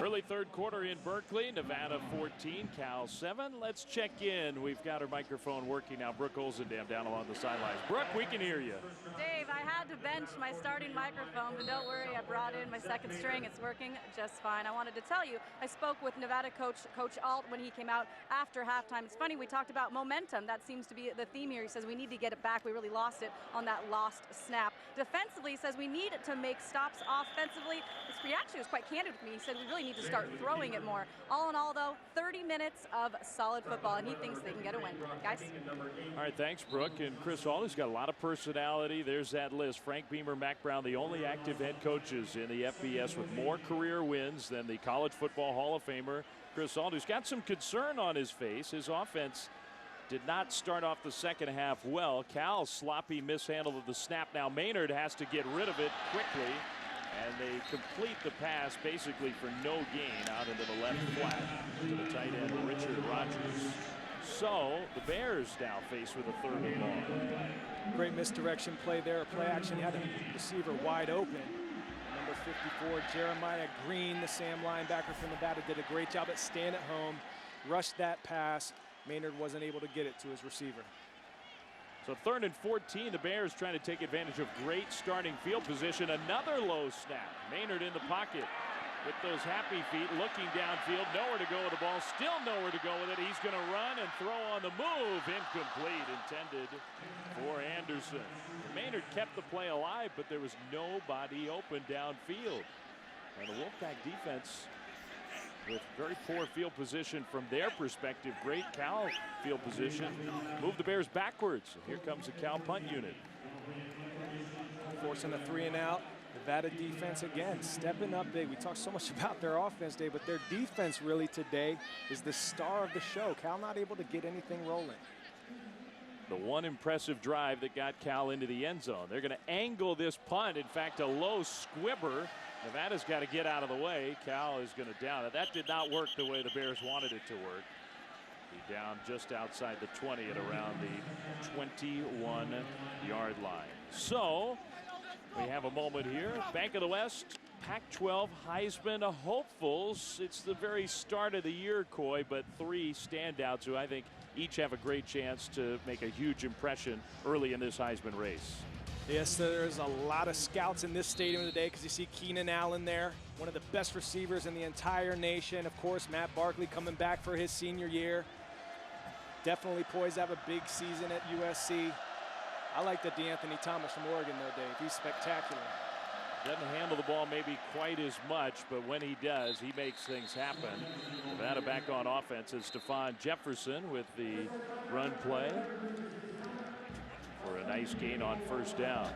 Early third quarter in Berkeley, Nevada 14, Cal 7. Let's check in. We've got our microphone working now. Brooke Olzendam down along the sidelines. Brooke, we can hear you. Dave, I had to bench my starting microphone, but don't worry, I brought in my second string. It's working just fine. I wanted to tell you, I spoke with Nevada Coach Alt when he came out after halftime. It's funny, we talked about momentum. That seems to be the theme here. He says we need to get it back. We really lost it on that lost snap. Defensively, he says we need to make stops offensively. His reaction was quite candid with me. He said we really need to start throwing it more. All in all, though, 30 minutes of solid football, and he thinks they can get a win. Guys? All right, thanks, Brooke. And Chris Alden's got a lot of personality. There's that list. Frank Beamer, Mack Brown, the only active head coaches in the FBS with more career wins than the College Football Hall of Famer, Chris Alden, who's got some concern on his face. His offense did not start off the second half well. Cal's sloppy mishandle of the snap. Now Maynard has to get rid of it quickly. And they complete the pass basically for no gain out into the left flat to the tight end, Richard Rogers. So the Bears now faced with a third and long. Great misdirection play there. Play action had a receiver wide open. Number 54, Jeremiah Green, the Sam linebacker from Nevada, did a great job at staying at home. Rushed that pass. Maynard wasn't able to get it to his receiver. So third and 14, the Bears trying to take advantage of great starting field position. Another low snap. Maynard in the pocket with those happy feet, looking downfield, nowhere to go with the ball, still nowhere to go with it. He's going to run and throw on the move. Incomplete, intended for Anderson. Maynard kept the play alive, but there was nobody open downfield. And the Wolfpack defense with very poor field position from their perspective. Great Cal field position. Move the Bears backwards. Here comes the Cal punt unit. Forcing a 3 and out. Nevada defense again stepping up big. We talk so much about their offense today, but their defense really today is the star of the show. Cal not able to get anything rolling. The one impressive drive that got Cal into the end zone. They're going to angle this punt. In fact, a low squibber. Nevada's got to get out of the way. Cal is going to down it. That did not work the way the Bears wanted it to work. Be down just outside the 20 at around the 21-yard line. So we have a moment here. Bank of the West, Pac-12 Heisman hopefuls. It's the very start of the year, Coy, but three standouts who I think each have a great chance to make a huge impression early in this Heisman race. Yes, there's a lot of scouts in this stadium today because you see Keenan Allen there, one of the best receivers in the entire nation. Of course, Matt Barkley coming back for his senior year. Definitely poised to have a big season at USC. I like the DeAnthony Thomas from Oregon, though, Dave. He's spectacular. Doesn't handle the ball maybe quite as much, but when he does, he makes things happen. Nevada back on offense is Stephon Jefferson with the run play for a nice gain on first down.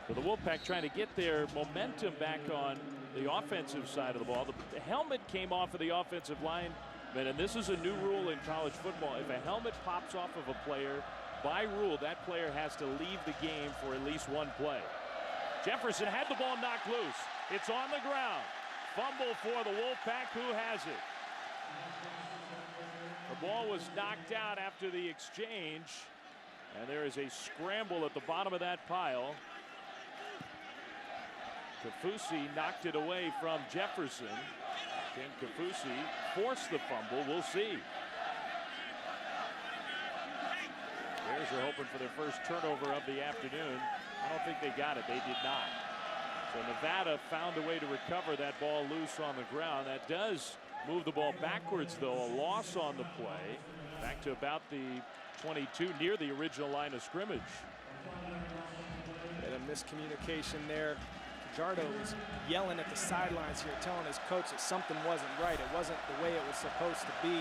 So the Wolfpack trying to get their momentum back on the offensive side of the ball. The helmet came off of the offensive lineman, and this is a new rule in college football. If a helmet pops off of a player, by rule, that player has to leave the game for at least one play. Jefferson had the ball knocked loose. It's on the ground. Fumble for the Wolfpack. Who has it? The ball was knocked out after the exchange. And there is a scramble at the bottom of that pile. Kafusi knocked it away from Jefferson. Can Kafusi force the fumble? We'll see. Bears are hoping for their first turnover of the afternoon. I don't think they got it. They did not. So Nevada found a way to recover that ball loose on the ground. That does move the ball backwards, though. A loss on the play. Back to about the 22, near the original line of scrimmage. And a miscommunication there. Fajardo was yelling at the sidelines here, telling his coach that something wasn't right. It wasn't the way it was supposed to be.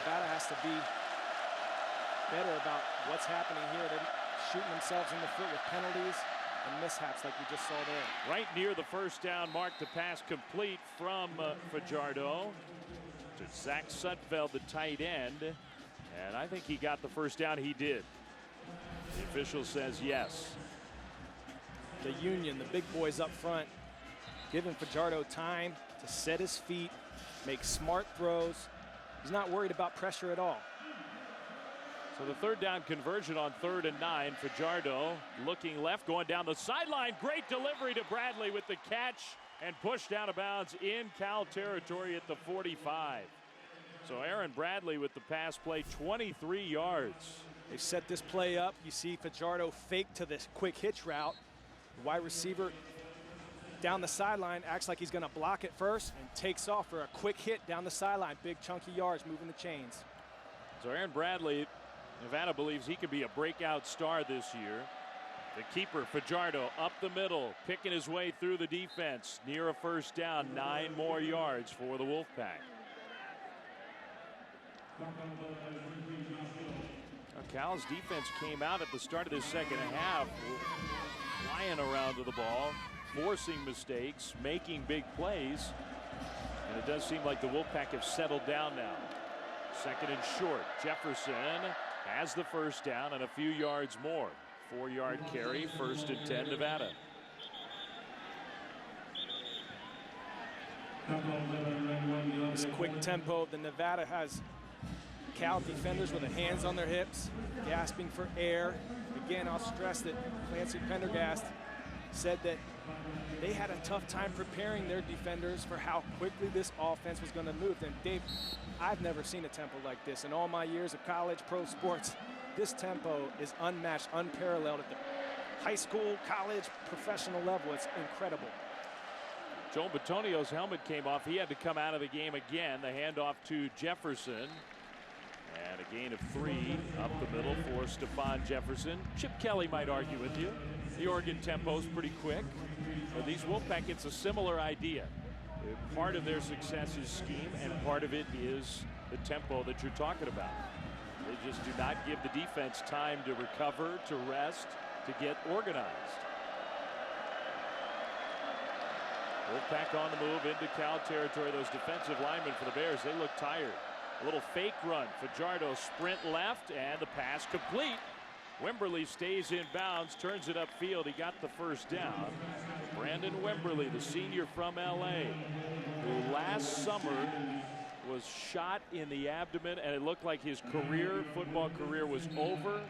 Nevada has to be better about what's happening here. They're shooting themselves in the foot with penalties and mishaps like we just saw there. Right near the first down mark, the pass complete from Fajardo to Zach Sudfeld, the tight end. And I think he got the first down. He did. The official says yes. The Union, the big boys up front, giving Fajardo time to set his feet, make smart throws. He's not worried about pressure at all. So the third down conversion on 3rd and 9. Fajardo looking left, going down the sideline. Great delivery to Bradley with the catch and pushed out of bounds in Cal territory at the 45. So Aaron Bradley with the pass play, 23 yards. They set this play up. You see Fajardo fake to this quick hitch route. The wide receiver down the sideline acts like he's going to block it first and takes off for a quick hit down the sideline. Big chunky yards moving the chains. So Aaron Bradley, Nevada believes he could be a breakout star this year. The keeper, Fajardo, up the middle, picking his way through the defense. Near a first down, 9 more yards for the Wolfpack. Cal's defense came out at the start of this second half, flying around to the ball, forcing mistakes, making big plays. And it does seem like the Wolfpack have settled down now. Second and short. Jefferson has the first down and a few yards more. 4-yard carry, 1st and 10, Nevada. This quick tempo, the Nevada has Cal defenders with their hands on their hips, gasping for air. Again, I'll stress that Clancy Pendergast said that they had a tough time preparing their defenders for how quickly this offense was going to move. And Dave, I've never seen a tempo like this in all my years of college pro sports. This tempo is unmatched, unparalleled at the high school, college, professional level. It's incredible. Joel Batonio's helmet came off. He had to come out of the game again. The handoff to Jefferson. And a gain of 3 up the middle for Stephon Jefferson. Chip Kelly might argue with you. The Oregon tempo's pretty quick. But these Wolfpack, it's a similar idea. Part of their success is scheme, and part of it is the tempo that you're talking about. They just do not give the defense time to recover, to rest, to get organized. Wolfpack on the move into Cal territory. Those defensive linemen for the Bears, they look tired. A little fake run. Fajardo sprint left, and the pass complete. Wimberly stays in bounds, turns it upfield. He got the first down. Brandon Wimberly, the senior from LA, who last summer was shot in the abdomen, and it looked like his football career was over,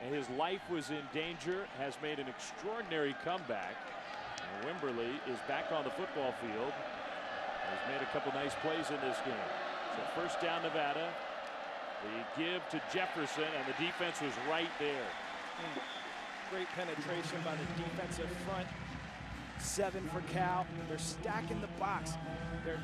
and his life was in danger, has made an extraordinary comeback. And Wimberly is back on the football field. Has made a couple nice plays in this game. So first down, Nevada. The give to Jefferson, and the defense was right there. Great penetration by the defensive front. 7 for Cal. They're stacking the box. They're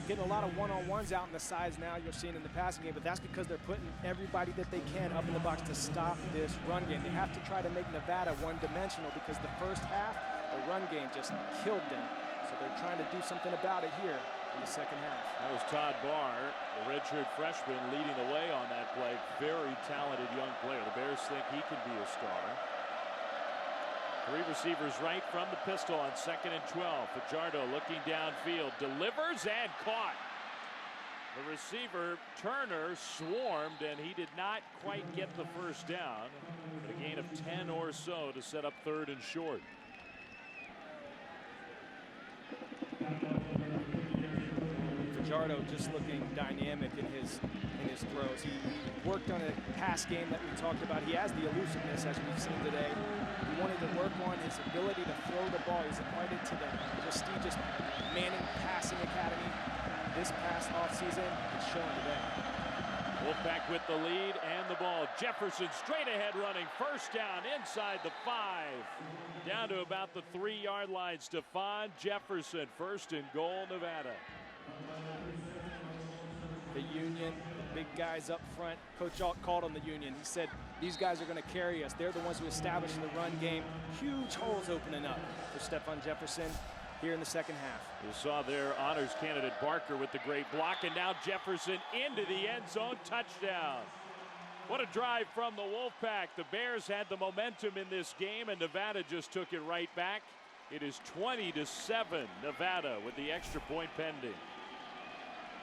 getting a lot of one-on-ones out in the sides now you're seeing in the passing game, but that's because they're putting everybody that they can up in the box to stop this run game. They have to try to make Nevada one-dimensional because the first half, the run game just killed them. So they're trying to do something about it here in the second half. That was Todd Barr, the redshirt freshman, leading the way on that play. Very talented young player. The Bears think he can be a star. 3 receivers right from the pistol on 2nd and 12. Fajardo looking downfield, delivers and caught. The receiver, Turner, swarmed, and he did not quite get the first down. A gain of 10 or so to set up 3rd and short. Fajardo just looking dynamic in his throws. He worked on a pass game that we talked about. He has the elusiveness, as we've seen today. He wanted to work on his ability to throw the ball. He's invited to the prestigious Manning Passing Academy this past offseason. It's showing today. Wolfpack with the lead and the ball. Jefferson straight ahead running. First down inside the 5. Down to about the 3-yard line. Stephon Jefferson, 1st and goal, Nevada. The Union, the big guys up front. Coach Alt called on the Union. He said, these guys are going to carry us. They're the ones who established the run game. Huge holes opening up for Stephon Jefferson here in the second half. You saw their honors candidate Barker with the great block, and now Jefferson into the end zone. Touchdown. What a drive from the Wolfpack. The Bears had the momentum in this game, and Nevada just took it right back. It is 20-7, Nevada with the extra point pending.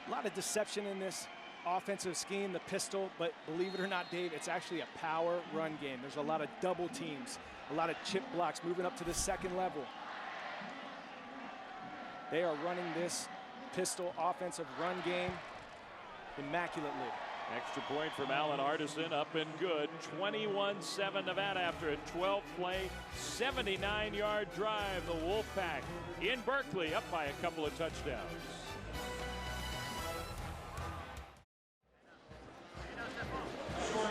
A lot of deception in this offensive scheme, the pistol, but believe it or not, Dave, it's actually a power run game. There's a lot of double teams, a lot of chip blocks moving up to the second level. They are running this pistol offensive run game immaculately. Extra point from Allen Hardison, up and good. 21-7 Nevada after a 12-play, 79-yard drive. The Wolfpack in Berkeley up by a couple of touchdowns.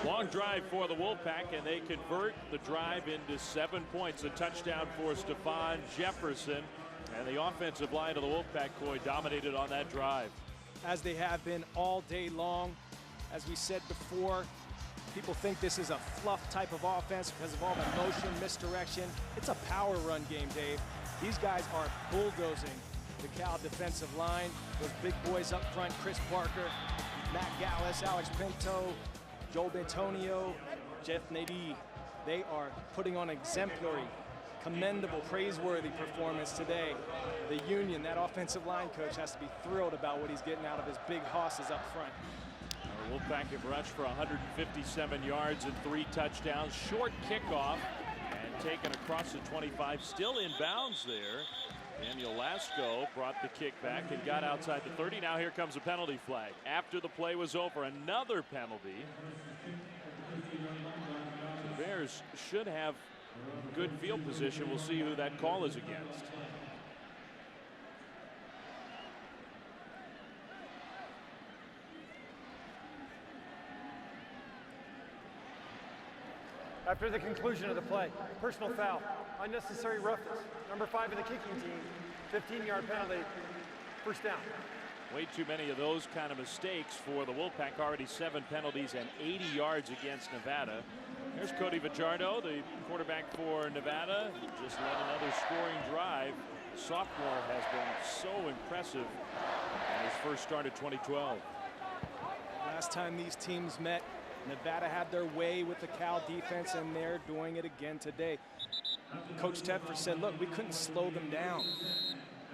Long drive for the Wolfpack, and they convert the drive into 7 points. A touchdown for Stephon Jefferson. And the offensive line of the Wolfpack, Coy, dominated on that drive. As they have been all day long. As we said before, people think this is a fluff type of offense because of all the motion, misdirection. It's a power run game, Dave. These guys are bulldozing the Cal defensive line. Those big boys up front, Chris Parker, Matt Gallis, Alex Pinto, Joel D'Antonio, Jeff Nady. They are putting on exemplary, commendable, praiseworthy performance today. The Union, that offensive line coach, has to be thrilled about what he's getting out of his big hosses up front. The Wolfpack have rushed for 157 yards and 3 touchdowns. Short kickoff and taken across the 25. Still in bounds there. Daniel Lasco brought the kick back and got outside the 30. Now here comes a penalty flag. After the play was over, another penalty. The Bears should have good field position. We'll see who that call is against. After the conclusion of the play, personal foul, unnecessary roughness, number 5 in the kicking team, 15-yard penalty, first down. Way too many of those kind of mistakes for the Wolfpack. Already 7 penalties and 80 yards against Nevada. There's Cody Fajardo, the quarterback for Nevada. He just led another scoring drive. The sophomore has been so impressive in his first start of 2012. Last time these teams met, Nevada had their way with the Cal defense, and they're doing it again today. Coach Tedford said, look, we couldn't slow them down.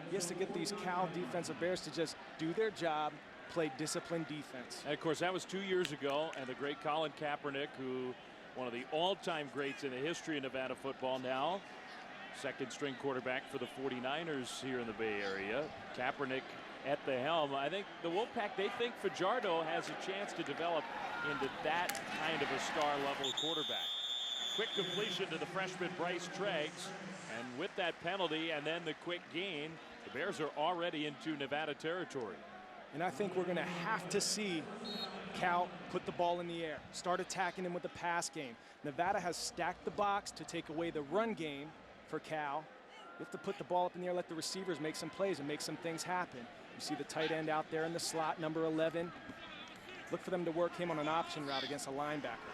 He has to get these Cal defensive Bears to just do their job, play disciplined defense. And of course, that was 2 years ago, and the great Colin Kaepernick, who one of the all-time greats in the history of Nevada football, now second string quarterback for the 49ers here in the Bay Area. Kaepernick at the helm. I think the Wolfpack, they think Fajardo has a chance to develop into that kind of a star-level quarterback. Quick completion to the freshman Bryce Treggs, and with that penalty and then the quick gain, the Bears are already into Nevada territory. And I think we're going to have to see Cal put the ball in the air, start attacking him with the pass game. Nevada has stacked the box to take away the run game for Cal. You have to put the ball up in the air, let the receivers make some plays and make some things happen. You see the tight end out there in the slot, number 11. Look for them to work him on an option route against a linebacker.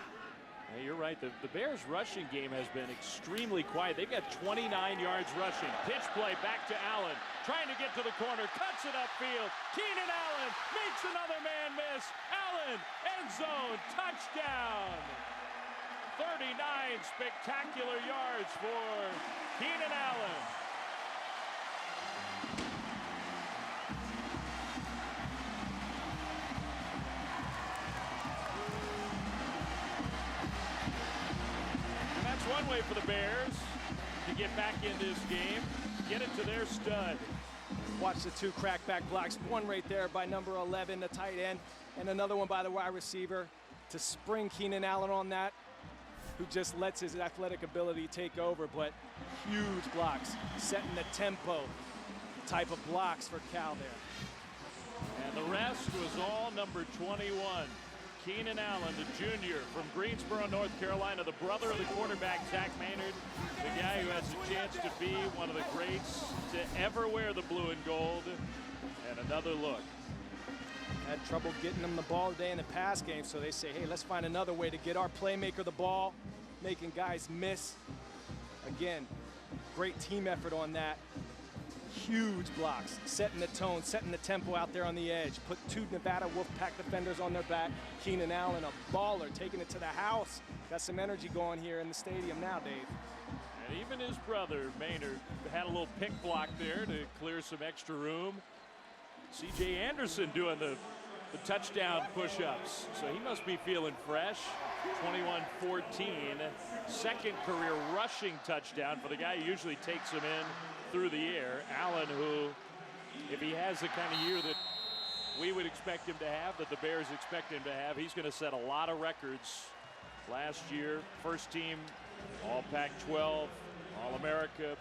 Yeah, you're right. The Bears rushing game has been extremely quiet. They've got 29 yards rushing. Pitch play back to Allen. Trying to get to the corner. Cuts it upfield. Keenan Allen makes another man miss. Allen, end zone, touchdown. 39 spectacular yards for Keenan Allen. One way for the Bears to get back into this game, get it to their stud. Watch the 2 crackback blocks, one right there by number 11, the tight end, and another one by the wide receiver to spring Keenan Allen on that, who just lets his athletic ability take over, but huge blocks, setting the tempo type of blocks for Cal there. And the rest was all number 21. Keenan Allen, the junior from Greensboro, North Carolina, the brother of the quarterback, Zach Maynard, the guy who has a chance to be one of the greats to ever wear the blue and gold. And another look. Had trouble getting them the ball today in the pass game, so they say, hey, let's find another way to get our playmaker the ball, making guys miss. Again, great team effort on that. Huge blocks, setting the tone, setting the tempo out there on the edge. Put 2 Nevada Wolfpack defenders on their back. Keenan Allen, a baller, taking it to the house. Got some energy going here in the stadium now, Dave. And even his brother, Maynard, had a little pick block there to clear some extra room. C.J. Anderson doing the touchdown push-ups, so he must be feeling fresh. 21-14, second career rushing touchdown for the guy who usually takes him in through the air. Allen, who, if he has the kind of year that we would expect him to have, that the Bears expect him to have. He's going to set a lot of records. Last year, first team, all Pac-12, All-America,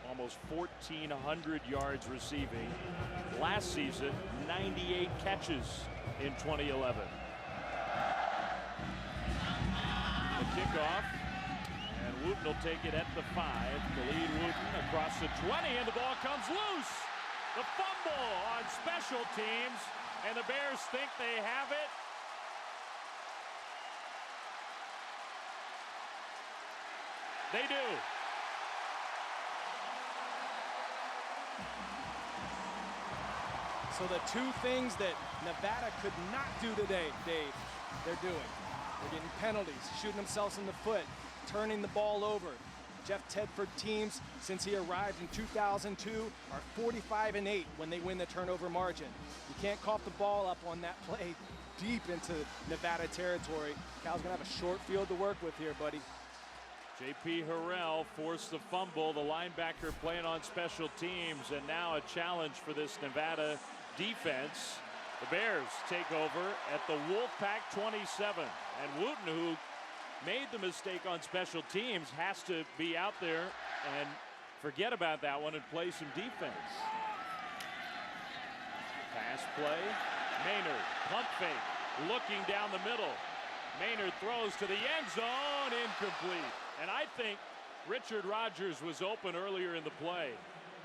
almost 1,400 yards receiving. Last season, 98 catches in 2011. The kickoff, and Wooten will take it at the 5. Khalid Wooten across the 20, and the ball comes loose. The fumble on special teams, and the Bears think they have it. They do. So the two things that Nevada could not do today, Dave, they're doing. They're getting penalties, shooting themselves in the foot, turning the ball over. Jeff Tedford teams, since he arrived in 2002, are 45-8 when they win the turnover margin. You can't cough the ball up on that play deep into Nevada territory. Cal's gonna have a short field to work with here, buddy. J.P. Harrell forced the fumble, the linebacker playing on special teams, and now a challenge for this Nevada defense. The Bears take over at the Wolfpack 27, and Wooten, who made the mistake on special teams, has to be out there and forget about that one and play some defense. Pass play, Maynard, pump fake, looking down the middle. Maynard throws to the end zone, incomplete. And I think Richard Rodgers was open earlier in the play,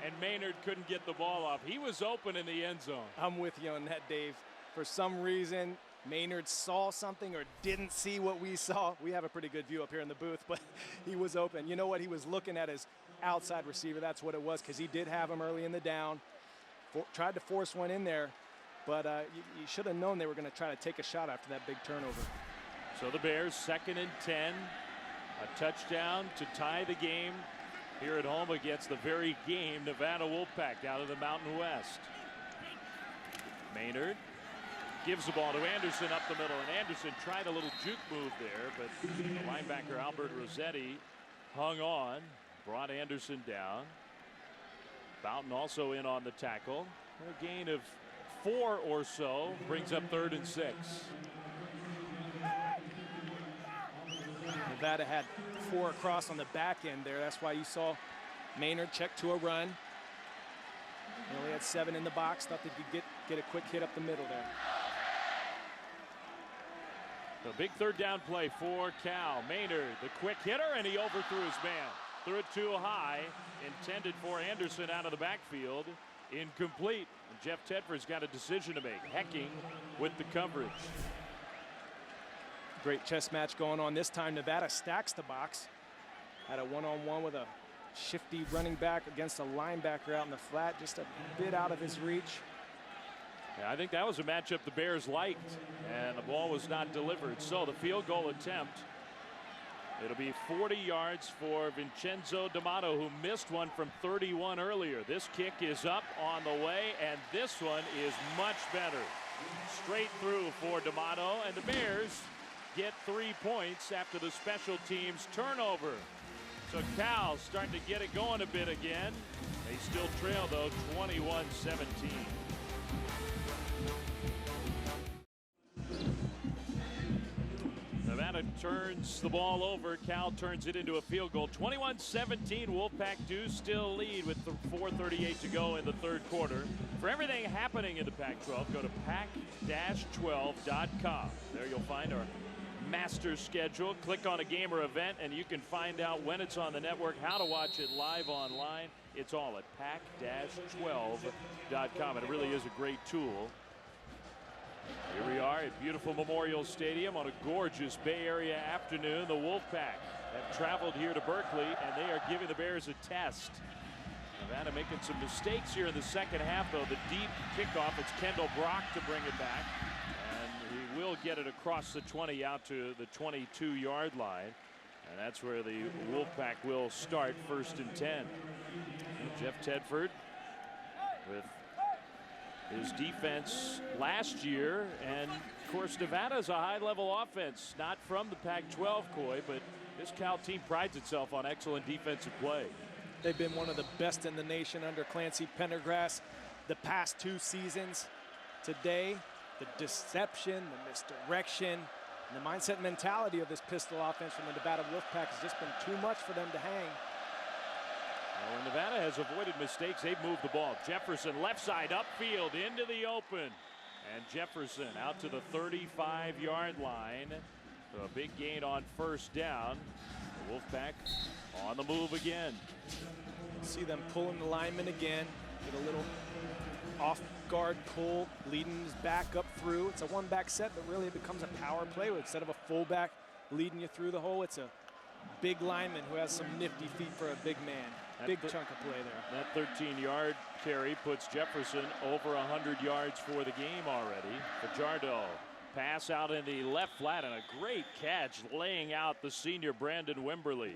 and Maynard couldn't get the ball off. He was open in the end zone. I'm with you on that, Dave. For some reason, Maynard saw something or didn't see what we saw. We have a pretty good view up here in the booth, but he was open. You know what? He was looking at his outside receiver. That's what it was, because he did have him early in the down. Tried to force one in there, but you should have known they were going to try to take a shot after that big turnover. So the Bears 2nd and 10. A touchdown to tie the game here at home against the very game Nevada Wolfpack out of the Mountain West. Maynard gives the ball to Anderson up the middle, and Anderson tried a little juke move there, but the linebacker Albert Rossetti hung on, brought Anderson down. Boughton also in on the tackle. A gain of 4 or so brings up 3rd and 6. Nevada had 4 across on the back end there. That's why you saw Maynard check to a run. He only had 7 in the box. Thought they could get a quick hit up the middle there. The big 3rd down play for Cal. Maynard, the quick hitter, and he overthrew his man. Threw it too high. Intended for Anderson out of the backfield. Incomplete. And Jeff Tedford's got a decision to make. Hecking with the coverage. Great chess match going on. This time Nevada stacks the box. Had a one-on-one with a shifty running back against a linebacker out in the flat, just a bit out of his reach. Yeah, I think that was a matchup the Bears liked, and the ball was not delivered. So the field goal attempt, it'll be 40 yards for Vincenzo D'Amato, who missed one from 31 earlier. This kick is up on the way, and this one is much better. Straight through for D'Amato, and the Bears get 3 points after the special teams turnover. So Cal starting to get it going a bit again. They still trail, though, 21-17. Nevada turns the ball over. Cal turns it into a field goal. 21-17. Wolfpack do still lead with 4:38 to go in the 3rd quarter. For everything happening in the Pac-12, go to pac-12.com. There you'll find our master schedule. Click on a game or event, and you can find out when it's on the network, how to watch it live online. It's all at pac-12.com, and it really is a great tool. Here we are at beautiful Memorial Stadium on a gorgeous Bay Area afternoon. The Wolfpack have traveled here to Berkeley, and they are giving the Bears a test. Nevada making some mistakes here in the 2nd half, though. The deep kickoff, it's Kendall Brock to bring it back. He will get it across the 20 out to the 22-yard line. And that's where the Wolfpack will start 1st and 10. Jeff Tedford with his defense last year. And, of course, Nevada's a high-level offense. Not from the Pac-12, Coy, but this Cal team prides itself on excellent defensive play. They've been one of the best in the nation under Clancy Pendergrass the past 2 seasons. today, the deception, the misdirection, and the mindset and mentality of this pistol offense from the Nevada Wolfpack has just been too much for them to hang. Well, Nevada has avoided mistakes. They've moved the ball. Jefferson left side upfield into the open. And Jefferson out to the 35-yard line. So a big gain on first down. The Wolfpack on the move again. See them pulling the lineman again. Get a little off-guard pull, leading his back up through. It's a one-back set, but really it becomes a power play. Instead of a fullback leading you through the hole, it's a big lineman who has some nifty feet for a big man. Big chunk of play there. That 13-yard carry puts Jefferson over 100 yards for the game already. Fajardo pass out in the left flat and a great catch laying out the senior Brandon Wimberly.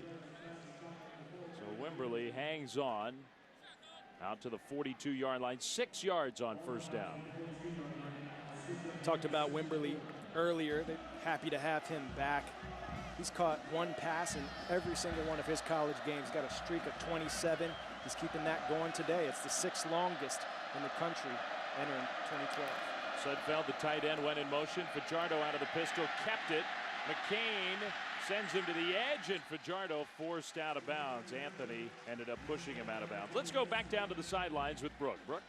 So Wimberly hangs on out to the 42-yard line, 6 yards on first down. Talked about Wimberly earlier. They're happy to have him back. He's caught one pass in every single one of his college games. Got a streak of 27. He's keeping that going today. It's the 6th longest in the country entering 2012. Sudfeld, the tight end, went in motion. Fajardo out of the pistol, kept it. McCain sends him to the edge, and Fajardo forced out of bounds. Anthony ended up pushing him out of bounds. Let's go back down to the sidelines with Brooke. Brooke?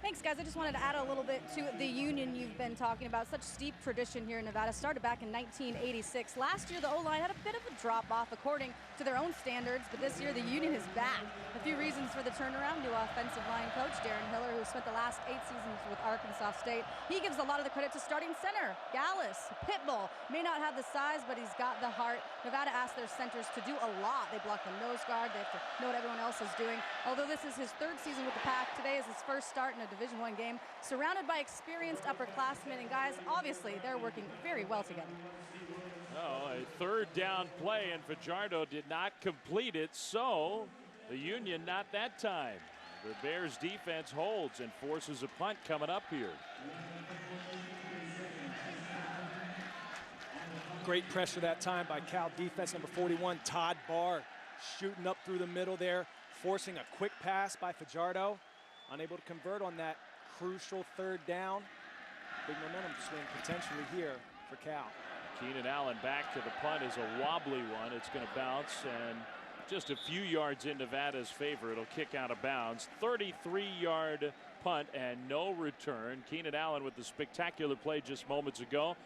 Thanks, guys. I just wanted to add a little bit to the Union you've been talking about. Such steep tradition here in Nevada. Started back in 1986. Last year, the O-line had a bit of a drop-off according to their own standards, but this year the Union is back. A few reasons for the turnaround. New offensive line coach Darren Hiller, who spent the last 8 seasons with Arkansas State. He gives a lot of the credit to starting center Gallus. Pitbull may not have the size, but he's got the heart. Nevada asked their centers to do a lot. They block the nose guard. They have to know what everyone else is doing. Although this is his 3rd season with the Pack, today is his first start in a Division I game. Surrounded by experienced upperclassmen, and guys, obviously they're working very well together. Oh, a 3rd down play, and Fajardo did not complete it, so the Union not that time. The Bears defense holds and forces a punt coming up here. Great pressure that time by Cal defense, number 41, Todd Barr, shooting up through the middle there, forcing a quick pass by Fajardo. Unable to convert on that crucial 3rd down. Big momentum swing potentially here for Cal. Keenan Allen back to the punt is a wobbly one. It's going to bounce and just a few yards in Nevada's favor. It'll kick out of bounds. 33-yard punt and no return. Keenan Allen with the spectacular play just moments ago.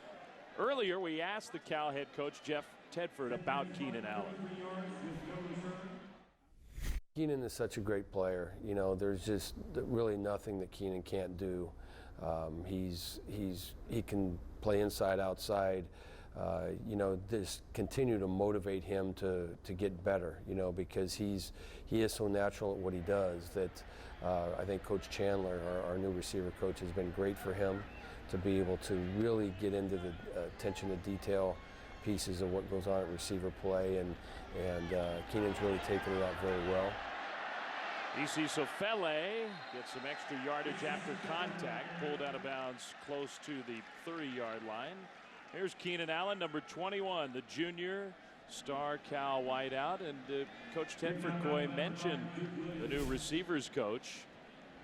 Earlier we asked the Cal head coach Jeff Tedford about Keenan Allen. Keenan is such a great player. You know, there's just really nothing that Keenan can't do. He can play inside, outside. You know, just continue to motivate him to get better. You know, because he is so natural at what he does that I think Coach Chandler, our new receiver coach, has been great for him to be able to really get into the attention to detail pieces of what goes on at receiver play, and Keenan's really taken it out very well. E.C. Sofele gets some extra yardage after contact, pulled out of bounds close to the 30-yard line. Here's Keenan Allen, number 21, the junior star Cal wideout, and Coach Tedford Coy mentioned the new receivers coach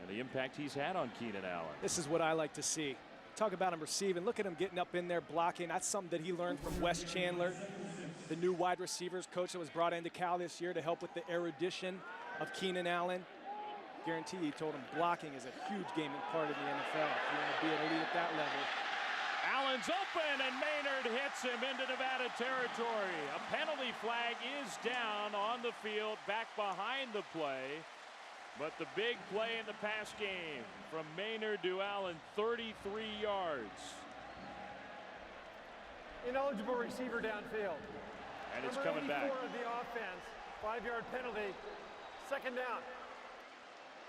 and the impact he's had on Keenan Allen. This is what I like to see. Talk about him receiving. Look at him getting up in there blocking. That's something that he learned from Wes Chandler, the new wide receivers coach that was brought into Cal this year to help with the erudition of Keenan Allen. Guarantee he told him blocking is a huge gaming part of the NFL. If you want to be an elite at that level. Allen's open and Maynard hits him into Nevada territory. A penalty flag is down on the field, back behind the play. But the big play in the pass game from Maynard to Allen, 33 yards. Ineligible receiver downfield. And it's Number coming back. 84 of the offense, 5-yard penalty, 2nd down.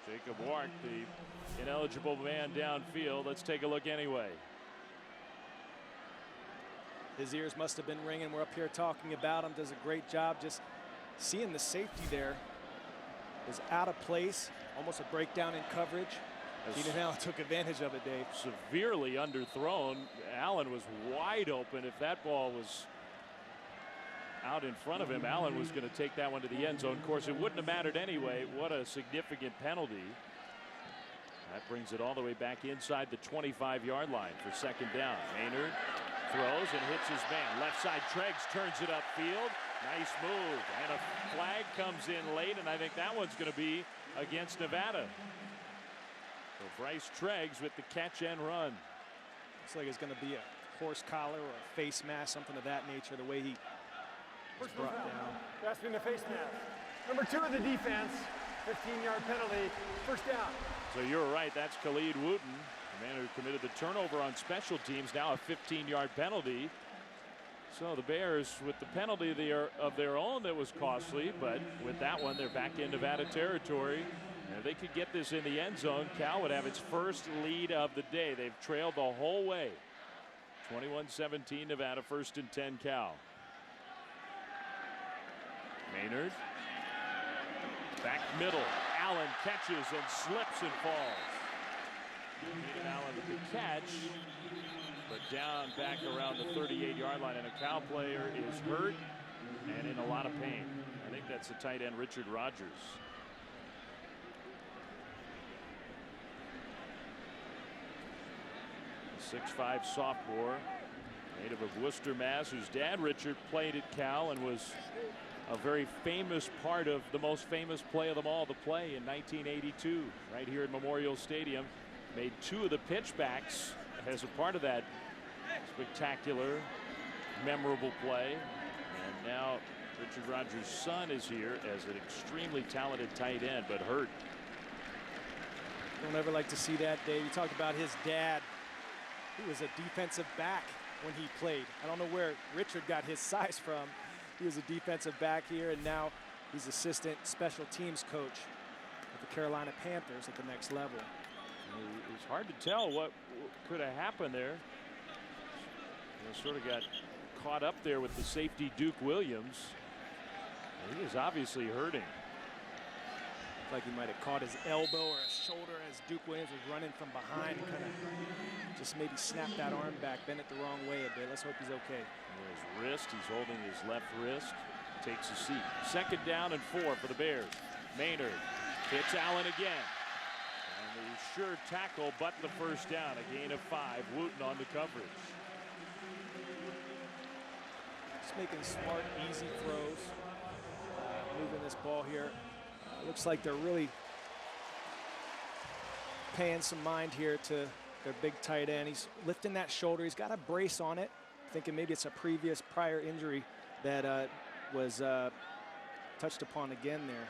Jacob Wark, the ineligible man downfield. Let's take a look anyway. His ears must have been ringing. We're up here talking about him. Does a great job just seeing the safety there. Was out of place, almost a breakdown in coverage. Keenan Allen took advantage of it, Dave. Severely underthrown. Allen was wide open. If that ball was out in front of him, Allen was going to take that one to the end zone. Of course, it wouldn't have mattered anyway. What a significant penalty. That brings it all the way back inside the 25-yard line for second down. Maynard throws and hits his man. Left side, Treggs turns it upfield. Nice move. And a flag comes in late, and I think that one's going to be against Nevada. So Bryce Treggs with the catch and run. Looks like it's going to be a horse collar or a face mask, something of that nature, the way he was brought down. Grasping the face mask. Number 2 of the defense. 15-yard penalty. First down. So you're right. That's Khalid Wooten, the man who committed the turnover on special teams. Now a 15-yard penalty. So the Bears, with the penalty of their own that was costly, but with that one, they're back in Nevada territory. And if they could get this in the end zone, Cal would have its first lead of the day. They've trailed the whole way. 21-17 Nevada, 1st and 10 Cal. Maynard. Back middle. Allen catches and slips and falls. Needed Allen with the catch, but down back around the 38-yard line, and a Cal player is hurt and in a lot of pain. I think that's the tight end Richard Rogers. A 6'5" sophomore, native of Worcester, Mass., whose dad Richard played at Cal and was a very famous part of the most famous play of them all, the play in 1982, right here at Memorial Stadium. Made 2 of the pitchbacks as a part of that spectacular, memorable play. And now Richard Rogers' son is here as an extremely talented tight end, but hurt. Don't ever like to see that, Dave. You talked about his dad, who was a defensive back when he played. I don't know where Richard got his size from. He was a defensive back here, and now he's assistant special teams coach with the Carolina Panthers at the next level. It's hard to tell what could have happened there. He sort of got caught up there with the safety Duke Williams. He is obviously hurting. Like he might have caught his elbow or his shoulder as Duke Williams was running from behind and kind of just maybe snapped that arm back, bent it the wrong way a bit. Let's hope he's okay. His wrist, he's holding his left wrist, takes a seat. Second down and 4 for the Bears. Maynard hits Allen again. And the sure tackle, but the first down, a gain of 5. Wooten on the coverage. Just making smart, easy throws. Moving this ball here. Looks like they're really paying some mind here to their big tight end. He's lifting that shoulder. He's got a brace on it. Thinking maybe it's a prior injury that was touched upon again there.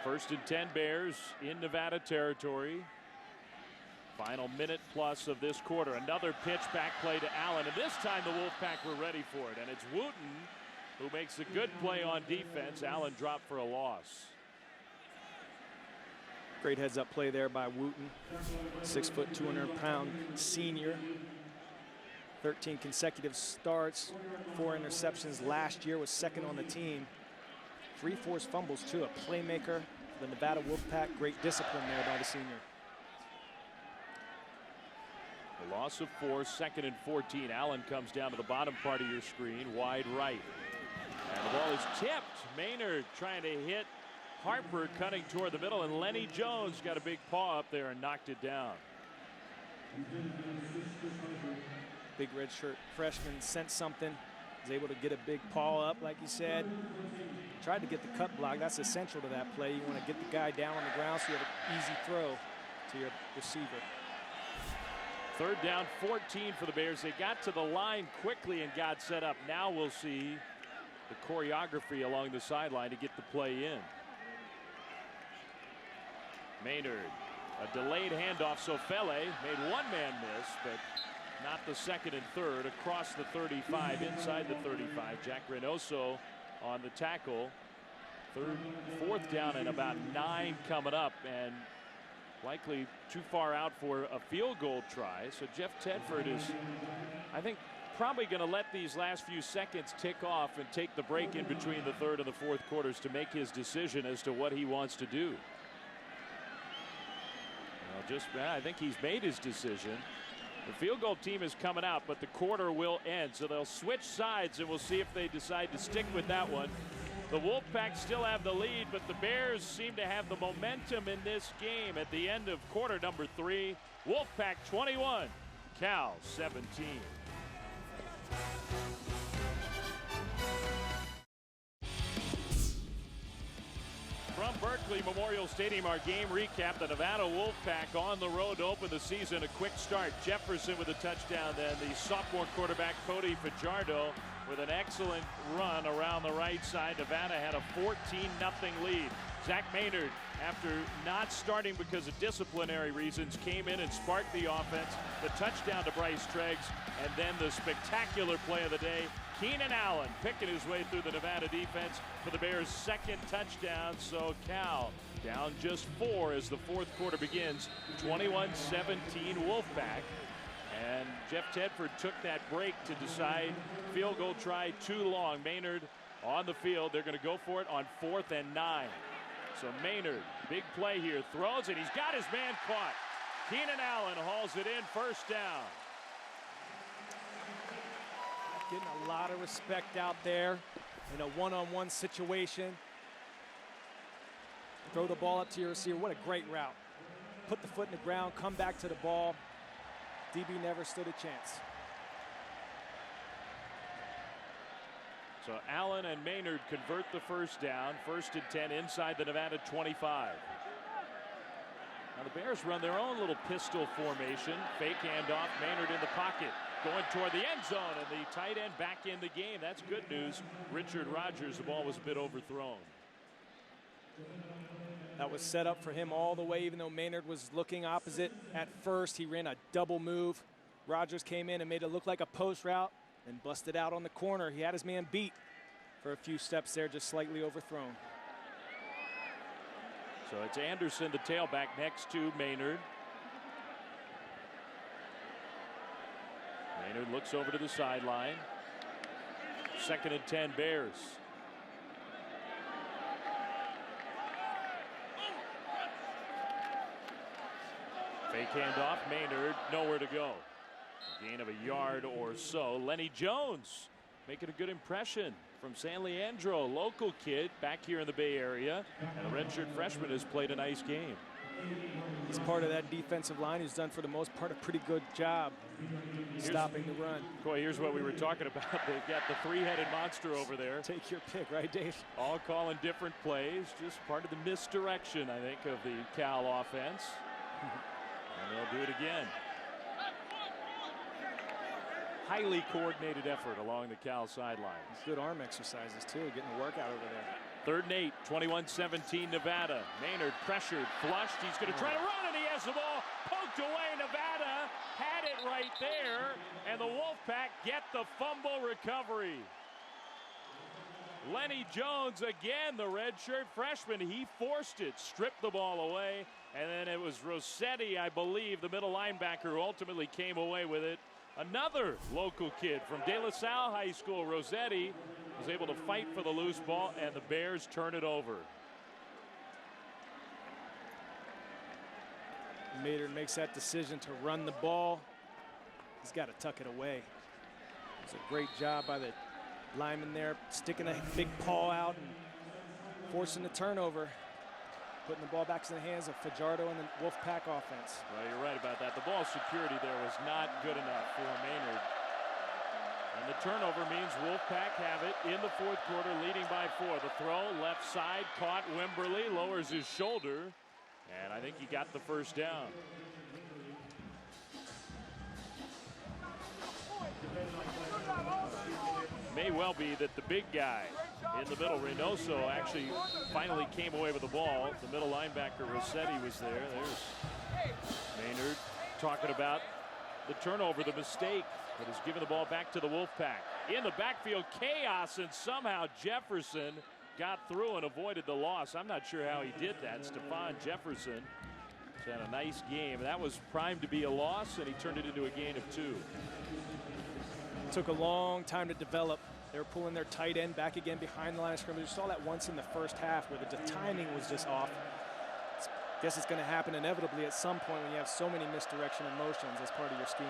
1st and 10 Bears in Nevada territory. Final minute plus of this quarter. Another pitch back play to Allen, and this time the Wolfpack were ready for it. And it's Wooten who makes a good play on defense. Allen dropped for a loss. Great heads-up play there by Wooten. 6 foot, 200-pound senior. 13 consecutive starts, 4 interceptions last year, was second on the team. 3 forced fumbles too. A playmaker for the Nevada Wolfpack. Great discipline there by the senior. A loss of 4, 2nd and 14. Allen comes down to the bottom part of your screen, wide right. And the ball is tipped. Maynard trying to hit Harper, cutting toward the middle, and Lenny Jones got a big paw up there and knocked it down. Big redshirt freshman sent something. Was able to get a big paw up, like you said. Tried to get the cut block. That's essential to that play. You want to get the guy down on the ground so you have an easy throw to your receiver. 3rd down, 14 for the Bears. They got to the line quickly and got set up. Now we'll see the choreography along the sideline to get the play in. Maynard, a delayed handoff, so Fele made one man miss, but not the 2nd and 3rd. Across the 35, inside the 35. Jack Reynoso on the tackle. 4th down and about 9 coming up, and likely too far out for a field goal try. So Jeff Tedford is, I think, probably going to let these last few seconds tick off and take the break in between the 3rd and the 4th quarters to make his decision as to what he wants to do. Well, I think he's made his decision. The field goal team is coming out, but the quarter will end. So they'll switch sides, and we'll see if they decide to stick with that one The Wolfpack still have the lead, but the Bears seem to have the momentum in this game at the end of quarter number 3. Wolfpack 21, Cal 17. From Berkeley Memorial Stadium, our game recap. The Nevada Wolfpack on the road to open the season. A quick start. Jefferson with a touchdown. Then the sophomore quarterback Cody Fajardo with an excellent run around the right side. Nevada had a 14-0 lead. Zach Maynard, after not starting because of disciplinary reasons, came in and sparked the offense. The touchdown to Bryce Treggs, and then the spectacular play of the day. Keenan Allen picking his way through the Nevada defense for the Bears' second touchdown. So Cal down just 4 as the fourth quarter begins. 21-17 Wolfpack. And Jeff Tedford took that break to decide field goal try too long. Maynard on the field. They're going to go for it on 4th and 9. So Maynard, big play here, throws it. He's got his man caught. Keenan Allen hauls it in, first down. Getting a lot of respect out there in a one-on-one situation. Throw the ball up to your receiver. What a great route. Put the foot in the ground, come back to the ball. DB never stood a chance. So Allen and Maynard convert the first down. 1st and 10 inside the Nevada 25. Now the Bears run their own little pistol formation. Fake handoff, Maynard in the pocket. Going toward the end zone, and the tight end back in the game. That's good news. Richard Rogers, the ball was a bit overthrown. That was set up for him all the way, even though Maynard was looking opposite at first. He ran a double move. Rogers came in and made it look like a post route and busted out on the corner. He had his man beat for a few steps there, just slightly overthrown. So it's Anderson, the tailback, next to Maynard. Maynard looks over to the sideline. 2nd and 10 Bears. Fake handoff, Maynard, nowhere to go. A gain of a yard or so. Lenny Jones making a good impression from San Leandro, local kid back here in the Bay Area. And the redshirt freshman has played a nice game. He's part of that defensive line who's done, for the most part, a pretty good job stopping the run. Boy, here's what we were talking about. They've got the three-headed monster over there. Take your pick, right, Dave? All calling different plays. Just part of the misdirection, I think, of the Cal offense. And they'll do it again. Highly coordinated effort along the Cal sidelines. Good arm exercises, too, getting the workout over there. 3rd and 8, 21-17 Nevada. Maynard pressured, flushed. He's going to try to run, and he has the ball poked away. Nevada had it right there, and the Wolfpack get the fumble recovery. Lenny Jones, again, the redshirt freshman, he forced it, stripped the ball away, and then it was Rossetti, I believe, the middle linebacker, who ultimately came away with it. Another local kid from De La Salle High School, Rossetti, was able to fight for the loose ball, and the Bears turn it over. Maynard makes that decision to run the ball. He's got to tuck it away. It's a great job by the lineman there, sticking a big paw out and forcing the turnover, putting the ball back in the hands of Fajardo and the Wolfpack offense. Well, you're right about that. The ball security there was not good enough for Maynard. And the turnover means Wolfpack have it in the fourth quarter, leading by 4. The throw, left side, caught. Wimberly lowers his shoulder, and I think he got the first down. May well be that the big guy in the middle, Reynoso, actually finally came away with the ball. The middle linebacker, Rossetti, was there. There's Maynard talking about the turnover, the mistake that has given the ball back to the Wolfpack. In the backfield, chaos, and somehow Jefferson got through and avoided the loss. I'm not sure how he did that. Stephon Jefferson has had a nice game. That was primed to be a loss, and he turned it into a gain of 2. Took a long time to develop. They were pulling their tight end back again behind the line of scrimmage. You saw that once in the first half where the timing was just off. I guess it's going to happen inevitably at some point when you have so many misdirection and motions as part of your scheme.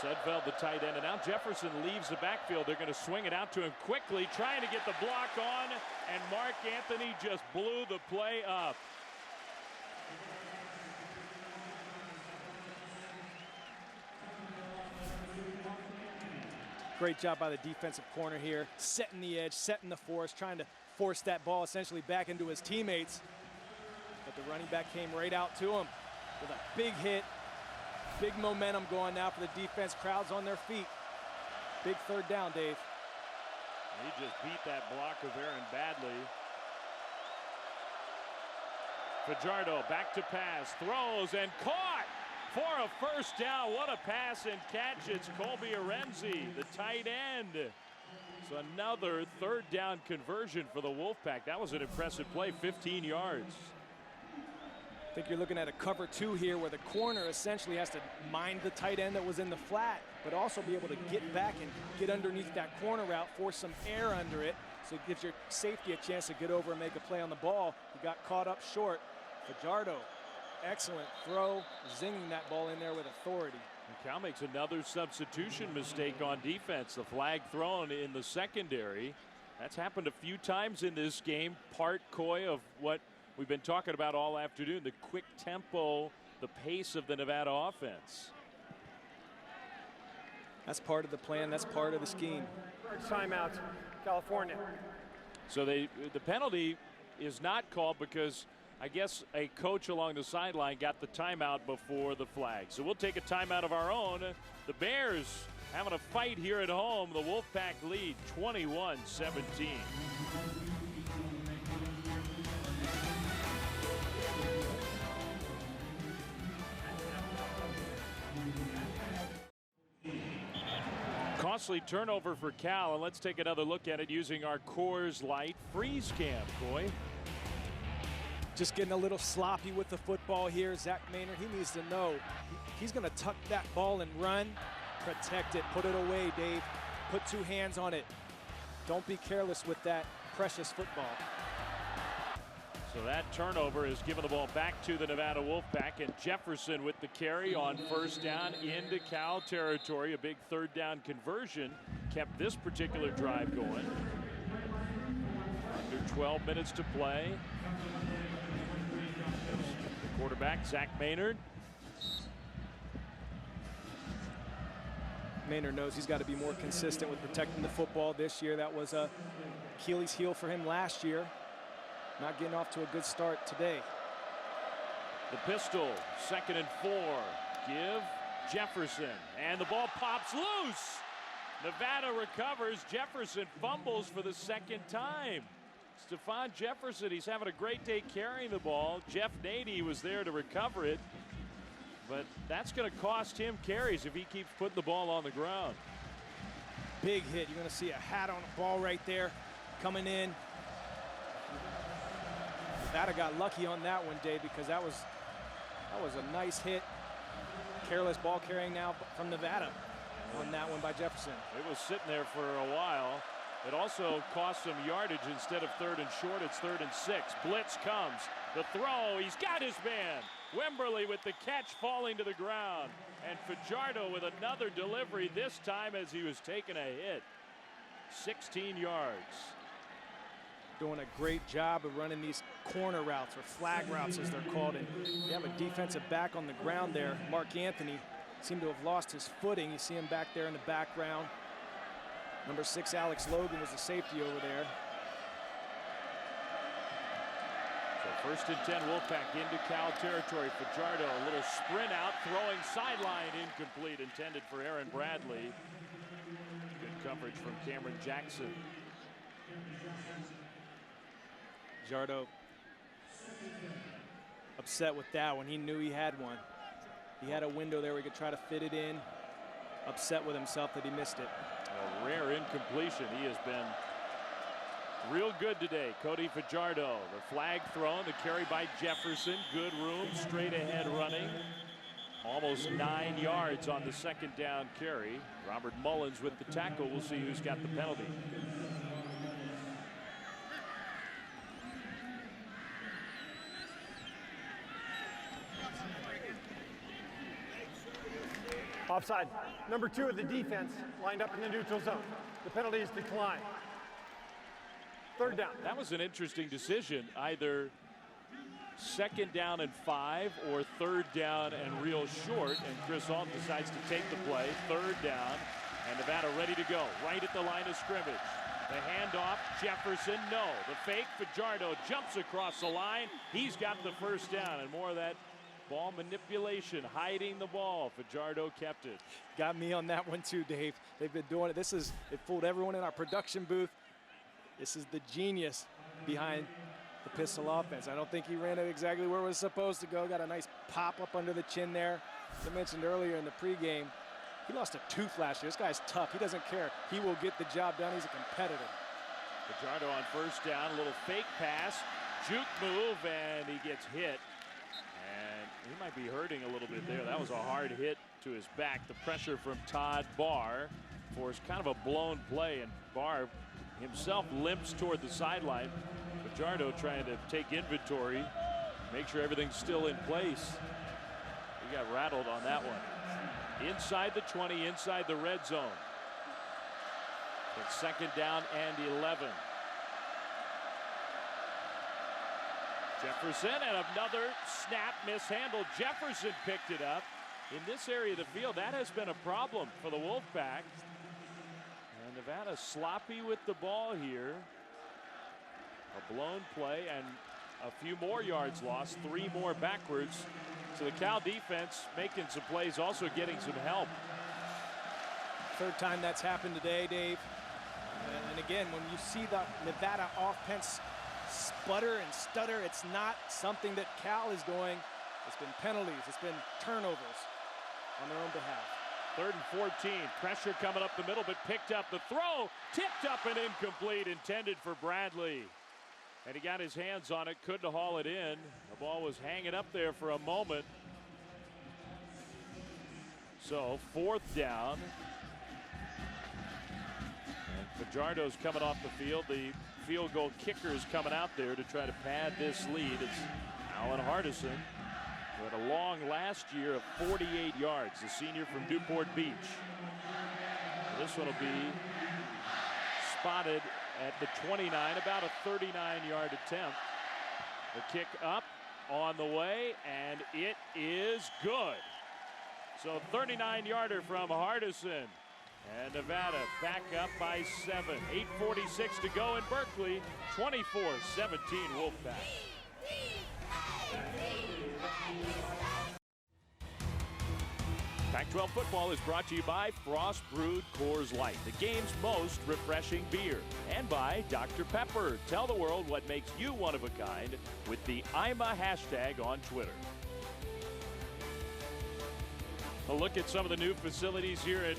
Sudfeld, the tight end, and now Jefferson leaves the backfield. They're going to swing it out to him quickly, trying to get the block on, and Mark Anthony just blew the play up. Great job by the defensive corner here, setting the edge, setting the force, trying to force that ball essentially back into his teammates. But the running back came right out to him with a big hit. Big momentum going now for the defense. Crowds on their feet. Big third down, Dave. He just beat that block of Aaron badly. Fajardo back to pass, throws and caught for a first down. What a pass and catch. It's Colby Arenzi, the tight end. So another third down conversion for the Wolfpack. That was an impressive play, 15 yards. I think you're looking at a cover 2 here where the corner essentially has to mind the tight end that was in the flat, but also be able to get back and get underneath that corner route, force some air under it, so it gives your safety a chance to get over and make a play on the ball. He got caught up short. Fajardo, excellent throw, zinging that ball in there with authority. And Cal makes another substitution mistake on defense. The flag thrown in the secondary. That's happened a few times in this game. Part, Coy, of what we've been talking about all afternoon, the quick tempo, the pace of the Nevada offense. That's part of the plan. That's part of the scheme. Timeout, California. So the penalty is not called because I guess a coach along the sideline got the timeout before the flag. So we'll take a timeout of our own. The Bears having a fight here at home. The Wolfpack lead 21-17. Costly turnover for Cal, and let's take another look at it using our Coors Light freeze cam, Coy. Just getting a little sloppy with the football here. Zach Maynard, he needs to know he's going to tuck that ball and run, protect it, put it away, Dave. Put 2 hands on it. Don't be careless with that precious football. So that turnover has given the ball back to the Nevada Wolfpack, and Jefferson with the carry on first down into Cal territory. A big third down conversion kept this particular drive going. Under 12 minutes to play. The quarterback, Zach Maynard. Maynard knows he's got to be more consistent with protecting the football this year. That was a Achilles heel for him last year. Not getting off to a good start today. The pistol, 2nd and 4. Give Jefferson, and the ball pops loose. Nevada recovers. Jefferson fumbles for the 2nd time. Stephon Jefferson, he's having a great day carrying the ball. Jeff Nady was there to recover it, but that's going to cost him carries if he keeps putting the ball on the ground. Big hit. You're going to see a hat on the ball right there coming in. Nevada got lucky on that one, Dave, because that was a nice hit. Careless ball carrying now from Nevada on that one by Jefferson. It was sitting there for a while. It also cost some yardage. Instead of 3rd and short, it's 3rd and 6. Blitz comes. The throw, he's got his man. Wimberly with the catch, falling to the ground. And Fajardo with another delivery, this time as he was taking a hit. 16 yards. Doing a great job of running these corner routes, or flag routes as they're called. And you have a defensive back on the ground there. Mark Anthony seemed to have lost his footing. You see him back there in the background. Number 6, Alex Logan, was the safety over there. So 1st and 10, Wolfpack into Cal territory. Fajardo, a little sprint out, throwing sideline, incomplete, intended for Aaron Bradley. Good coverage from Cameron Jackson. Fajardo upset with that one. He knew he had one. He had a window there where he could try to fit it in. Upset with himself that he missed it. A rare incompletion. He has been real good today. Cody Fajardo, the flag thrown, the carry by Jefferson. Good room, straight ahead running. Almost 9 yards on the 2nd down carry. Robert Mullins with the tackle. We'll see who's got the penalty. Offside. Number 2 of the defense lined up in the neutral zone. The penalty is declined. Third down. That was an interesting decision. Either second down and 5 or third down and real short. And Chris Ault decides to take the play. Third down. And Nevada ready to go. Right at the line of scrimmage. The handoff. Jefferson. No. The fake. Fajardo jumps across the line. He's got the first down. And more of that ball manipulation, hiding the ball. Fajardo kept it. Got me on that one too, Dave. They've been doing it. It fooled everyone in our production booth. This is the genius behind the pistol offense. I don't think he ran it exactly where it was supposed to go. Got a nice pop up under the chin there. As I mentioned earlier in the pregame, he lost a tooth last year. This guy's tough. He doesn't care. He will get the job done. He's a competitor. Fajardo on first down, a little fake pass, juke move, and he gets hit. And he might be hurting a little bit there. That was a hard hit to his back. The pressure from Todd Barr forced kind of a blown play, and Barr himself limps toward the sideline. Fajardo trying to take inventory, make sure everything's still in place. He got rattled on that one. Inside the 20, inside the red zone. It's second down and 11. Jefferson, and another snap mishandled. Jefferson picked it up. In this area of the field, that has been a problem for the Wolfpack. And Nevada sloppy with the ball here. A blown play and a few more yards lost, 3 more backwards. So the Cal defense making some plays, also getting some help. Third time that's happened today, Dave. And again, when you see the Nevada offense sputter and stutter, it's not something that Cal is doing. It's been penalties, it's been turnovers on their own behalf. Third and 14, pressure coming up the middle, but picked up. The throw, tipped up and incomplete, intended for Bradley. And he got his hands on it, couldn't haul it in. The ball was hanging up there for a moment. So fourth down. And Fajardo's coming off the field. The field goal kicker is coming out there to try to pad this lead. It's Alan Hardison, who had a long last year of 48 yards, the senior from Newport Beach. This one will be spotted at the 29, about a 39-yard attempt. The kick up on the way, and it is good. So 39-yarder from Hardison. And Nevada back up by 7. 8:46 to go in Berkeley. 24-17 Wolfpack. Pac-12 football is brought to you by Frost Brewed Coors Light, the game's most refreshing beer, and by Dr. Pepper. Tell the world what makes you one of a kind with the IMA hashtag on Twitter. A look at some of the new facilities here at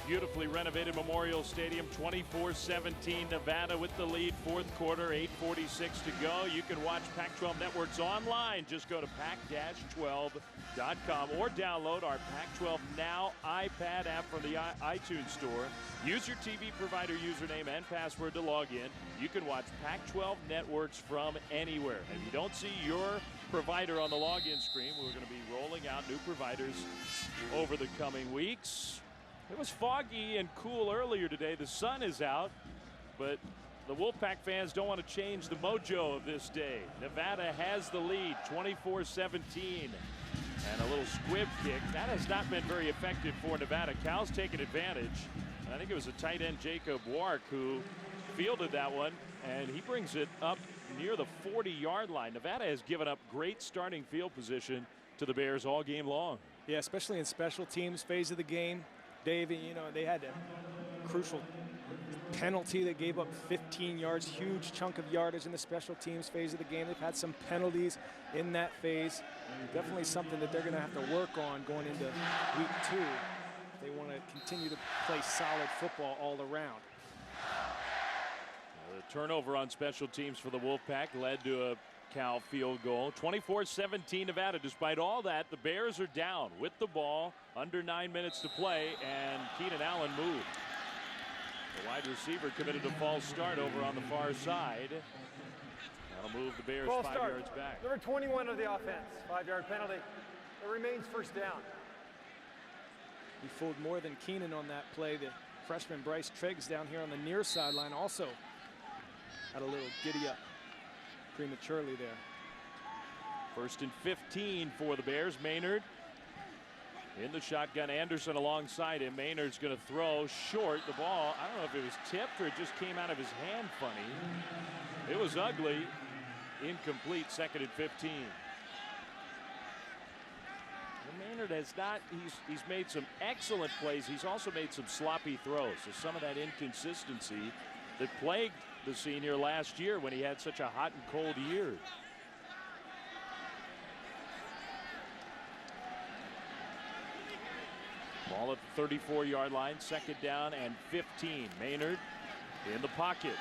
beautifully renovated Memorial Stadium. 24-17 Nevada with the lead. Fourth quarter, 8:46 to go. You can watch Pac-12 Networks online. Just go to pac-12.com or download our Pac-12 Now iPad app from the iTunes store. Use your TV provider username and password to log in. You can watch Pac-12 Networks from anywhere. And if you don't see your provider on the login screen, we're going to be rolling out new providers over the coming weeks. It was foggy and cool earlier today. The sun is out, but the Wolfpack fans don't want to change the mojo of this day. Nevada has the lead, 24-17. And a little squib kick. That has not been very effective for Nevada. Cal's taken advantage. I think it was a tight end, Jacob Wark, who fielded that one, and he brings it up near the 40-yard line. Nevada has given up great starting field position to the Bears all game long. Yeah, especially in special teams phase of the game. Dave, you know, they had a crucial penalty that gave up 15 yards, huge chunk of yardage in the special teams phase of the game. They've had some penalties in that phase. Definitely something that they're going to have to work on going into week 2 if they want to continue to play solid football all around. The turnover on special teams for the Wolfpack led to a Cal field goal. 24-17 Nevada. Despite all that, the Bears are down with the ball, under 9 minutes to play, and Keenan Allen moved. The wide receiver committed a false start over on the far side. That'll move the Bears 5 yards back. Number 21 of the offense, 5-yard penalty. It remains first down. He fooled more than Keenan on that play. The freshman Bryce Triggs down here on the near sideline also had a little giddy up prematurely there. 1st and 15 for the Bears. Maynard in the shotgun. Anderson alongside him. Maynard's going to throw short. The ball, I don't know if it was tipped or it just came out of his hand funny. It was ugly. Incomplete. 2nd and 15. Maynard has not, he's made some excellent plays. He's also made some sloppy throws. So some of that inconsistency that plagued the senior last year when he had such a hot and cold year. Ball at the 34-yard line, 2nd down and 15. Maynard in the pocket.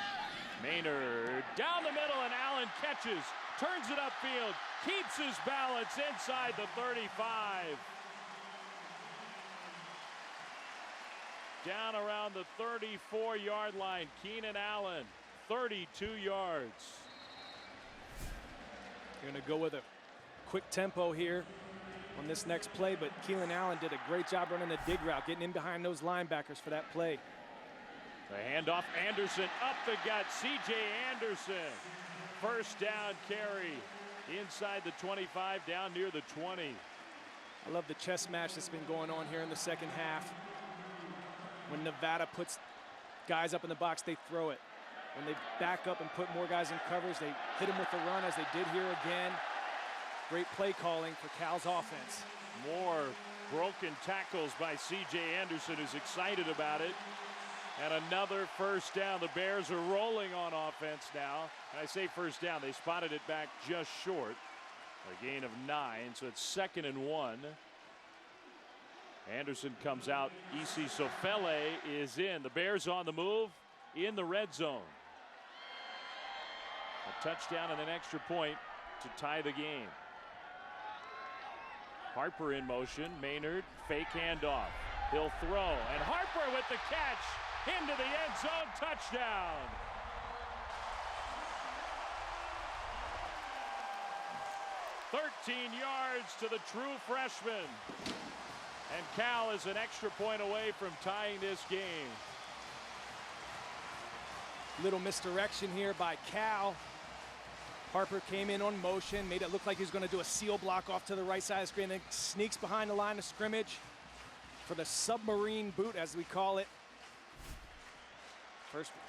Maynard down the middle, and Allen catches, turns it upfield, keeps his balance inside the 35. Down around the 34-yard line, Keenan Allen, 32 yards. You're going to go with a quick tempo here on this next play, but Keenan Allen did a great job running the dig route, getting in behind those linebackers for that play. The handoff, Anderson up the gut, C.J. Anderson. 1st down carry inside the 25, down near the 20. I love the chess match that's been going on here in the 2nd half. When Nevada puts guys up in the box, they throw it. When they back up and put more guys in coverage, they hit them with the run, as they did here again. Great play calling for Cal's offense. More broken tackles by C.J. Anderson, who's excited about it. And another 1st down. The Bears are rolling on offense now. And I say 1st down, they spotted it back just short. A gain of 9, so it's 2nd and 1. Anderson comes out. Isi Sofele is in. The Bears on the move in the red zone. A touchdown and an extra point to tie the game. Harper in motion. Maynard, fake handoff. He'll throw, and Harper with the catch into the end zone. Touchdown. "13 yards to the true freshman. And Cal is an extra point away from tying this game. Little misdirection here by Cal. Harper came in on motion, made it look like he was going to do a seal block off to the right side of the screen, then sneaks behind the line of scrimmage for the submarine boot, as we call it.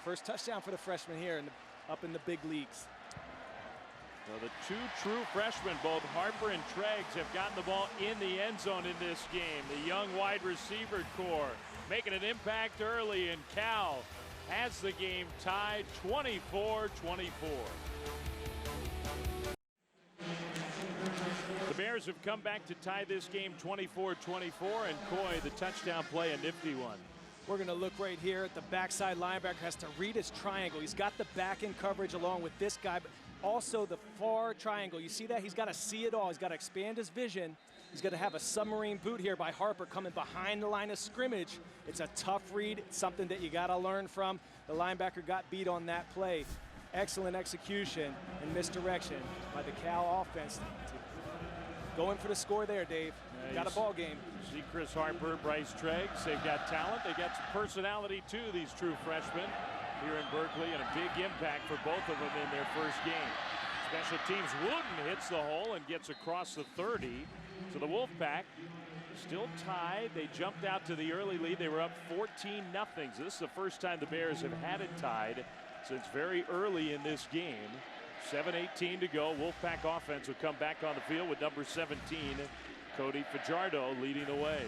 First touchdown for the freshman here up in the big leagues. So the 2 true freshmen, both Harper and Triggs, have gotten the ball in the end zone in this game. The young wide receiver core making an impact early, and Cal has the game tied 24-24. The Bears have come back to tie this game 24-24, and Coy, the touchdown play, a nifty one. We're going to look right here at the backside linebacker. Has to read his triangle. He's got the back end coverage along with this guy, but also the far triangle. You see that? He's got to see it all. He's got to expand his vision. He's going to have a submarine boot here by Harper coming behind the line of scrimmage. It's a tough read. It's something that you got to learn from. The linebacker got beat on that play. Excellent execution and misdirection by the Cal offense. Going for the score there, Dave. Got a ball game. See Chris Harper, Bryce Triggs. They've got talent. They got some personality too, these true freshmen here in Berkeley, and a big impact for both of them in their first game. Special teams, Wooden hits the hole and gets across the 30. So the Wolfpack still tied. They jumped out to the early lead. They were up 14-0. So this is the first time the Bears have had it tied since very early in this game. 7:18 to go. Wolfpack offense will come back on the field with number 17, Cody Fajardo, leading the way.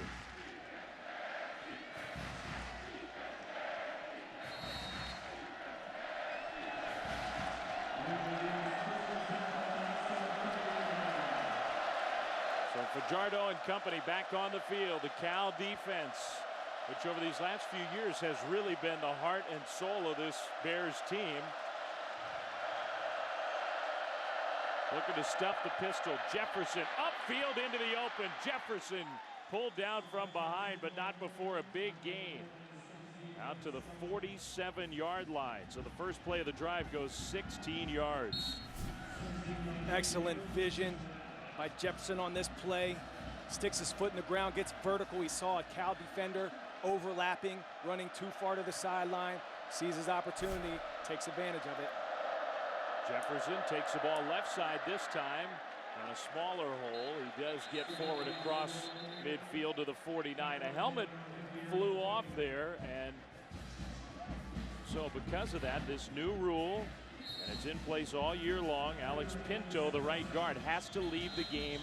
So Fajardo and company back on the field. The Cal defense, which over these last few years has really been the heart and soul of this Bears team. Looking to stuff the pistol. Jefferson upfield into the open. Jefferson pulled down from behind, but not before a big gain. Out to the 47-yard line. So the first play of the drive goes 16 yards. Excellent vision by Jefferson on this play. sticks his foot in the ground, gets vertical. He saw a Cal defender overlapping, running too far to the sideline, sees his opportunity, takes advantage of it. Jefferson takes the ball left side this time, and a smaller hole. He does get forward across midfield to the 49. A helmet flew off there, and so because of that, this new rule, and it's in place all year long, Alex Pinto, the right guard, has to leave the game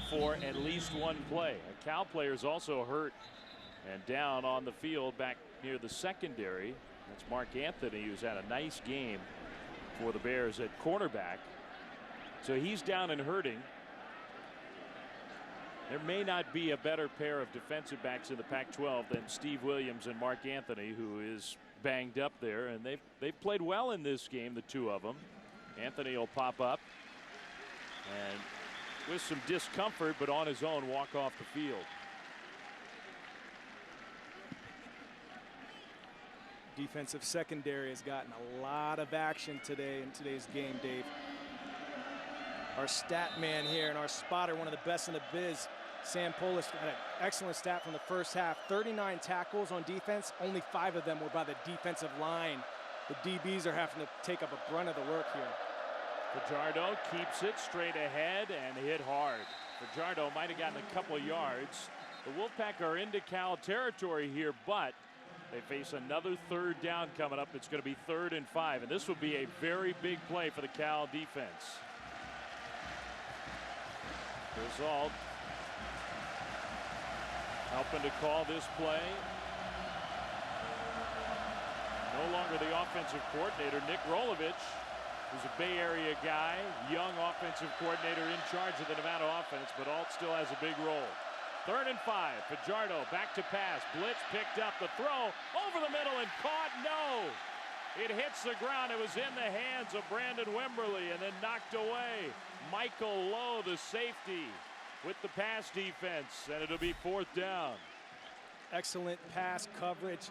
for at least one play. A Cal player is also hurt and down on the field back near the secondary. That's Mark Anthony, who's had a nice game for the Bears at cornerback. So he's down and hurting. There may not be a better pair of defensive backs in the Pac-12 than Steve Williams and Mark Anthony, who is banged up there, and they've played well in this game, the two of them. Anthony will pop up and with some discomfort, but on his own, walk off the field. Defensive secondary has gotten a lot of action today in today's game, Dave. Our stat man here and our spotter, one of the best in the biz, Sam Polis, had an excellent stat from the first half. 39 tackles on defense, only 5 of them were by the defensive line. The DBs are having to take up a brunt of the work here. Fajardo keeps it straight ahead and hit hard. Fajardo might have gotten a couple of yards. The Wolfpack are into Cal territory here, but they face another third down coming up. It's going to be 3rd and 5, and this would be a very big play for the Cal defense. Result helping to call this play. No longer the offensive coordinator, Nick Rolovich, who's a Bay Area guy, young offensive coordinator in charge of the Nevada offense, but Alt still has a big role. 3rd and 5. Fajardo back to pass. Blitz picked up the throw over the middle and caught. No. It hits the ground. It was in the hands of Brandon Wimberly and then knocked away. Michael Lowe, the safety, with the pass defense, and it'll be 4th down. Excellent pass coverage.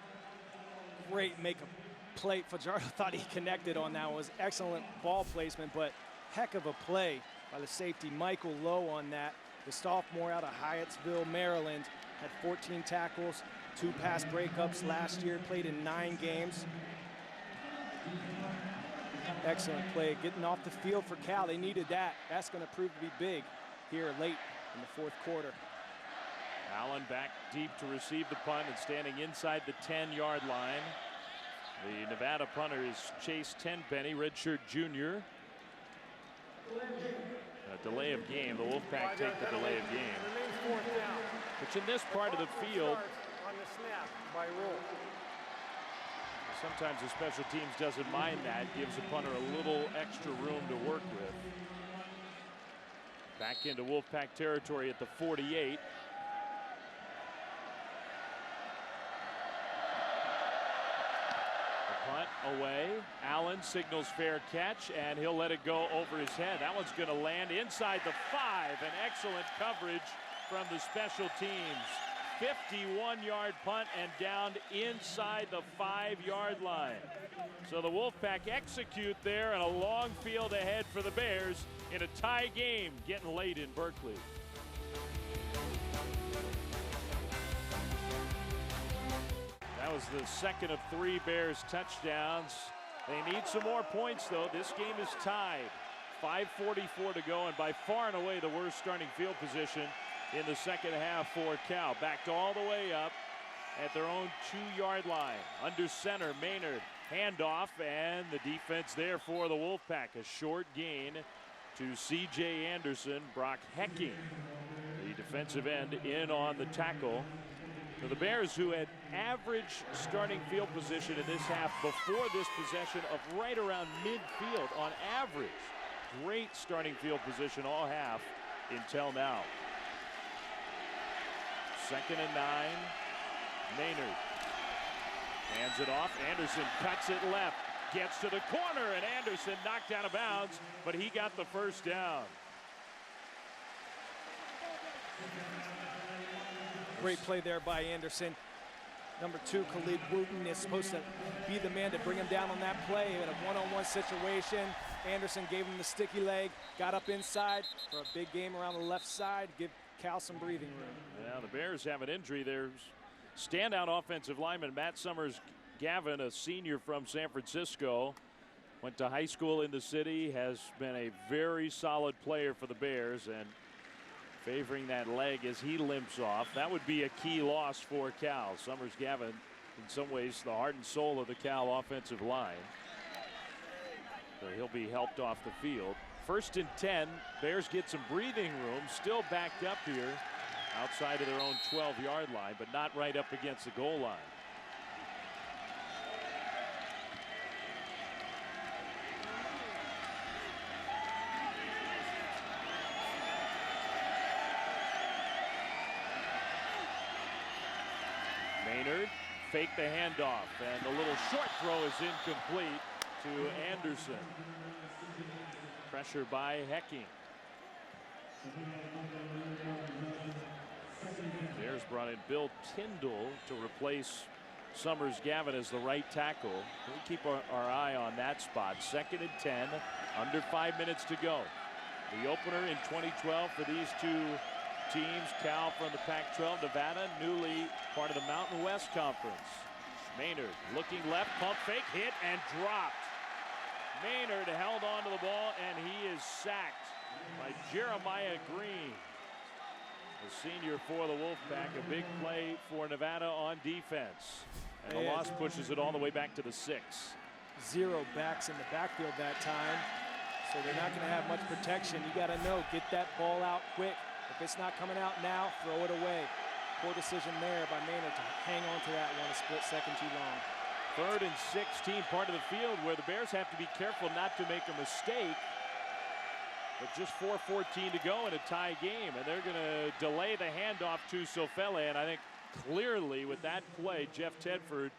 Great make a play. Fajardo thought he connected on that. It was excellent ball placement, but heck of a play by the safety Michael Lowe on that. The sophomore out of Hyattsville, Maryland, had 14 tackles, 2 pass breakups last year, played in 9 games. Excellent play, getting off the field for Cal. They needed that. That's going to prove to be big here late in the 4th quarter. Allen back deep to receive the punt and standing inside the 10-yard line. The Nevada punter is Chase Tenpenny, redshirt junior. A delay of game. The Wolfpack take the delay of game. Which in this part of the field, on the snap by rule. Sometimes the special teams doesn't mind that. Gives the punter a little extra room to work with. Back into Wolfpack territory at the 48. Punt away. Allen signals fair catch, and he'll let it go over his head. That one's going to land inside the 5. An excellent coverage from the special teams. 51-yard punt and down inside the 5-yard line. So the Wolfpack execute there, and a long field ahead for the Bears in a tie game getting late in Berkeley. That was the second of 3 Bears touchdowns. They need some more points, though. This game is tied. 5:44 to go, and by far and away the worst starting field position in the second half for Cal. Backed all the way up at their own 2-yard line. Under center, Maynard. Handoff, and the defense there for the Wolfpack. A short gain to C.J. Anderson. Brock Hecking, the defensive end, in on the tackle. So the Bears, who had average starting field position in this half before this possession of right around midfield on average. Great starting field position all half until now. 2nd and 9. Maynard hands it off. Anderson cuts it left. Gets to the corner, and Anderson knocked out of bounds, but he got the first down. Great play there by Anderson. Number 2, Khalid Wooten, is supposed to be the man to bring him down on that play in a one-on-one situation. Anderson gave him the sticky leg, got up inside for a big game around the left side, give Cal some breathing room. Yeah, the Bears have an injury. There's standout offensive lineman Matt Summers Gavin, a senior from San Francisco. Went to high school in the city, has been a very solid player for the Bears, and favoring that leg as he limps off. That would be a key loss for Cal. Summers Gavin, in some ways, the heart and soul of the Cal offensive line. So he'll be helped off the field. 1st and 10. Bears get some breathing room. Still backed up here outside of their own 12-yard line, but not right up against the goal line. Maynard faked the handoff, and the little short throw is incomplete to Anderson. Pressure by Hecking. Bears brought in Bill Tyndall to replace Summers Gavin as the right tackle. We'll keep our eye on that spot. 2nd and 10, under 5 minutes to go. The opener in 2012 for these two teams, Cal from the Pac-12, Nevada, newly part of the Mountain West Conference. Maynard looking left, pump fake, hit and dropped. Maynard held on to the ball, and he is sacked by Jeremiah Green, the senior for the Wolfpack. A big play for Nevada on defense, and the loss pushes it all the way back to the 6. 0 backs in the backfield that time, so they're not going to have much protection. You got to know, get that ball out quick. If it's not coming out now, throw it away. Poor decision there by Maynard to hang on to that one a split second too long. 3rd and 16, part of the field where the Bears have to be careful not to make a mistake. But just 4:14 to go in a tie game, and they're going to delay the handoff to Sofele. And I think clearly with that play, Jeff Tedford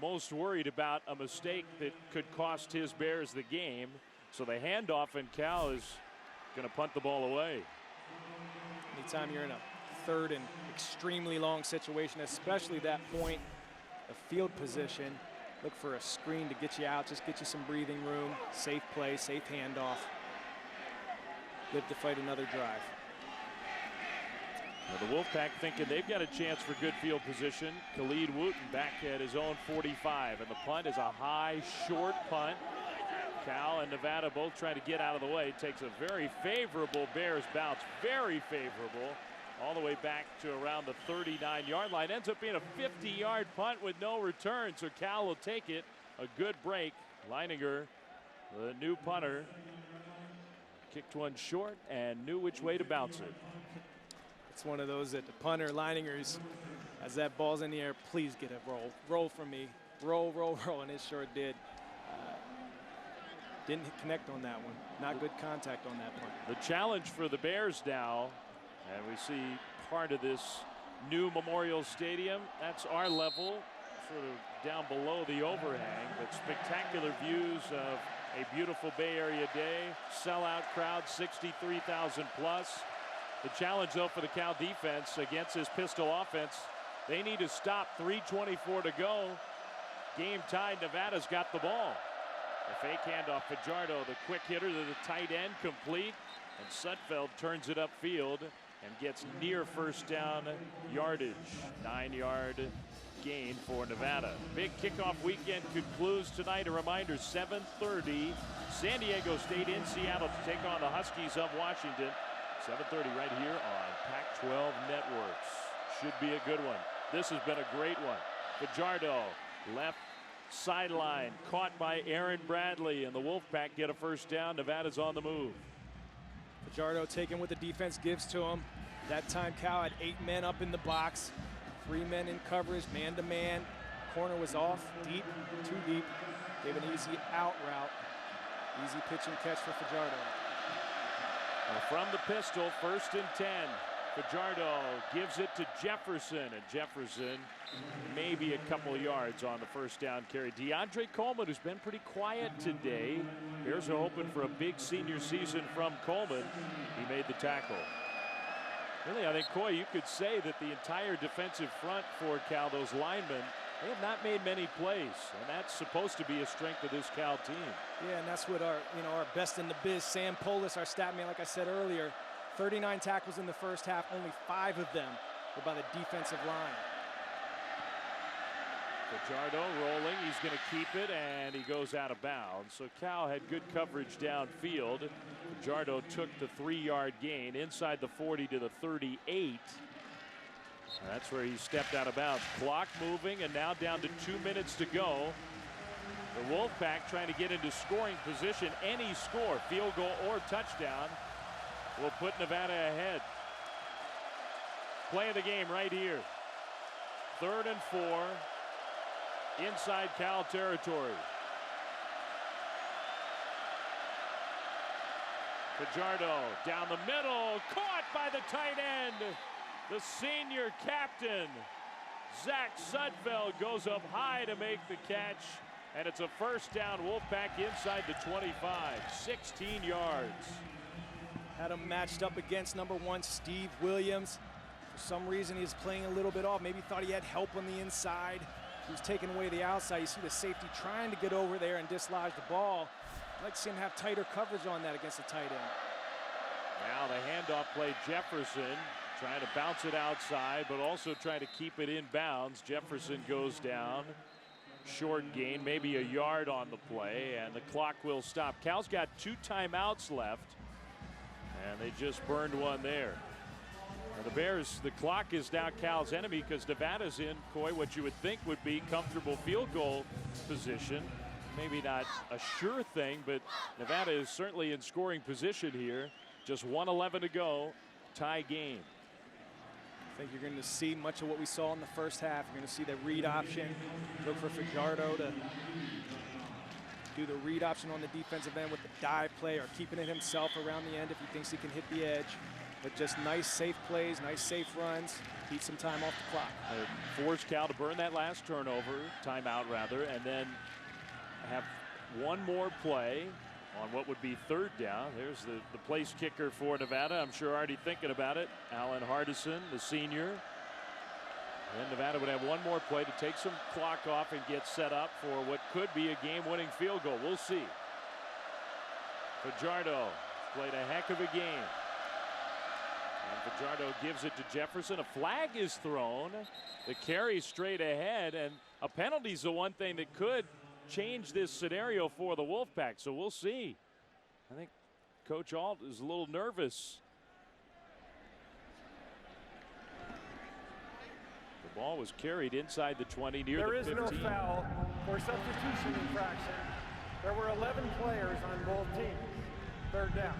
most worried about a mistake that could cost his Bears the game. So the handoff, and Cal is going to punt the ball away. Anytime you're in a 3rd and extremely long situation, especially that point of field position, look for a screen to get you out, just get you some breathing room, safe play, safe handoff. Live to fight another drive. Well, the Wolfpack thinking they've got a chance for good field position. Khalid Wooten back at his own 45, and the punt is a high, short punt. Cal and Nevada both trying to get out of the way. Takes a very favorable Bears bounce, very favorable, all the way back to around the 39-yard line. Ends up being a 50-yard punt with no return, so Cal will take it. A good break. Leininger, the new punter, kicked one short and knew which way to bounce it. It's one of those that the punter, Leininger's, as that ball's in the air, please get a roll. Roll for me. Roll, roll, roll, and it sure did. Didn't connect on that one. Not good contact on that punt. The challenge for the Bears now, and we see part of this new Memorial Stadium. That's our level, sort of down below the overhang, but spectacular views of a beautiful Bay Area day. Sellout crowd, 63,000 plus. The challenge, though, for the Cal defense against this pistol offense, they need to stop. 3:24 to go. Game tied. Nevada's got the ball. The fake handoff, Fajardo, the quick hitter to the tight end, complete. And Sudfeld turns it upfield and gets near first down yardage. 9-yard gain for Nevada. Big kickoff weekend concludes tonight. A reminder, 7:30, San Diego State in Seattle to take on the Huskies of Washington. 7:30 right here on Pac-12 Networks. Should be a good one. This has been a great one. Fajardo, left sideline, caught by Aaron Bradley, and the Wolfpack get a first down. Nevada's on the move. Fajardo taking what the defense gives to him. That time Cal had 8 men up in the box, 3 men in coverage, man to man. Corner was off, deep, too deep. Gave an easy out route. Easy pitch and catch for Fajardo. From the pistol, 1st and 10. Fajardo gives it to Jefferson, and Jefferson maybe a couple yards on the first down carry. DeAndre Coleman, who's been pretty quiet today. Bears are hoping for a big senior season from Coleman. He made the tackle. Really, I think, Coy, you could say that the entire defensive front for Cal, those linemen, they have not made many plays, and that's supposed to be a strength of this Cal team. Yeah, and that's what our best in the biz, Sam Polis, our stat man, like I said earlier, 39 tackles in the first half, only 5 of them were by the defensive line. Fajardo rolling, he's going to keep it, and he goes out of bounds. So Cal had good coverage downfield. Fajardo took the 3-yard gain inside the 40 to the 38. That's where he stepped out of bounds. Clock moving, and now down to 2 minutes to go. The Wolfpack trying to get into scoring position. Any score, field goal or touchdown, will put Nevada ahead. Play of the game right here. 3rd and 4. Inside Cal territory. Fajardo down the middle, caught by the tight end. The senior captain, Zach Sudfeld, goes up high to make the catch, and it's a first down. Wolfpack inside the 25, 16 yards. Had him matched up against number 1, Steve Williams. For some reason, he's playing a little bit off. Maybe thought he had help on the inside. He was taking away the outside. You see the safety trying to get over there and dislodge the ball. I'd like to see him have tighter coverage on that against the tight end. Now the handoff play, Jefferson trying to bounce it outside, but also trying to keep it in bounds. Jefferson goes down. Short gain, maybe a yard on the play, and the clock will stop. Cal's got 2 timeouts left, and they just burned one there. Now the Bears, the clock is now Cal's enemy because Nevada's in, Coy, what you would think would be comfortable field goal position. Maybe not a sure thing, but Nevada is certainly in scoring position here. Just 1:11 to go, tie game. I think you're going to see much of what we saw in the first half. You're going to see the read option. Look for Fajardo to do the read option on the defensive end with the dive play, or keeping it himself around the end if he thinks he can hit the edge. But just nice, safe plays, nice, safe runs. Beat some time off the clock. Force Cal to burn that last turnover, timeout rather, and then have one more play on what would be 3rd down. There's the place kicker for Nevada. I'm sure already thinking about it. Alan Hardison, the senior. And Nevada would have one more play to take some clock off and get set up for what could be a game-winning field goal. We'll see. Fajardo played a heck of a game. And Fajardo gives it to Jefferson. A flag is thrown. The carry straight ahead, and a penalty is the one thing that could change this scenario for the Wolfpack, so we'll see. I think Coach Alt is a little nervous. The ball was carried inside the 20 near the 15. There is no foul or substitution infraction. There were 11 players on both teams. 3rd down.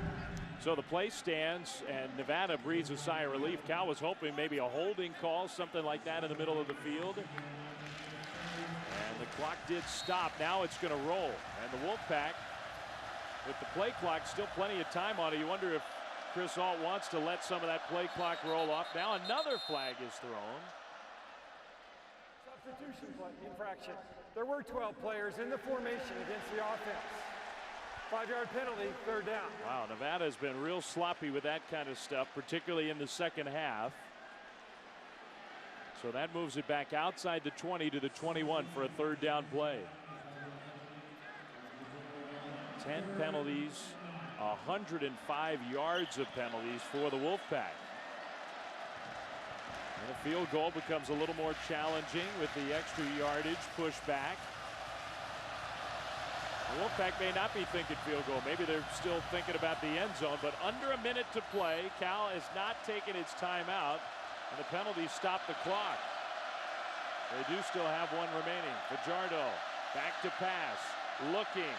So the play stands, and Nevada breathes a sigh of relief. Cal was hoping maybe a holding call, something like that in the middle of the field. The clock did stop. Now it's going to roll. And the Wolfpack, with the play clock, still plenty of time on it. You wonder if Chris Alt wants to let some of that play clock roll off. Now another flag is thrown. Substitution infraction. There were 12 players in the formation against the offense. 5-yard penalty, 3rd down. Wow, Nevada has been real sloppy with that kind of stuff, particularly in the second half. So that moves it back outside the 20 to the 21 for a 3rd down play. 10 penalties, 105 yards of penalties for the Wolfpack. And the field goal becomes a little more challenging with the extra yardage pushed back. The Wolfpack may not be thinking field goal. Maybe they're still thinking about the end zone, but under a minute to play. Cal has not taken its timeout, and the penalty stopped the clock. They do still have one remaining. Fajardo back to pass, looking,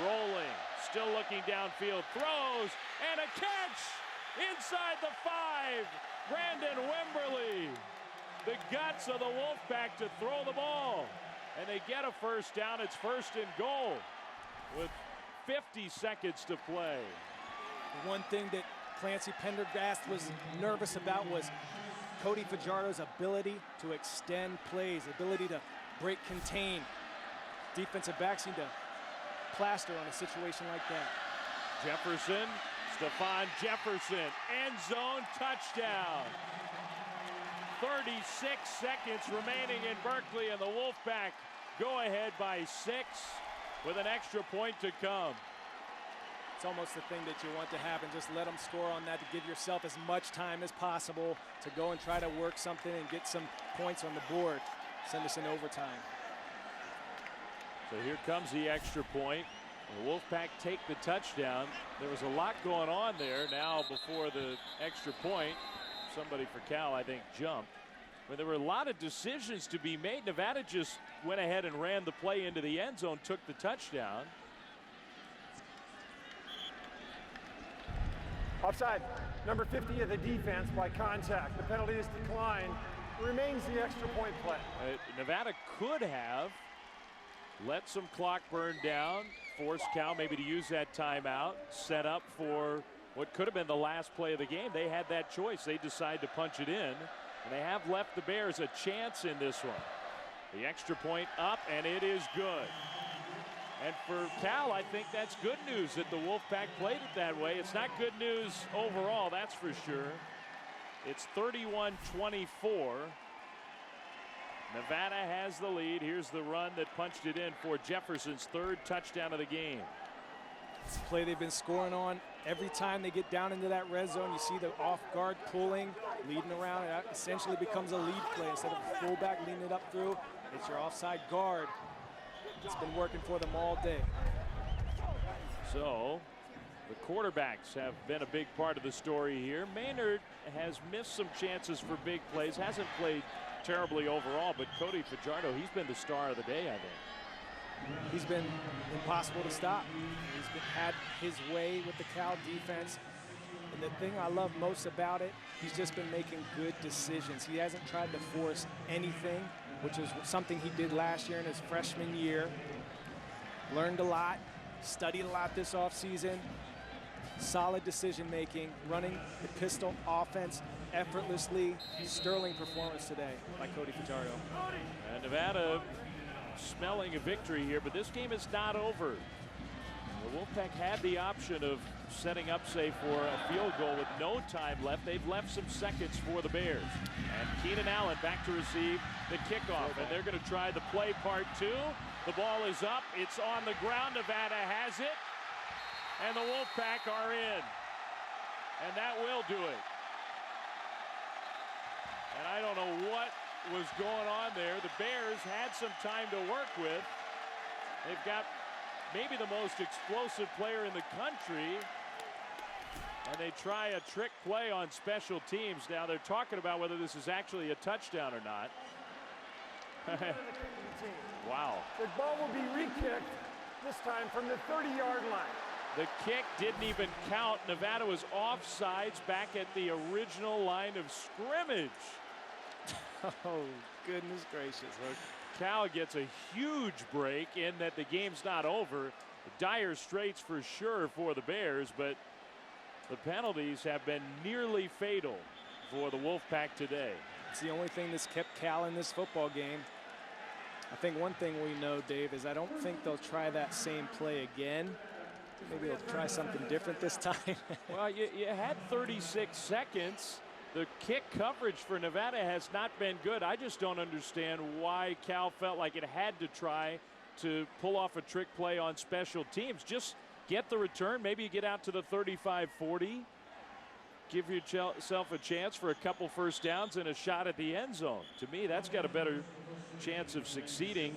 rolling, still looking downfield, throws, and a catch inside the 5. Brandon Wimberly, the guts of the Wolfpack to throw the ball, and they get a first down. It's 1st and goal with 50 seconds to play. The one thing that Clancy Pendergast was nervous about was Cody Fajardo's ability to extend plays, ability to break contain. Defensive backs need to plaster on a situation like that. Jefferson, Stephon Jefferson, end zone touchdown. 36 seconds remaining in Berkeley, and the Wolfpack go ahead by 6 with an extra point to come. It's almost the thing that you want to happen. Just let them score on that to give yourself as much time as possible to go and try to work something and get some points on the board. Send us in overtime. So here comes the extra point. The Wolfpack take the touchdown. There was a lot going on there. Now before the extra point, somebody for Cal, I think, jumped. But there were a lot of decisions to be made. Nevada just went ahead and ran the play into the end zone, took the touchdown. Offside. Number 50 of the defense by contact. The penalty is declined. Remains the extra point play. Nevada could have let some clock burn down, forced Cal maybe to use that timeout, set up for what could have been the last play of the game. They had that choice. They decide to punch it in, and they have left the Bears a chance in this one. The extra point up, and it is good. And for Cal, I think that's good news that the Wolfpack played it that way. It's not good news overall, that's for sure. It's 31-24. Nevada has the lead. Here's the run that punched it in for Jefferson's third touchdown of the game. It's a play they've been scoring on every time they get down into that red zone. You see the off guard pulling, leading around. It essentially becomes a lead play instead of a fullback leading it up through. It's your offside guard. It's been working for them all day. So the quarterbacks have been a big part of the story here. Maynard has missed some chances for big plays, hasn't played terribly overall, but Cody Fajardo, he's been the star of the day, I think. He's been impossible to stop. He's had his way with the Cal defense. And the thing I love most about it, he's just been making good decisions. He hasn't tried to force anything, which is something he did last year in his freshman year. Learned a lot, studied a lot this offseason. Solid decision making, running the pistol offense effortlessly. Sterling performance today by Cody Fajardo. And Nevada smelling a victory here, but this game is not over. The Wolfpack had the option of setting up, say, for a field goal with no time left. They've left some seconds for the Bears. And Keenan Allen back to receive the kickoff, and they're going to try the play part two. The ball is up. It's on the ground. Nevada has it. And the Wolfpack are in. And that will do it. And I don't know what was going on there. The Bears had some time to work with. They've got maybe the most explosive player in the country. And they try a trick play on special teams. Now they're talking about whether this is actually a touchdown or not. Wow. The ball will be re-kicked, this time from the 30-yard line. The kick didn't even count. Nevada was offsides back at the original line of scrimmage. Oh, goodness gracious. Look, Cal gets a huge break in that the game's not over. Dire straits for sure for the Bears, but the penalties have been nearly fatal for the Wolfpack today. It's the only thing that's kept Cal in this football game. I think one thing we know, Dave, is I don't think they'll try that same play again. Maybe they'll try something different this time. Well, you had 36 seconds. The kick coverage for Nevada has not been good. I just don't understand why Cal felt like it had to try to pull off a trick play on special teams. Just get the return. Maybe you get out to the 35-40. Give yourself a chance for a couple first downs and a shot at the end zone. To me, that's got a better chance of succeeding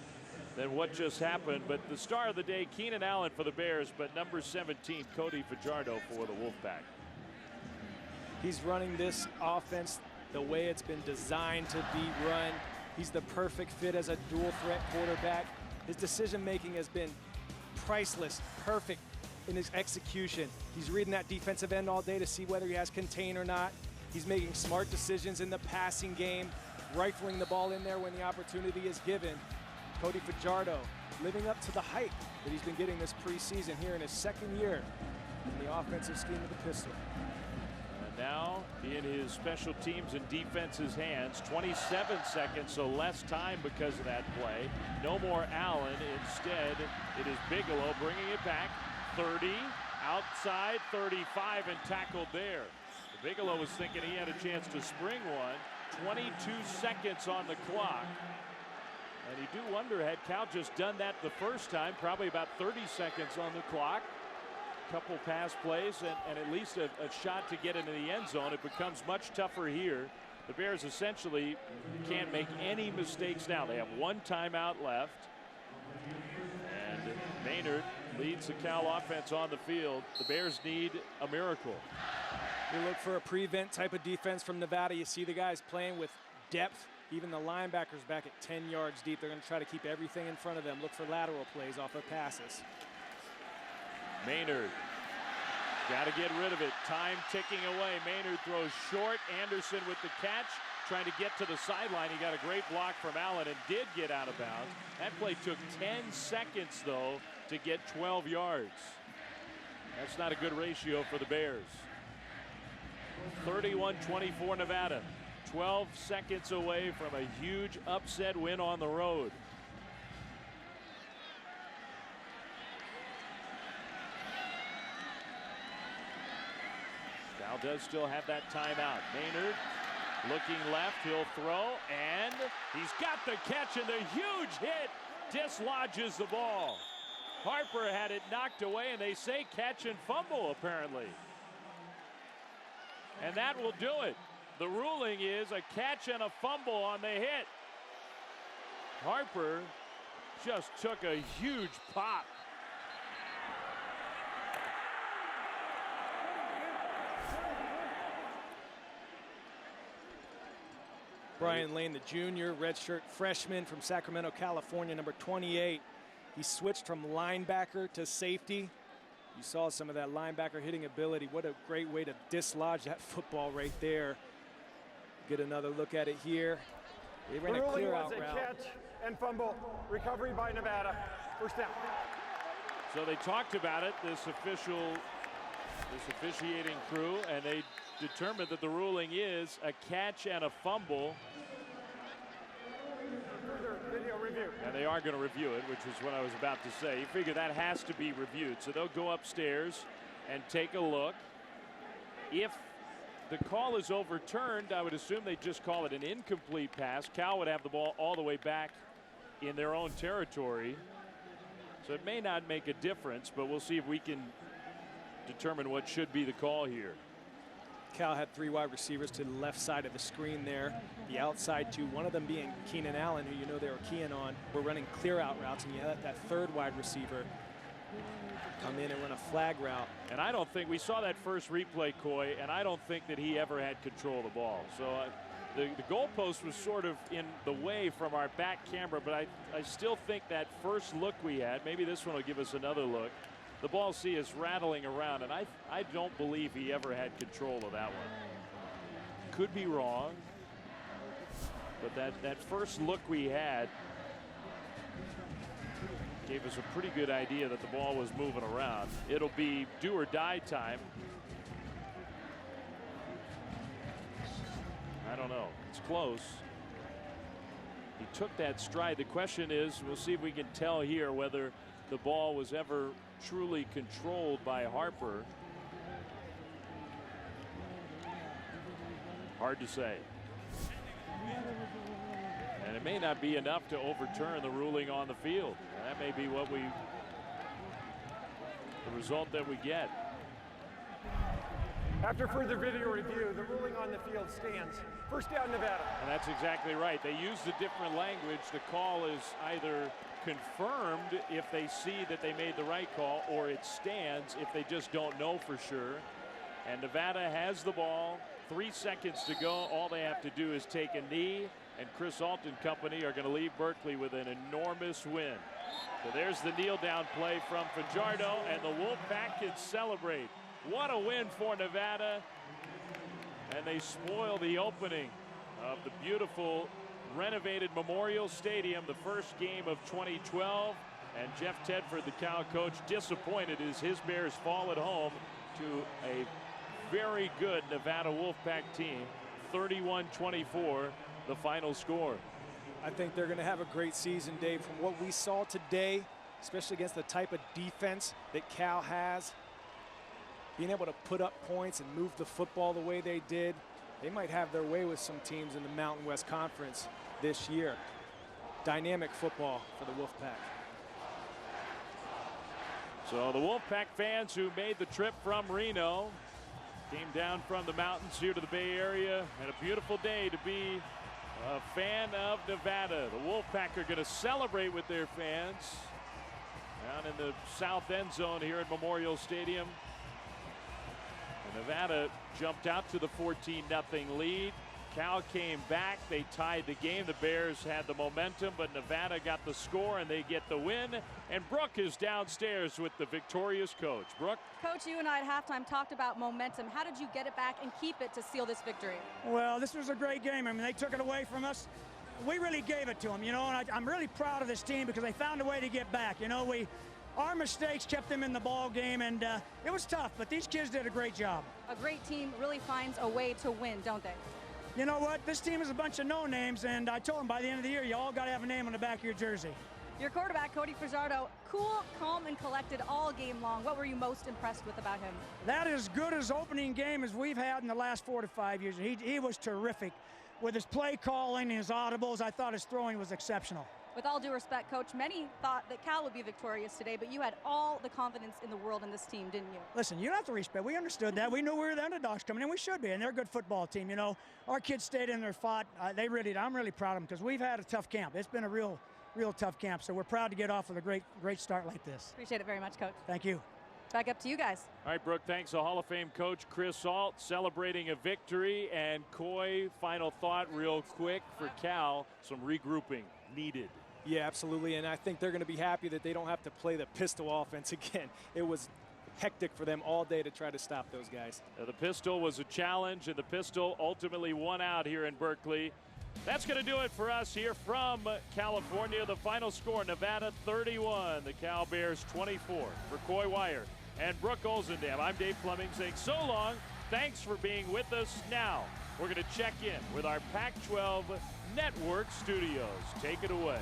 than what just happened. But the star of the day, Keenan Allen for the Bears, but number 17, Cody Fajardo for the Wolfpack. He's running this offense the way it's been designed to be run. He's the perfect fit as a dual threat quarterback. His decision making has been priceless, perfect in his execution. He's reading that defensive end all day to see whether he has contain or not. He's making smart decisions in the passing game, rifling the ball in there when the opportunity is given. Cody Fajardo living up to the hype that he's been getting this preseason here in his second year in the offensive scheme of the pistol. And now in his special teams and defense's hands, 27 seconds, so less time because of that play. No more Allen. Instead, it is Bigelow bringing it back. 30, outside 35, and tackled there. Bigelow was thinking he had a chance to spring one. 22 seconds on the clock. And you do wonder, had Cal just done that the first time, probably about 30 seconds on the clock. couple pass plays and at least a shot to get into the end zone. It becomes much tougher here. The Bears essentially can't make any mistakes now. They have one timeout left. And Maynard leads the Cal offense on the field. The Bears need a miracle. You look for a prevent type of defense from Nevada. You see the guys playing with depth. Even the linebackers back at 10 yards deep. They're going to try to keep everything in front of them. Look for lateral plays off of passes. Maynard. Got to get rid of it. Time ticking away. Maynard throws short. Anderson with the catch. Trying to get to the sideline. He got a great block from Allen and did get out of bounds. That play took 10 seconds, though, to get 12 yards. That's not a good ratio for the Bears. 31-24 Nevada. 12 seconds away from a huge upset win on the road. Cal does still have that timeout. Maynard looking left, he'll throw, and he's got the catch, and the huge hit dislodges the ball. Harper had it knocked away, and they say catch and fumble, apparently. And that will do it. The ruling is a catch and a fumble on the hit. Harper just took a huge pop. Brian Lane, the junior, redshirt freshman from Sacramento, California, number 28. He switched from linebacker to safety. You saw some of that linebacker hitting ability. What a great way to dislodge that football right there. Get another look at it here. They ran a clear out route. Catch and fumble. Recovery by Nevada. First down. So they talked about it, this officiating crew, and they determined that the ruling is a catch and a fumble. Further video review. And they are going to review it, which is what I was about to say. You figure that has to be reviewed. So they'll go upstairs and take a look. If the call is overturned, I would assume they just call it an incomplete pass. Cal would have the ball all the way back in their own territory. So it may not make a difference, but we'll see if we can determine what should be the call here. Cal had three wide receivers to the left side of the screen there. The outside two, one of them being Keenan Allen, who you know they were keying on. We're running clear out routes, and you let that third wide receiver come in and run a flag route. And I don't think we saw that first replay, Coy, and I don't think that he ever had control of the ball. So the goalpost was sort of in the way from our back camera, but I still think that first look we had, maybe this one will give us another look. The ball is rattling around, and I don't believe he ever had control of that one. Could be wrong, but that first look we had gave us a pretty good idea that the ball was moving around. It'll be do or die time. I don't know. It's close. He took that stride. The question is, we'll see if we can tell here whether the ball was ever truly controlled by Harper. Hard to say. And it may not be enough to overturn the ruling on the field. That may be the result that we get. After further video review, the ruling on the field stands. First down, Nevada. And that's exactly right. They used a different language. The call is either confirmed if they see that they made the right call, or it stands if they just don't know for sure. And Nevada has the ball. 3 seconds to go. All they have to do is take a knee, and Chris Alt and company are going to leave Berkeley with an enormous win. So there's the kneel down play from Fajardo, and the Wolfpack can celebrate. What a win for Nevada. And they spoil the opening of the beautiful renovated Memorial Stadium, the first game of 2012. And Jeff Tedford, the Cal coach, disappointed as his Bears fall at home to a very good Nevada Wolfpack team. 31-24, the final score. I think they're going to have a great season, Dave. From what we saw today, especially against the type of defense that Cal has, being able to put up points and move the football the way they did, they might have their way with some teams in the Mountain West Conference this year. Dynamic football for the Wolfpack. So the Wolfpack fans who made the trip from Reno came down from the mountains here to the Bay Area, and a beautiful day to be a fan of Nevada. The Wolfpack are going to celebrate with their fans down in the south end zone here at Memorial Stadium. And Nevada jumped out to the 14-0 lead. Cal came back. They tied the game. The Bears had the momentum, but Nevada got the score, and they get the win. And Brooke is downstairs with the victorious coach. Brooke? Coach, you and I at halftime talked about momentum. How did you get it back and keep it to seal this victory? Well, this was a great game. I mean, they took it away from us. We really gave it to them, you know, and I'm really proud of this team because they found a way to get back. You know, our mistakes kept them in the ball game, and it was tough, but these kids did a great job. A great team really finds a way to win, don't they? You know what? This team is a bunch of no-names, and I told them by the end of the year, you all got to have a name on the back of your jersey. Your quarterback, Cody Fajardo, cool, calm, and collected all game long. What were you most impressed with about him? That is as good as opening game as we've had in the last 4 to 5 years. He was terrific. With his play calling and his audibles, I thought his throwing was exceptional. With all due respect, Coach, many thought that Cal would be victorious today, but you had all the confidence in the world in this team, didn't you? Listen, you don't have to respect. We understood that. We knew we were the underdogs coming in. We should be, and they're a good football team. You know, our kids stayed in there, fought. I'm really proud of them because we've had a tough camp. It's been a real tough camp, so we're proud to get off with a great start like this. Appreciate it very much, Coach. Thank you. Back up to you guys. All right, Brooke, thanks. So Hall of Fame coach Chris Ault celebrating a victory. And Coy, final thought real quick for Cal, some regrouping needed. Yeah, absolutely, and I think they're going to be happy that they don't have to play the pistol offense again. It was hectic for them all day to try to stop those guys. The pistol was a challenge, and the pistol ultimately won out here in Berkeley. That's going to do it for us here from California. The final score, Nevada 31, the Cal Bears 24. For Coy Wire and Brooke Olzendam, I'm Dave Fleming saying so long. Thanks for being with us. Now we're going to check in with our Pac-12 Network studios. Take it away.